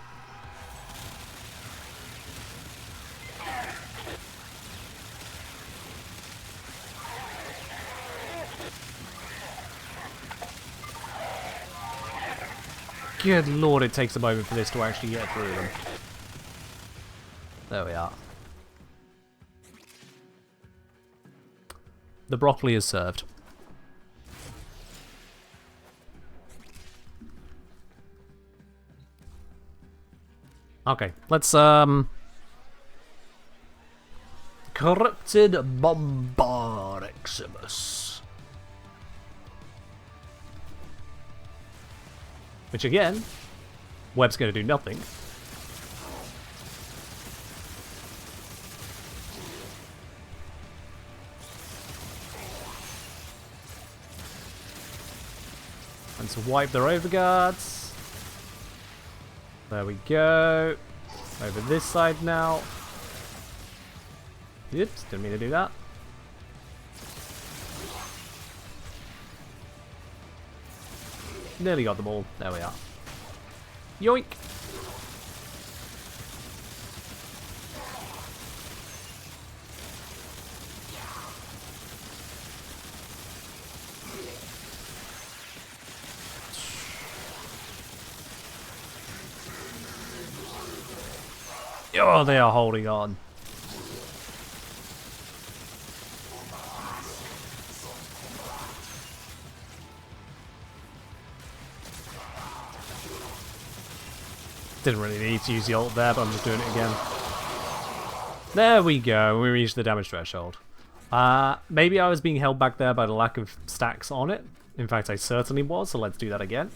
A: Good lord, it takes a moment for this to actually get through them. There we are. The broccoli is served. Okay, let's Corrupted Bombareximus. Which again, Web's gonna do nothing. And to wipe their overguards. There we go. Over this side now. Oops, didn't mean to do that. Nearly got them all. There we are. Yoink! Oh, they are holding on. Didn't really need to use the ult there, but I'm just doing it again. There we go. We reached the damage threshold. Maybe I was being held back there by the lack of stacks on it. In fact, I certainly was, so let's do that again.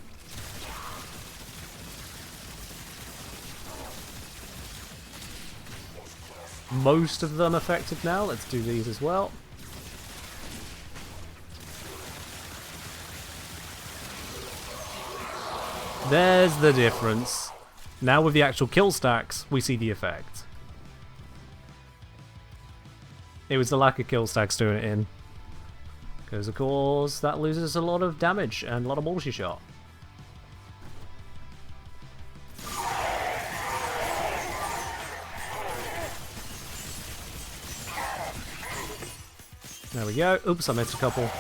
A: Most of them affected now. Let's do these as well. There's the difference. Now with the actual kill stacks, we see the effect. It was the lack of kill stacks doing it in. Because of course, that loses a lot of damage and a lot of multi-shot. There we go. Oops, I missed a couple.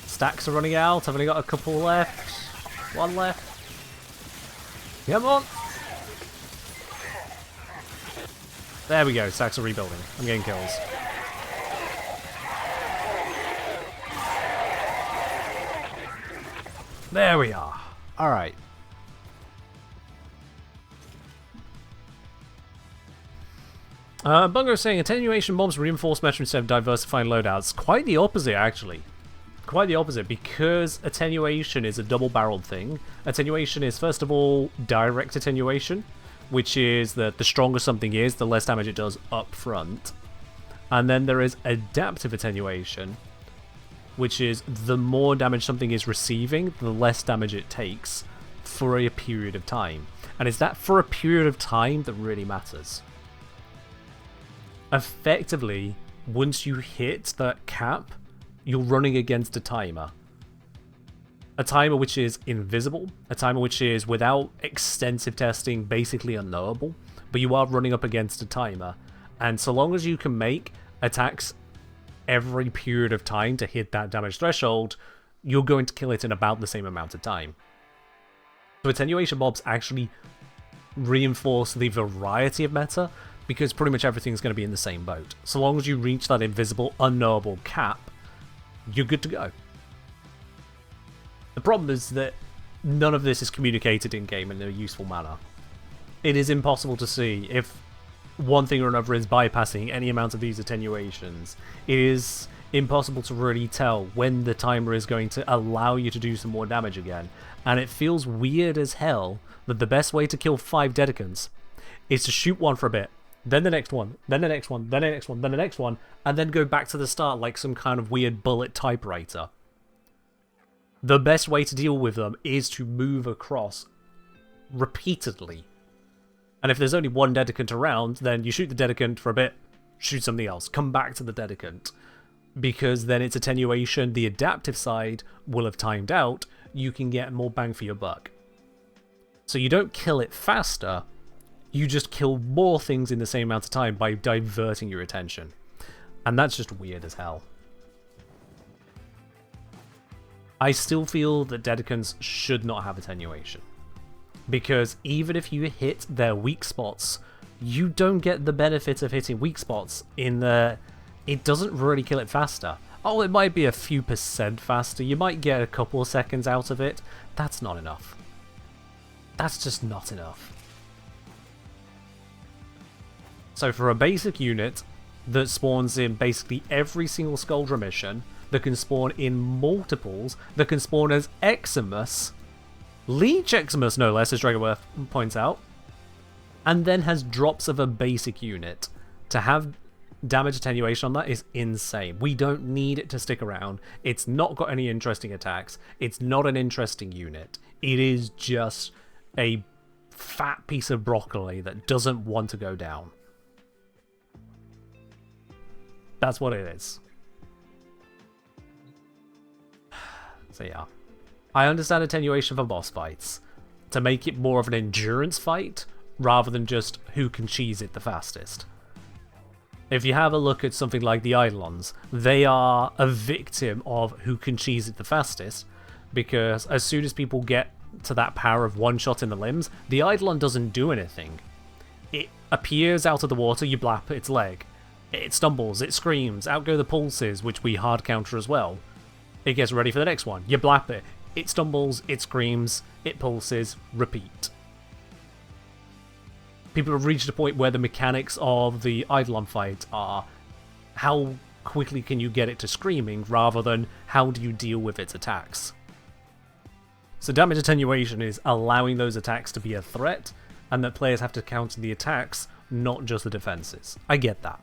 A: Stacks are running out. I've only got a couple left. One left. Come on. There we go. Stacks are rebuilding. I'm getting kills. There we are. Alright. Bungo saying attenuation mobs reinforce metal instead of diversifying loadouts. Quite the opposite, actually. Quite the opposite, because attenuation is a double-barreled thing. Attenuation is, first of all, direct attenuation, which is that the stronger something is, the less damage it does up front. And then there is adaptive attenuation, which is the more damage something is receiving, the less damage it takes for a period of time. And it's that for a period of time that really matters. Effectively, once you hit that cap, you're running against a timer. A timer which is invisible, a timer which is, without extensive testing, basically unknowable, but you are running up against a timer. And so long as you can make attacks every period of time to hit that damage threshold, you're going to kill it in about the same amount of time. So attenuation mobs actually reinforce the variety of meta, because pretty much everything's going to be in the same boat. So long as you reach that invisible, unknowable cap, you're good to go. The problem is that none of this is communicated in-game in a useful manner. It is impossible to see if one thing or another is bypassing any amount of these attenuations. It is impossible to really tell when the timer is going to allow you to do some more damage again. And it feels weird as hell that the best way to kill 5 Dedicants is to shoot one for a bit, then the next one, then the next one, then the next one, then the next one, and then go back to the start like some kind of weird bullet typewriter. The best way to deal with them is to move across repeatedly. And if there's only one Dedicant around, then you shoot the Dedicant for a bit, shoot something else, come back to the Dedicant. Because then its attenuation, the adaptive side, will have timed out, you can get more bang for your buck. So you don't kill it faster, you just kill more things in the same amount of time by diverting your attention. And that's just weird as hell. I still feel that Dedicants should not have attenuation. Because even if you hit their weak spots, you don't get the benefit of hitting weak spots in the... It doesn't really kill it faster. Oh, it might be a few % faster. You might get a couple of seconds out of it. That's not enough. That's just not enough. So for a basic unit that spawns in basically every single Skuldra mission, that can spawn in multiples, that can spawn as Eximus, Leech Eximus no less, as Dragonworth points out, and then has drops of a basic unit, to have damage attenuation on that is insane. We don't need it to stick around. It's not got any interesting attacks. It's not an interesting unit. It is just a fat piece of broccoli that doesn't want to go down. That's what it is. So yeah. I understand attenuation for boss fights, to make it more of an endurance fight, rather than just who can cheese it the fastest. If you have a look at something like the Eidolons, they are a victim of who can cheese it the fastest, because as soon as people get to that power of one shot in the limbs, the Eidolon doesn't do anything. It appears out of the water, you blap its leg. It stumbles, it screams, out go the pulses, which we hard counter as well. It gets ready for the next one, you blap it. It stumbles, it screams, it pulses, repeat. People have reached a point where the mechanics of the Eidolon fight are how quickly can you get it to screaming rather than how do you deal with its attacks. So damage attenuation is allowing those attacks to be a threat, and that players have to counter the attacks, not just the defenses. I get that.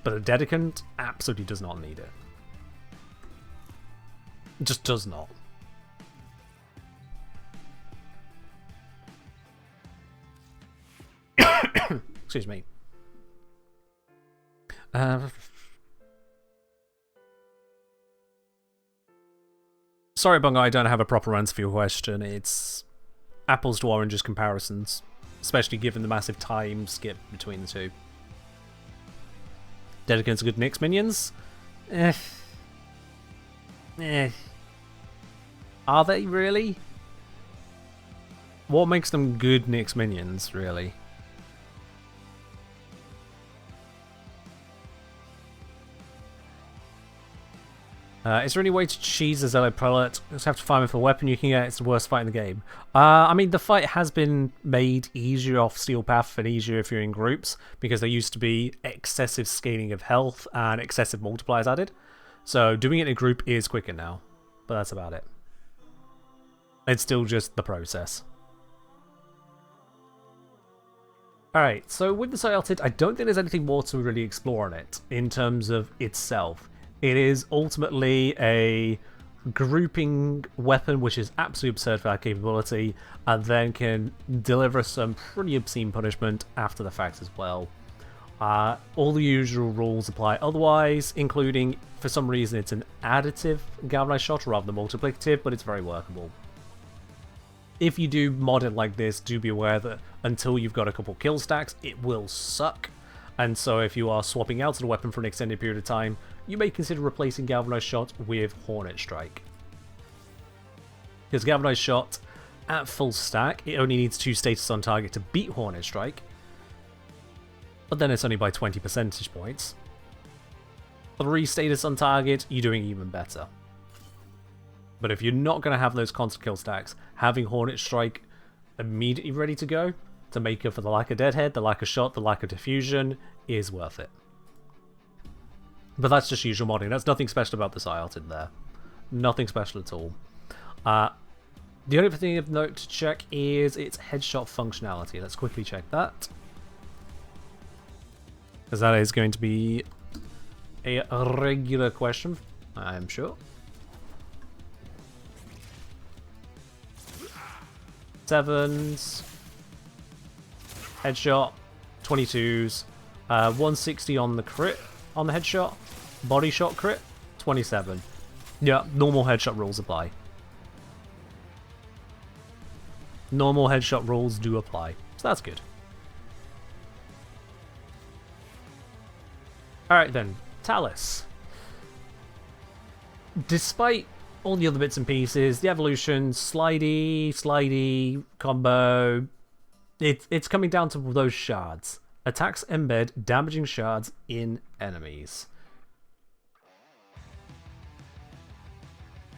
A: But a Dedicant absolutely does not need it. Just does not. Excuse me. Sorry, Bunga, I don't have a proper answer for your question. It's apples to oranges comparisons, especially given the massive time skip between the two. Dedicants are good Nyx minions? Are they really? What makes them good Nyx minions, really? Is there any way to cheese a Zealot Prelate? You just have to find him for a weapon you can get. It's the worst fight in the game. I mean, the fight has been made easier off Steel Path and easier if you're in groups, because there used to be excessive scaling of health and excessive multipliers added. So doing it in a group is quicker now, but that's about it. It's still just the process. Alright, so with the Scyotid, I don't think there's anything more to really explore on it in terms of itself. It is ultimately a grouping weapon, which is absolutely absurd for that capability, and then can deliver some pretty obscene punishment after the fact as well. All the usual rules apply otherwise, including, for some reason, it's an additive galvanized shot rather than multiplicative, but it's very workable. If you do mod it like this, do be aware that until you've got a couple kill stacks, it will suck. And so if you are swapping out the weapon for an extended period of time, you may consider replacing Galvanized Shot with Hornet Strike. Because Galvanized Shot, at full stack, it only needs 2 status on target to beat Hornet Strike. But then it's only by 20 percentage points. 3 status on target, you're doing even better. But if you're not going to have those constant kill stacks, having Hornet Strike immediately ready to go to make up for the lack of Deadhead, the lack of Shot, the lack of Diffusion is worth it. But that's just usual modding. That's nothing special about the Scyotid there. Nothing special at all. The only thing of note to check is its headshot functionality. Let's quickly check that. Because that is going to be a regular question, I'm sure. 7s, headshot, 22s, 160 on the crit, on the headshot, body shot crit, 27. Yeah, normal headshot rules apply. Normal headshot rules do apply, so that's good. Alright then, Thalys. Despite all the other bits and pieces, the evolution, slidey combo, it's coming down to those shards. Attacks embed damaging shards in enemies.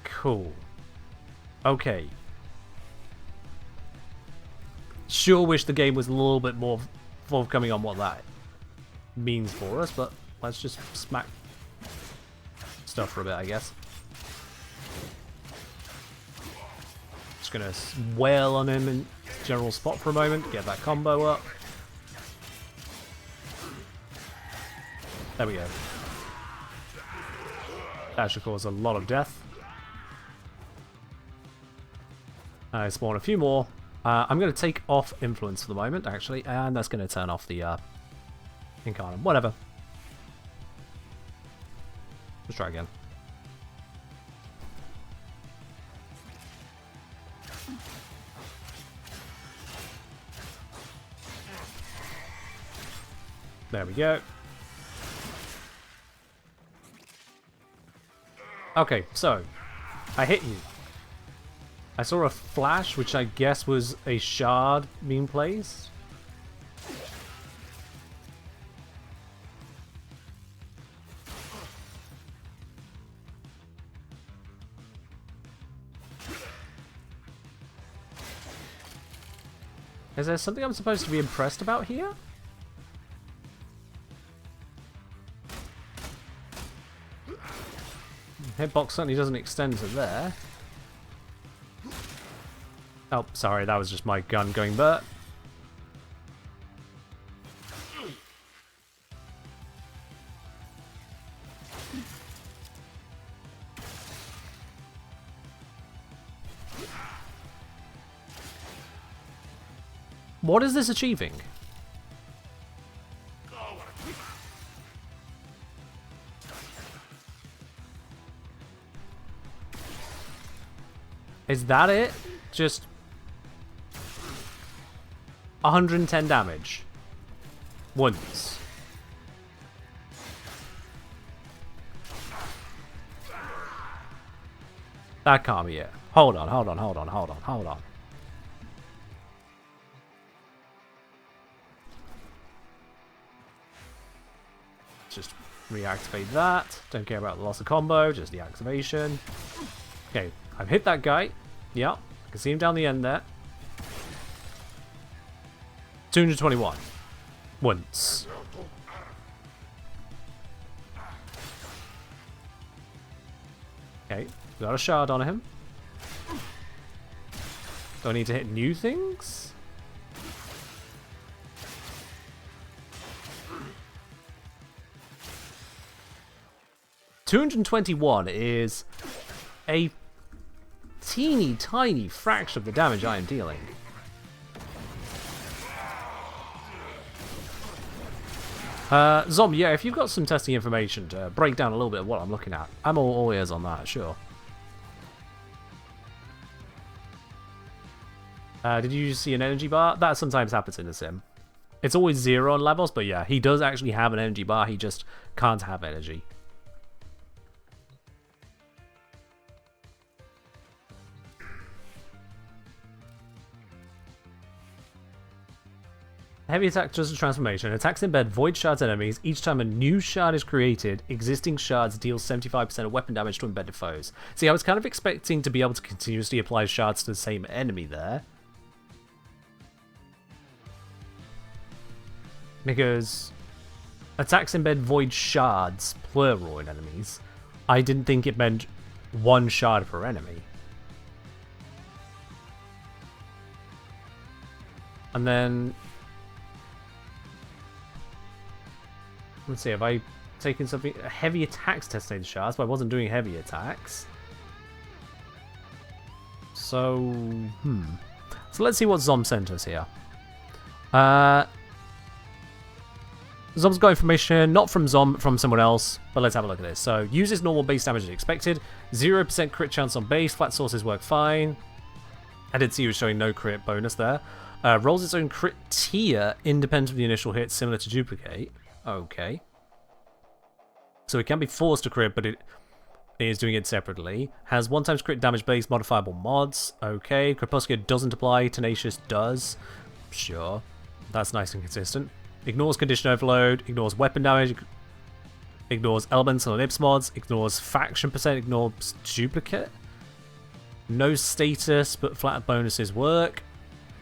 A: Cool. Okay. Sure wish the game was a little bit more forthcoming on what that means for us, but let's just smack stuff for a bit, I guess. Just gonna wail on him in general spot for a moment, get that combo up. There we go. That should cause a lot of death. I spawn a few more. I'm going to take off Influence for the moment, actually, and that's going to turn off the Incarnate. Whatever. Let's try again. There we go. Okay, so I hit you. I saw a flash, which I guess was a shard being placed. Is there something I'm supposed to be impressed about here? Hitbox certainly doesn't extend to there. Oh, sorry, that was just my gun going burp. What is this achieving? Is that it? Just 110 damage. Once. That can't be it. Hold on. Just reactivate that. Don't care about the loss of combo, just the activation. Okay, I've hit that guy. Yeah, I can see him down the end there. 221. Once. Okay, got a shard on him. Do I need to hit new things? $221 is a teeny tiny fraction of the damage I am dealing. Zombie, yeah, if you've got some testing information to break down a little bit of what I'm looking at, I'm all ears on that, sure. Did you see an energy bar? That sometimes happens in a sim. It's always 0 on Labos, but yeah, he does actually have an energy bar. He just can't have energy. Heavy attack does a transformation. Attacks embed void shards enemies. Each time a new shard is created, existing shards deal 75% of weapon damage to embedded foes. See, I was kind of expecting to be able to continuously apply shards to the same enemy there. Because attacks embed void shards, plural, in enemies. I didn't think it meant one shard per enemy. And then... let's see, have I taken something... heavy attacks tested shards, but I wasn't doing heavy attacks. So... So let's see what Zom sent us here. Zom's got information, not from Zom, but from someone else. But let's have a look at this. So, uses normal base damage as expected. 0% crit chance on base. Flat sources work fine. I did see you showing no crit bonus there. Rolls its own crit tier independent of the initial hit, similar to duplicate. Okay. So it can be forced to crit, but it is doing it separately. Has 1 times crit damage based modifiable mods. Okay. Crepuscule doesn't apply. Tenacious does. Sure. That's nice and consistent. Ignores condition overload. Ignores weapon damage. Ignores elements and ellipse mods. Ignores faction percent. Ignores duplicate. No status, but flat bonuses work.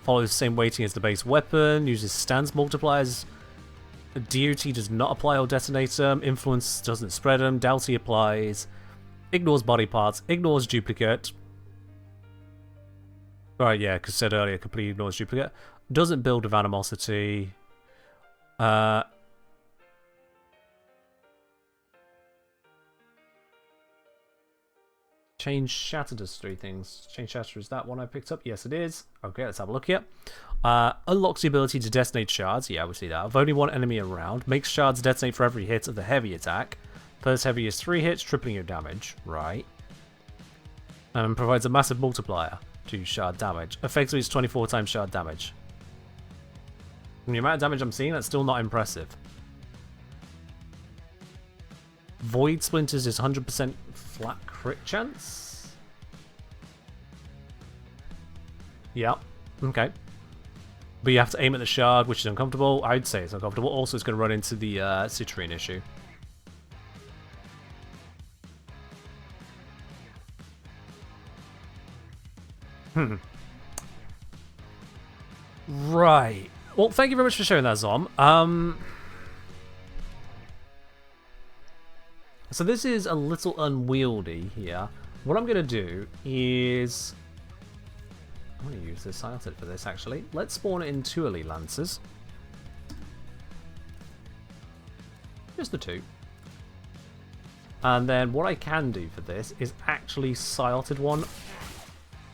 A: Follows the same weighting as the base weapon. Uses stance multipliers. DOT does not apply or detonate them. Influence doesn't spread them. Doughty applies. Ignores body parts. Ignores duplicate. Right, yeah, because said earlier, completely ignores duplicate. Doesn't build with animosity. Change Shatter does 3 things. Change Shatter, is that one I picked up? Yes, it is. Okay, let's have a look here. Unlocks the ability to detonate shards. Yeah, we see that. Of only one enemy around. Makes shards detonate for every hit of the heavy attack. First heavy is 3 hits, tripling your damage. Right. And provides a massive multiplier to shard damage. Effectively, it's 24 times shard damage. And the amount of damage I'm seeing, that's still not impressive. Void Splinters is 100% flat crit chance. Yeah, okay. But you have to aim at the shard, which is uncomfortable. I'd say it's uncomfortable. Also, it's going to run into the citrine issue. Right. Well, thank you very much for sharing that, Zom. So this is a little unwieldy here. What I'm going to do is... I'm going to use this Scyotid for this, actually. Let's spawn it in 2 Elite Lancers. Just the 2. And then what I can do for this is actually Scyotid one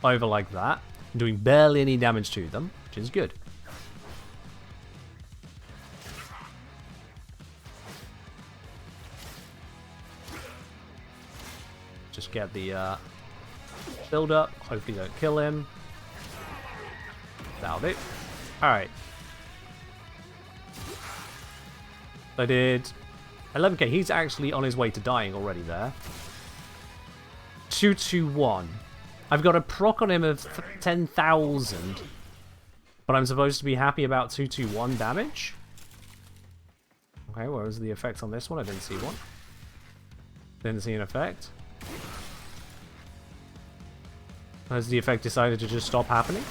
A: over like that, doing barely any damage to them, which is good. Just get the build up. Hopefully don't kill him. That'll do. Alright. I did 11k. He's actually on his way to dying already there. 221. I've got a proc on him of 10,000. But I'm supposed to be happy about 221 damage? Okay, what was the effect on this one? I didn't see one. Didn't see an effect. Has the effect decided to just stop happening?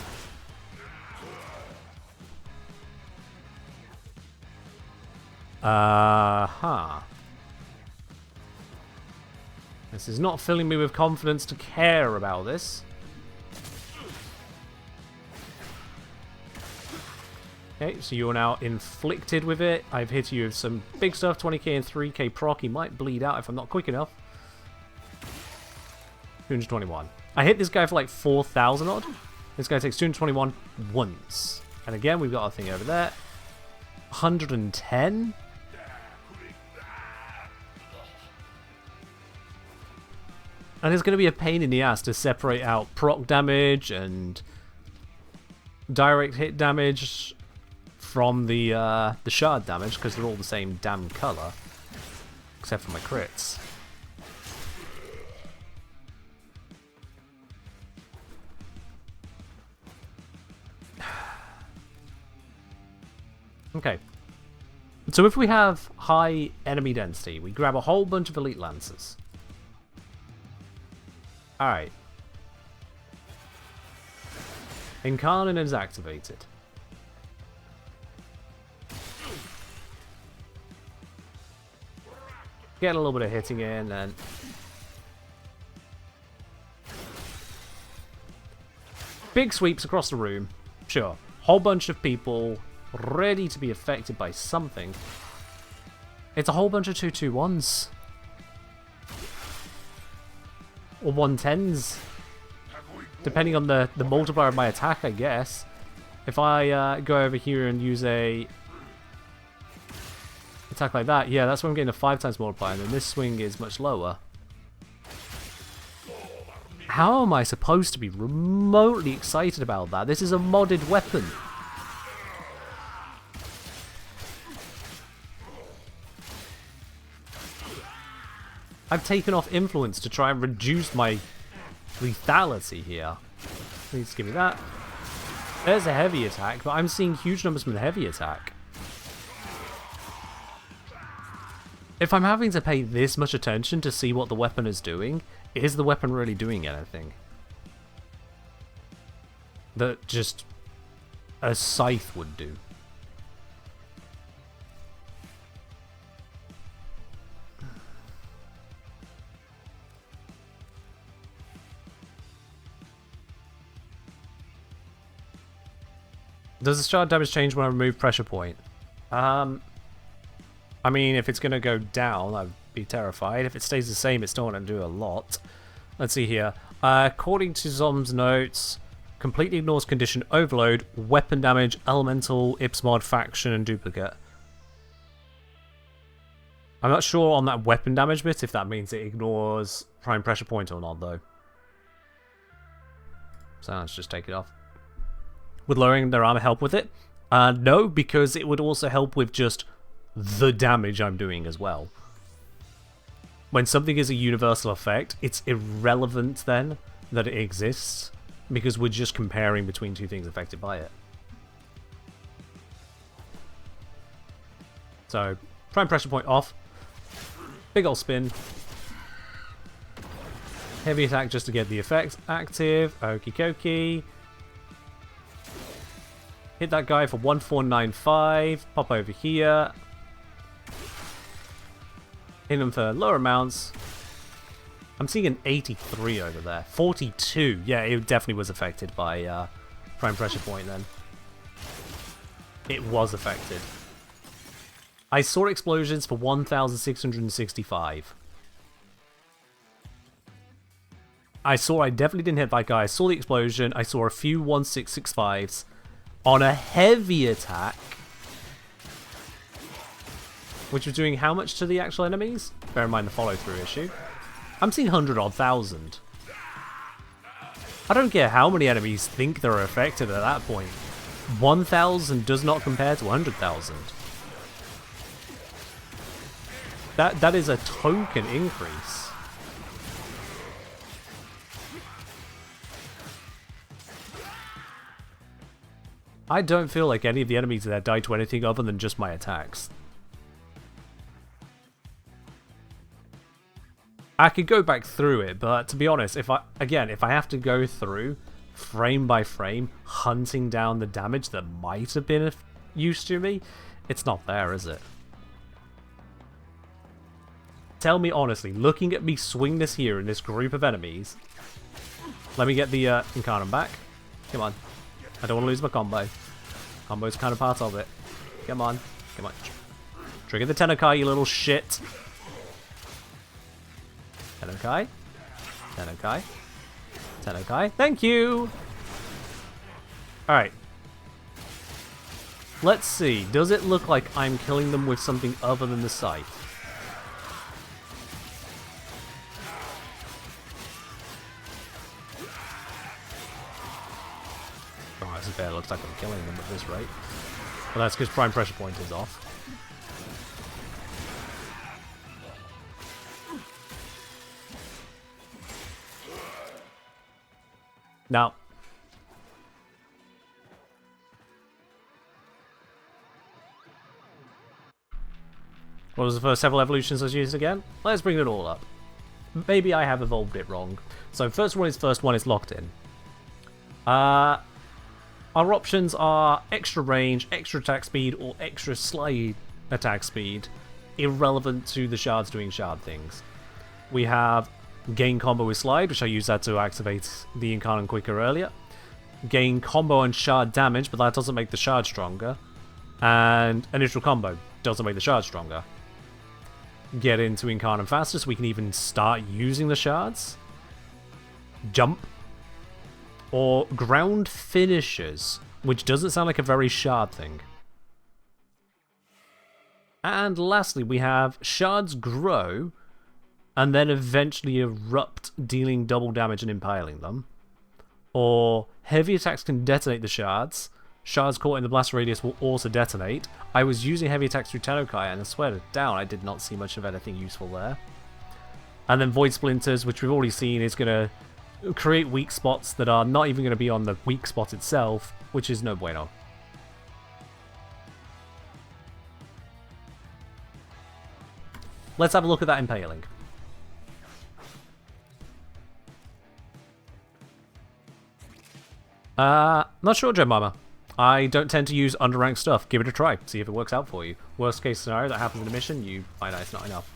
A: This is not filling me with confidence to care about this. Okay, so you are now inflicted with it. I've hit you with some big stuff, 20k and 3k proc. He might bleed out if I'm not quick enough. 221. I hit this guy for like 4,000 odd. This guy takes 221 once. And again, we've got our thing over there. 110. And it's going to be a pain in the ass to separate out proc damage and direct hit damage from the shard damage because they're all the same damn color, except for my crits. Okay. So if we have high enemy density, we grab a whole bunch of elite lancers. Alright. Incarnate is activated. Get a little bit of hitting in, and big sweeps across the room. Sure. Whole bunch of people ready to be affected by something. It's a whole bunch of 2/2/1s. Or 1/10s. Depending on the multiplier of my attack, I guess. If I go over here and use a attack like that, yeah, that's when I'm getting a 5 times multiplier, and then this swing is much lower. How am I supposed to be remotely excited about that? This is a modded weapon. I've taken off influence to try and reduce my lethality here. Please give me that. There's a heavy attack, but I'm seeing huge numbers from the heavy attack. If I'm having to pay this much attention to see what the weapon is doing, is the weapon really doing anything that just a scythe would do? Does the shard damage change when I remove pressure point? I mean, if it's going to go down, I'd be terrified. If it stays the same, it's still going to do a lot. Let's see here. According to Zom's notes, completely ignores condition overload, weapon damage, elemental, Ipsmod, faction, and duplicate. I'm not sure on that weapon damage bit if that means it ignores prime pressure point or not, though. So let's just take it off. Would lowering their armor help with it? No, because it would also help with just the damage I'm doing as well. When something is a universal effect, it's irrelevant then that it exists, because we're just comparing between two things affected by it. So, prime pressure point off. Big ol' spin. Heavy attack just to get the effect active. Okie dokie. Hit that guy for 1495. Pop over here. Hit him for lower amounts. I'm seeing an 83 over there. 42. Yeah, it definitely was affected by prime pressure point then. It was affected. I saw explosions for 1665. I definitely didn't hit that guy. I saw the explosion. I saw a few 1665s. On a heavy attack, which was doing how much to the actual enemies? Bear in mind the follow-through issue. I'm seeing 100-odd thousand. I don't care how many enemies think they're affected at that point. 1,000 does not compare to 100,000. That is a token increase. I don't feel like any of the enemies there died to anything other than just my attacks. I could go back through it, but to be honest, if I have to go through frame by frame, hunting down the damage that might have been of use to me, it's not there, is it? Tell me honestly, looking at me swing this here in this group of enemies, let me get the Incarnate back. Come on. I don't want to lose my combo. Combo's kind of part of it. Come on. Come on. Trigger the Tenokai, you little shit. Tenokai. Tenokai. Tenokai. Thank you! Alright. Let's see. Does it look like I'm killing them with something other than the scythe? It looks like I'm killing them at this rate. But that's because Prime Pressure Point is off. Now, what was the first several evolutions I was using again? Let's bring it all up. Maybe I have evolved it wrong. So first one is locked in. Our options are extra range, extra attack speed, or extra slide attack speed, irrelevant to the shards doing shard things. We have gain combo with slide, which I used that to activate the Incarnate quicker earlier. Gain combo and shard damage, but that doesn't make the shard stronger. And initial combo doesn't make the shard stronger. Get into Incarnate faster so we can even start using the shards. Jump. Or ground finishers, which doesn't sound like a very shard thing. And lastly, we have shards grow and then eventually erupt, dealing double damage and impaling them. Or heavy attacks can detonate the shards. Shards caught in the blast radius will also detonate. I was using heavy attacks through Tennokai, and I swear to down, I did not see much of anything useful there. And then Void Splinters, which we've already seen, is going to create weak spots that are not even going to be on the weak spot itself, which is no bueno. Let's have a look at that impaling. Not sure, Jemima. I don't tend to use underranked stuff. Give it a try. See if it works out for you. Worst case scenario that happens in a mission, you find out it's not enough.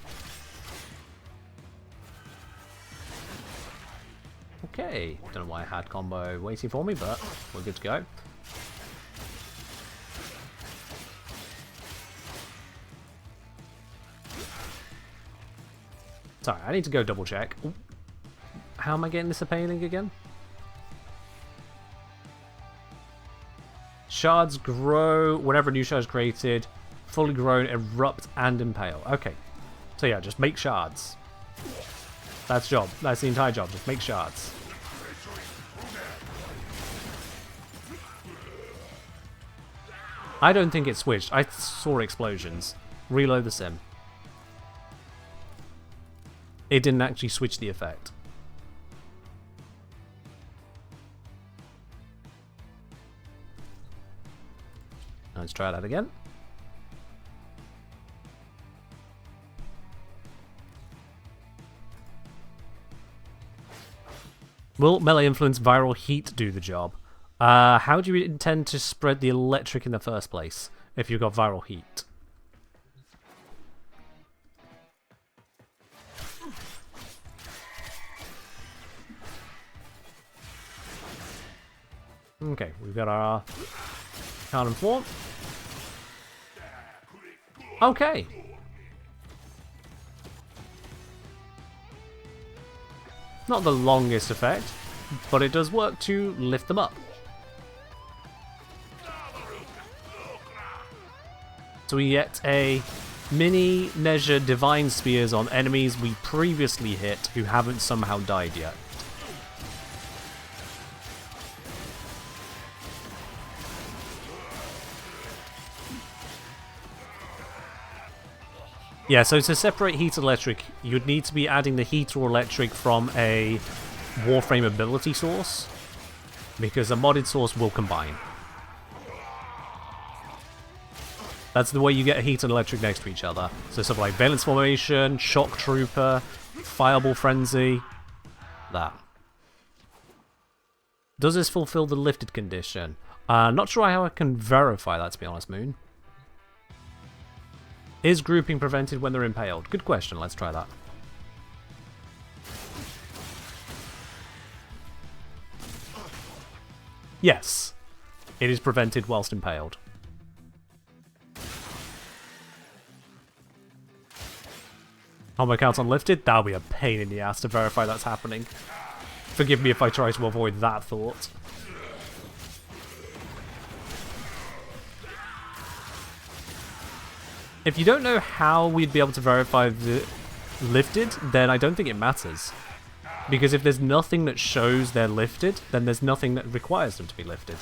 A: Okay. Don't know why I had combo waiting for me, but we're good to go. Sorry, I need to go double check. How am I getting this impaling again? Shards grow whenever a new shard is created, fully grown, erupt, and impale. Okay. So yeah, just make shards. That's the job. That's the entire job. Just make shards. I don't think it switched. I saw explosions. Reload the sim. It didn't actually switch the effect. Let's try that again. Will melee influence viral heat do the job? How do you intend to spread the electric in the first place if you've got viral heat? Okay, we've got our cannon form. Okay. Not the longest effect, but it does work to lift them up. So we get a mini Nezha Divine Spears on enemies we previously hit who haven't somehow died yet. Yeah, so to separate heat and electric, you'd need to be adding the heat or electric from a Warframe ability source, because a modded source will combine. That's the way you get heat and electric next to each other. So stuff like Valence Formation, Shock Trooper, Fireball Frenzy, that. Does this fulfill the lifted condition? Not sure how I can verify that, to be honest, Moon. Is grouping prevented when they're impaled? Good question, let's try that. Yes, it is prevented whilst impaled. Combo counts unlifted? That'll be a pain in the ass to verify that's happening. Forgive me if I try to avoid that thought. If you don't know how we'd be able to verify the lifted, then I don't think it matters. Because if there's nothing that shows they're lifted, then there's nothing that requires them to be lifted.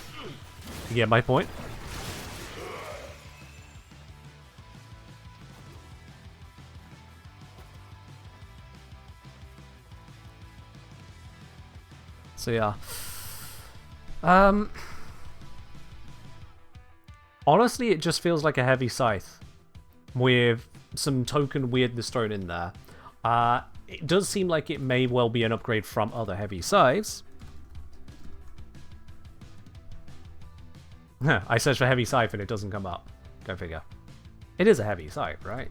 A: You get my point? So yeah. Honestly, it just feels like a heavy scythe with some token weirdness thrown in there. It does seem like it may well be an upgrade from other heavy scythes. I search for heavy scythe and it doesn't come up. Go figure. It is a heavy scythe, right?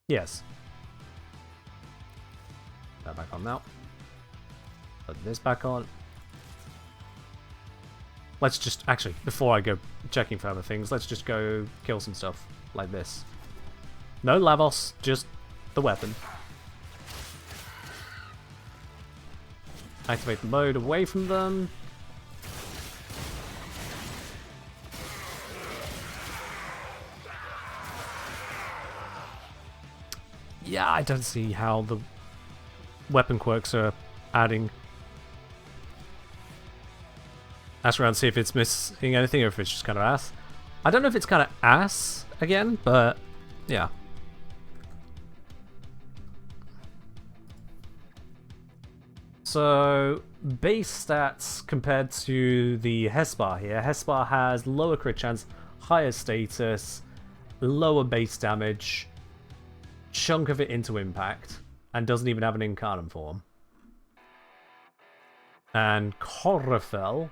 A: Yes. That back on now. Put this back on. Let's just, actually, before I go checking for other things, let's just go kill some stuff like this. No Lavos, just the weapon. Activate the mode away from them. Yeah, I don't see how the weapon quirks are adding. Ask around, see if it's missing anything or if it's just kind of ass. I don't know if it's kind of ass again, but yeah. So, base stats compared to the Hespar here. Hespar has lower crit chance, higher status, lower base damage, chunk of it into impact, and doesn't even have an Incarnate form. And Corafel,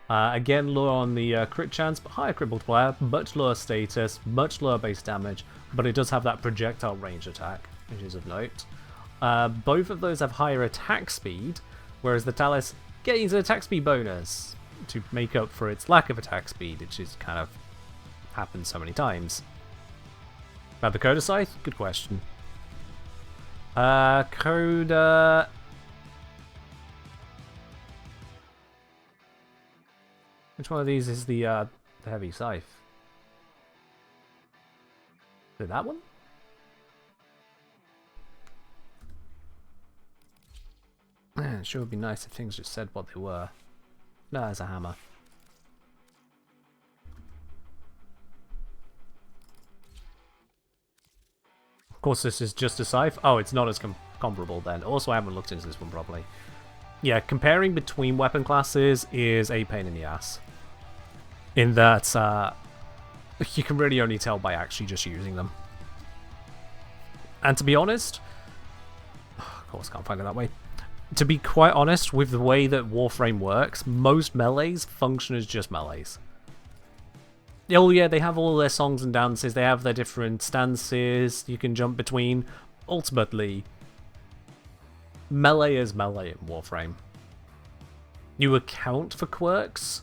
A: again lower on the crit chance, but higher crit multiplier, much lower status, much lower base damage, but it does have that projectile range attack, which is of note. Both of those have higher attack speed, whereas the Thalys gains an attack speed bonus to make up for its lack of attack speed, which is kind of happened so many times. About the Coda Scythe? Good question. Coda... Which one of these is the heavy scythe? Is it that one? Man, it sure would be nice if things just said what they were. No, there's a hammer. Of course, this is just a scythe. Oh, it's not as comparable then. Also, I haven't looked into this one properly. Yeah, comparing between weapon classes is a pain in the ass. In that, you can really only tell by actually just using them. And to be honest... Of course, can't find it that way. To be quite honest, with the way that Warframe works, most melees function as just melees. Oh yeah, they have all their songs and dances, they have their different stances you can jump between. Ultimately, melee is melee in Warframe. You account for quirks,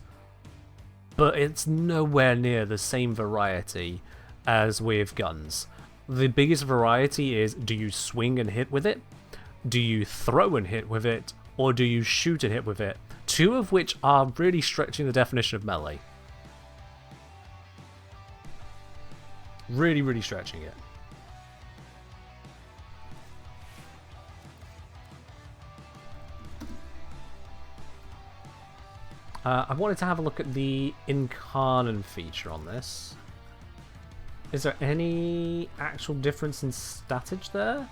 A: but it's nowhere near the same variety as with guns. The biggest variety is, do you swing and hit with it? Do you throw and hit with it? Or do you shoot and hit with it? Two of which are really stretching the definition of melee. Really, really stretching it. I wanted to have a look at the Incarnate feature on this. Is there any actual difference in statage there?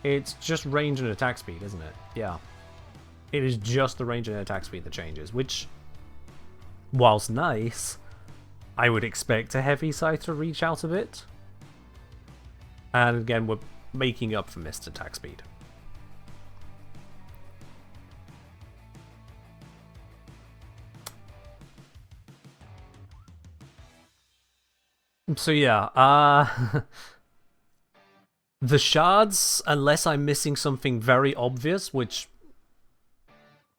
A: It's just range and attack speed, isn't it? Yeah. It is just the range and attack speed that changes, which, whilst nice, I would expect a heavy scythe to reach out a bit. And again, we're making up for missed attack speed. So yeah, the shards, unless I'm missing something very obvious, which,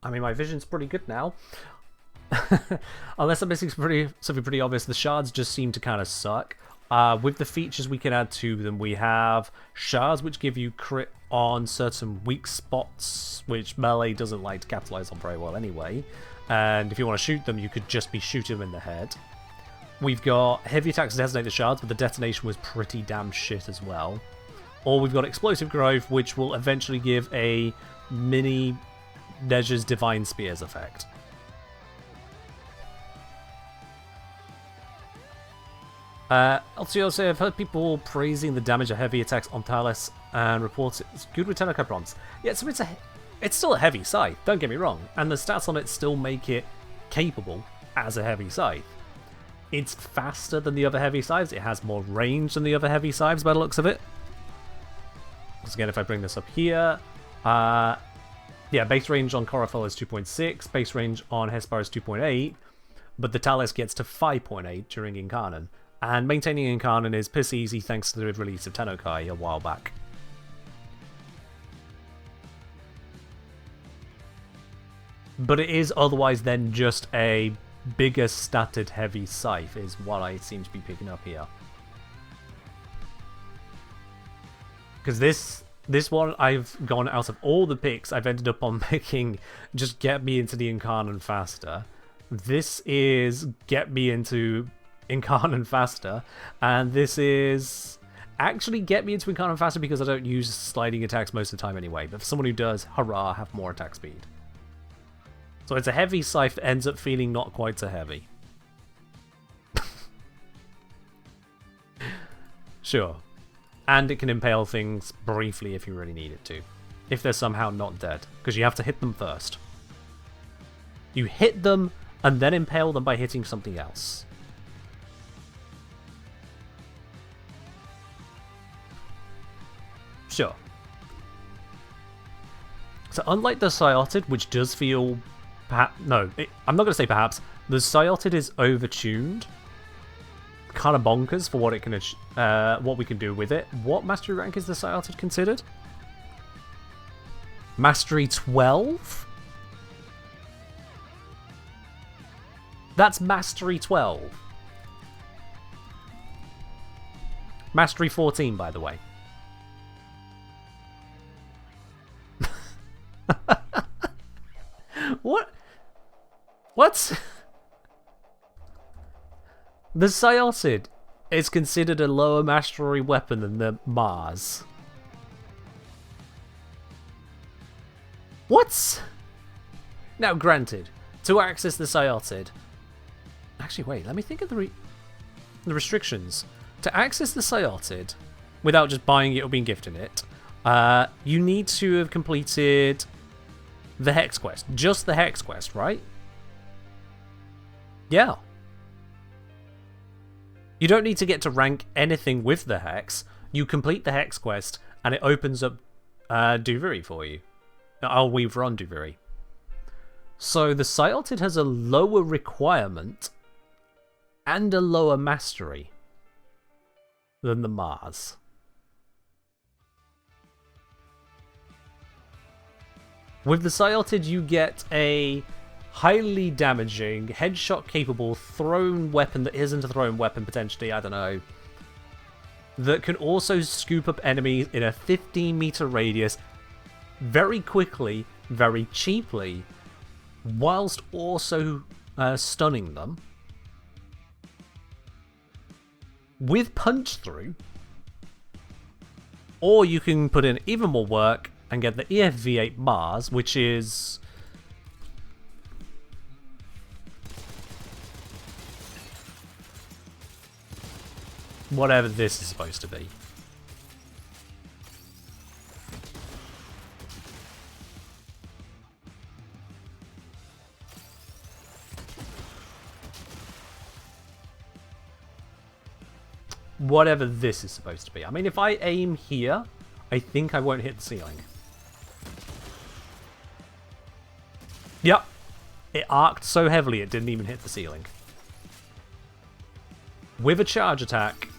A: I mean, my vision's pretty good now. Unless I'm missing something pretty obvious, the shards just seem to kind of suck. With the features we can add to them, we have shards which give you crit on certain weak spots, which melee doesn't like to capitalize on very well anyway. And if you want to shoot them, you could just be shooting them in the head. We've got heavy attacks to detonate the shards, but the detonation was pretty damn shit as well. Or we've got explosive growth, which will eventually give a mini Neja's Divine Spears effect. Also, I've heard people praising the damage of heavy attacks on Thalys and reports it's good with Tenno bronze. Yeah, so it's still a heavy scythe, don't get me wrong, and the stats on it still make it capable as a heavy scythe. It's faster than the other heavy scythes, it has more range than the other heavy scythes by the looks of it. Once again, if I bring this up here, yeah, base range on Corathol is 2.6, base range on Hespar is 2.8, but the Thalys gets to 5.8 during Incarnon. And maintaining Incarnon is piss easy thanks to the release of Tennokai a while back. But it is otherwise then just a bigger statted heavy scythe is what I seem to be picking up here. Because this one I've gone out of all the picks, I've ended up on picking just get me into the Incarnon faster. This is get me into Incarnon faster, and this is actually get me into Incarnon faster because I don't use sliding attacks most of the time anyway, but for someone who does, hurrah, have more attack speed. So it's a heavy scythe that ends up feeling not quite so heavy. Sure. And it can impale things briefly if you really need it to. If they're somehow not dead, because you have to hit them first. You hit them and then impale them by hitting something else. Sure. So unlike the Scyotid, which does feel... I'm not going to say perhaps. The Scyotid is overtuned. Kind of bonkers for what it can, what we can do with it. What mastery rank is the Scyotid considered? Mastery 12? That's Mastery 12. Mastery 14, by the way. What? What? The Scyotid is considered a lower mastery weapon than the Mars. What? Now, granted, to access the Scyotid... Actually, wait, let me think of the restrictions. To access the Scyotid, without just buying it or being gifted it, you need to have completed the Hex Quest. Just the Hex Quest, right? Yeah. You don't need to get to rank anything with the Hex. You complete the Hex Quest, and it opens up Duviri for you. I'll weave on Duviri. So the Scyotid has a lower requirement and a lower mastery than the Mars. With the Scyotid, you get a highly damaging, headshot capable thrown weapon that isn't a thrown weapon, potentially, I don't know. That can also scoop up enemies in a 15-meter radius very quickly, very cheaply, whilst also stunning them. With punch through. Or you can put in even more work and get the EFV8 Mars, which is... whatever this is supposed to be. Whatever this is supposed to be. I mean, if I aim here, I think I won't hit the ceiling. Yep. It arced so heavily it didn't even hit the ceiling. With a charge attack,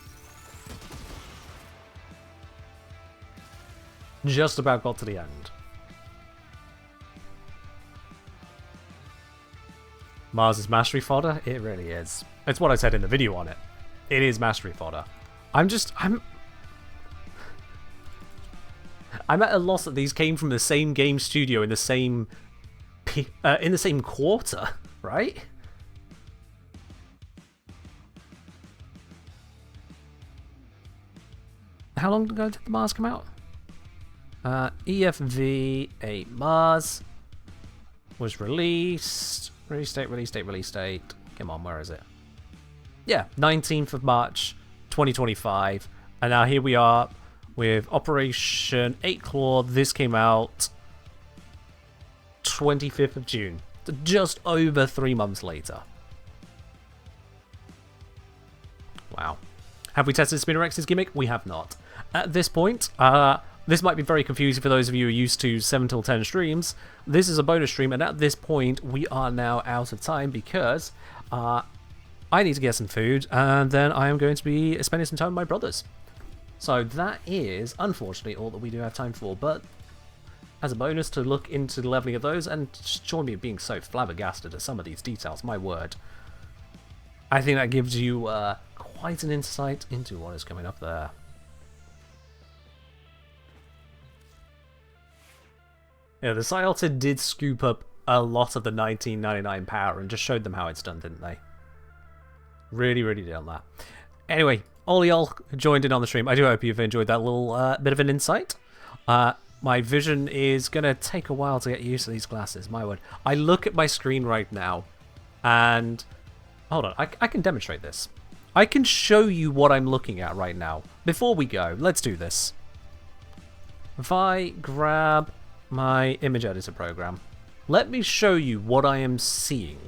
A: just about got to the end. Mars' mastery fodder? It really is. It's what I said in the video on it. It is mastery fodder. I'm at a loss that these came from the same game studio in the same quarter, right? How long ago did the Mars come out? EFV8 Mars was released. Release date. Come on, where is it? yeah, 19th of March, 2025. And now here we are with Operation 8 Claw. This came out 25th of June. Just over 3 months later. Wow. Have we tested Spinnerex's gimmick? We have not. At this point, this might be very confusing for those of you who are used to 7 till 10 streams. This is a bonus stream, and at this point, we are now out of time because I need to get some food, and then I am going to be spending some time with my brothers. So that is, unfortunately, all that we do have time for, but as a bonus to look into the leveling of those, and just join me in being so flabbergasted at some of these details, my word. I think that gives you quite an insight into what is coming up there. Yeah, the Scyotid did scoop up a lot of the 1999 power and just showed them how it's done, didn't they? Really, really did on that. Anyway, all y'all joined in on the stream. I do hope you've enjoyed that little bit of an insight. My vision is going to take a while to get used to these glasses, my word. I look at my screen right now, and... hold on, I can demonstrate this. I can show you what I'm looking at right now. Before we go, let's do this. If I grab my image editor program, let me show you what I am seeing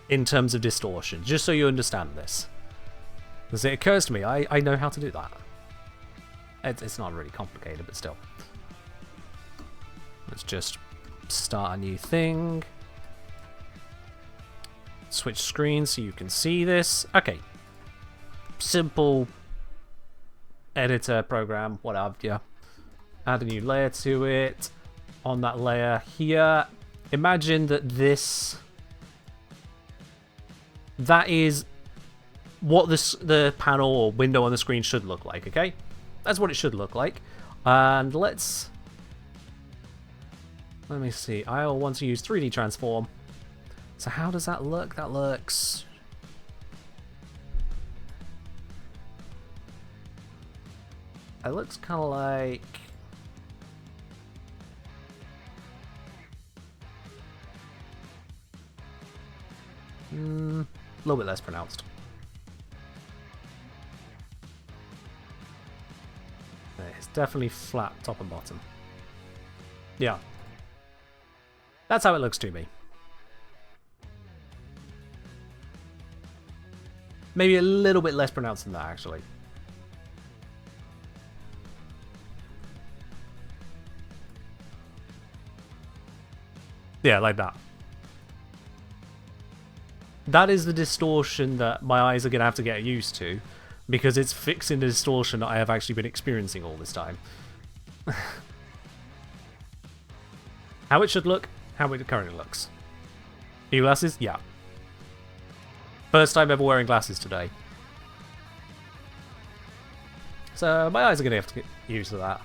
A: in terms of distortion, just so you understand this. Because it occurs to me, I know how to do that. It's not really complicated, but still. Let's just start a new thing. Switch screens so you can see this. Okay. Simple editor program, whatever. Yeah. Add a new layer to it. On that layer here, imagine that that is what the panel or window on the screen should look like, okay? That's what it should look like. And let me see. I'll want to use 3D transform. So how does that look? That looks... it looks kind of like... a little bit less pronounced. It's definitely flat top and bottom. Yeah. That's how it looks to me. Maybe a little bit less pronounced than that, actually. Yeah, like that. That is the distortion that my eyes are going to have to get used to, because it's fixing the distortion that I have actually been experiencing all this time. How it should look, how it currently looks. New glasses? Yeah. First time ever wearing glasses today. So my eyes are going to have to get used to that.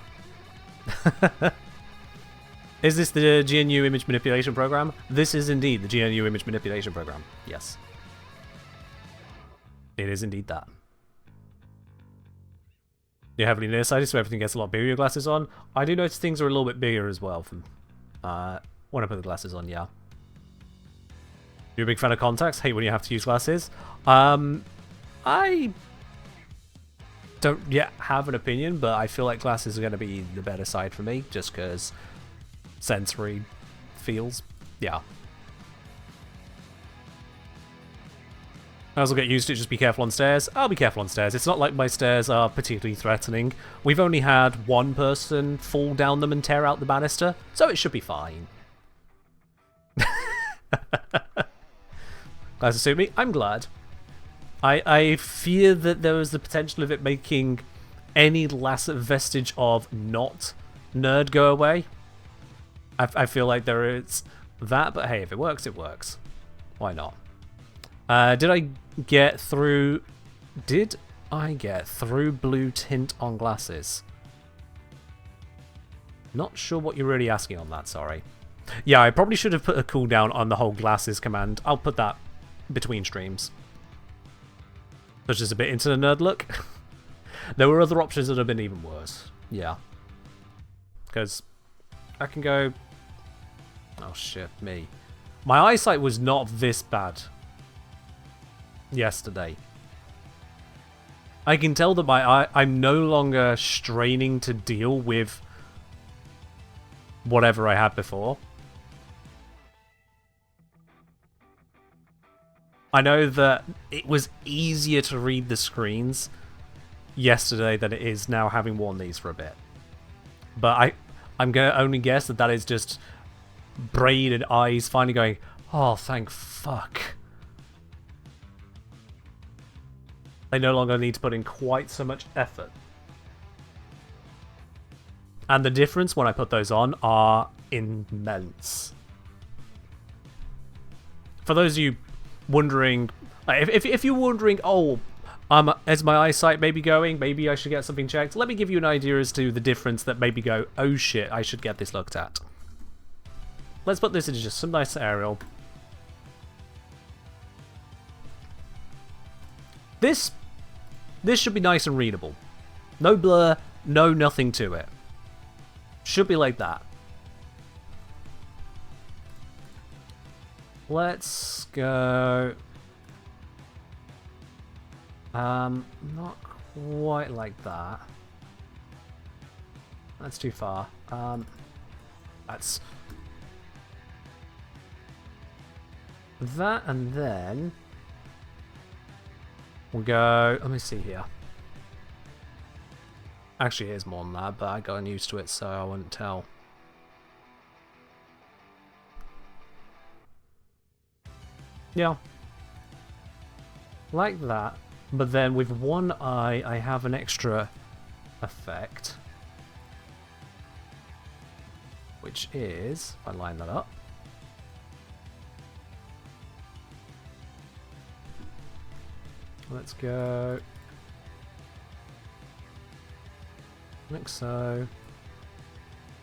A: Is this the GNU image manipulation program? This is indeed the GNU image manipulation program. Yes. It is indeed that. You're heavily nearsighted, so everything gets a lot bigger with your glasses on. I do notice things are a little bit bigger as well from when I put the glasses on, yeah. You're a big fan of contacts? Hate when you have to use glasses? I don't yet have an opinion, but I feel like glasses are going to be the better side for me, just because sensory feels. Yeah. I also get used to it, just be careful on stairs. I'll be careful on stairs. It's not like my stairs are particularly threatening. We've only had one person fall down them and tear out the banister, so it should be fine. Glasses suit me. I'm glad. I fear that there was the potential of it making any last vestige of not nerd go away. I feel like there is that, but hey, if it works, it works. Why not? Did I get through blue tint on glasses? Not sure what you're really asking on that, sorry. Yeah, I probably should have put a cooldown on the whole glasses command. I'll put that between streams. That's just a bit into the nerd look. There were other options that have been even worse. Yeah. Because I can go... oh shit, me. My eyesight was not this bad yesterday. I can tell that I'm no longer straining to deal with whatever I had before. I know that it was easier to read the screens yesterday than it is now, having worn these for a bit. But I'm going to only guess that that is just brain and eyes finally going, oh, thank fuck. They no longer need to put in quite so much effort. And the difference when I put those on are immense. For those of you wondering, if you're wondering, oh, is my eyesight maybe going? Maybe I should get something checked. Let me give you an idea as to the difference that maybe go, oh shit, I should get this looked at. Let's put this into just some nice aerial. This should be nice and readable. No blur, no nothing to it. Should be like that. Let's go... not quite like that. That's too far. That's... that, and then... we'll go... let me see here. Actually, it is more than that, but I got used to it, so I wouldn't tell. Yeah. Like that. But then with one eye, I have an extra effect. Which is, if I line that up. Let's go. Like so.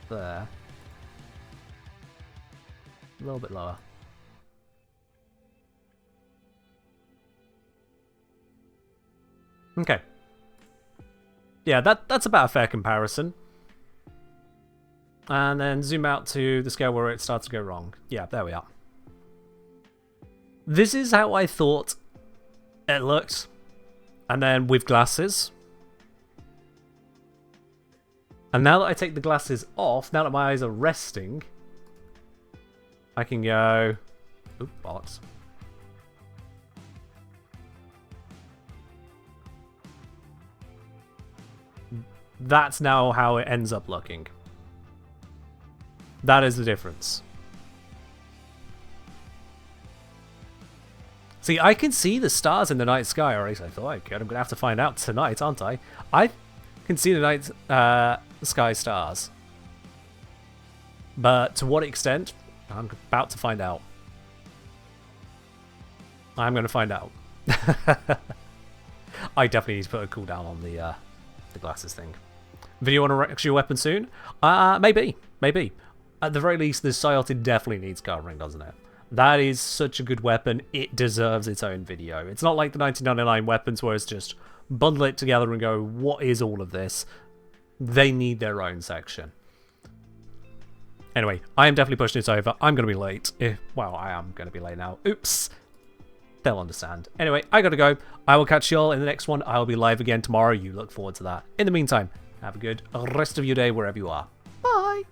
A: There. A little bit lower. Okay. Yeah, that's about a fair comparison. And then zoom out to the scale where it starts to go wrong. Yeah, there we are. This is how I thought it looked. And then with glasses. And now that I take the glasses off, now that my eyes are resting, I can go... oop, bollocks. That's now how it ends up looking. That is the difference. See, I can see the stars in the night sky, or at least I thought I could. I'm going to have to find out tonight, aren't I? I can see the night sky stars. But to what extent? I'm about to find out. I'm going to find out. I definitely need to put a cooldown on the glasses thing. Video on a actual weapon soon? Maybe. Maybe. At the very least, the Scyotid definitely needs covering, doesn't it? That is such a good weapon, it deserves its own video. It's not like the 1999 weapons where it's just bundle it together and go, what is all of this? They need their own section. Anyway, I am definitely pushing this over. I'm going to be late. Well, I am going to be late now. Oops. They'll understand. Anyway, I gotta go. I will catch you all in the next one. I will be live again tomorrow. You look forward to that. In the meantime, have a good rest of your day wherever you are. Bye!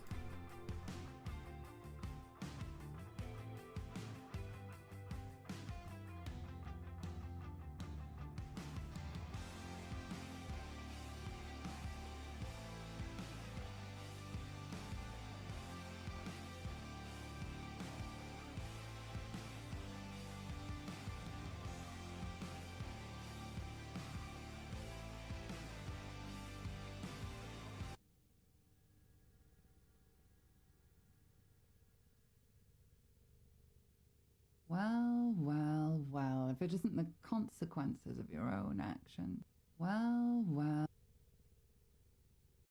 D: Well, well, well, if it isn't the consequences of your own action. Well, well.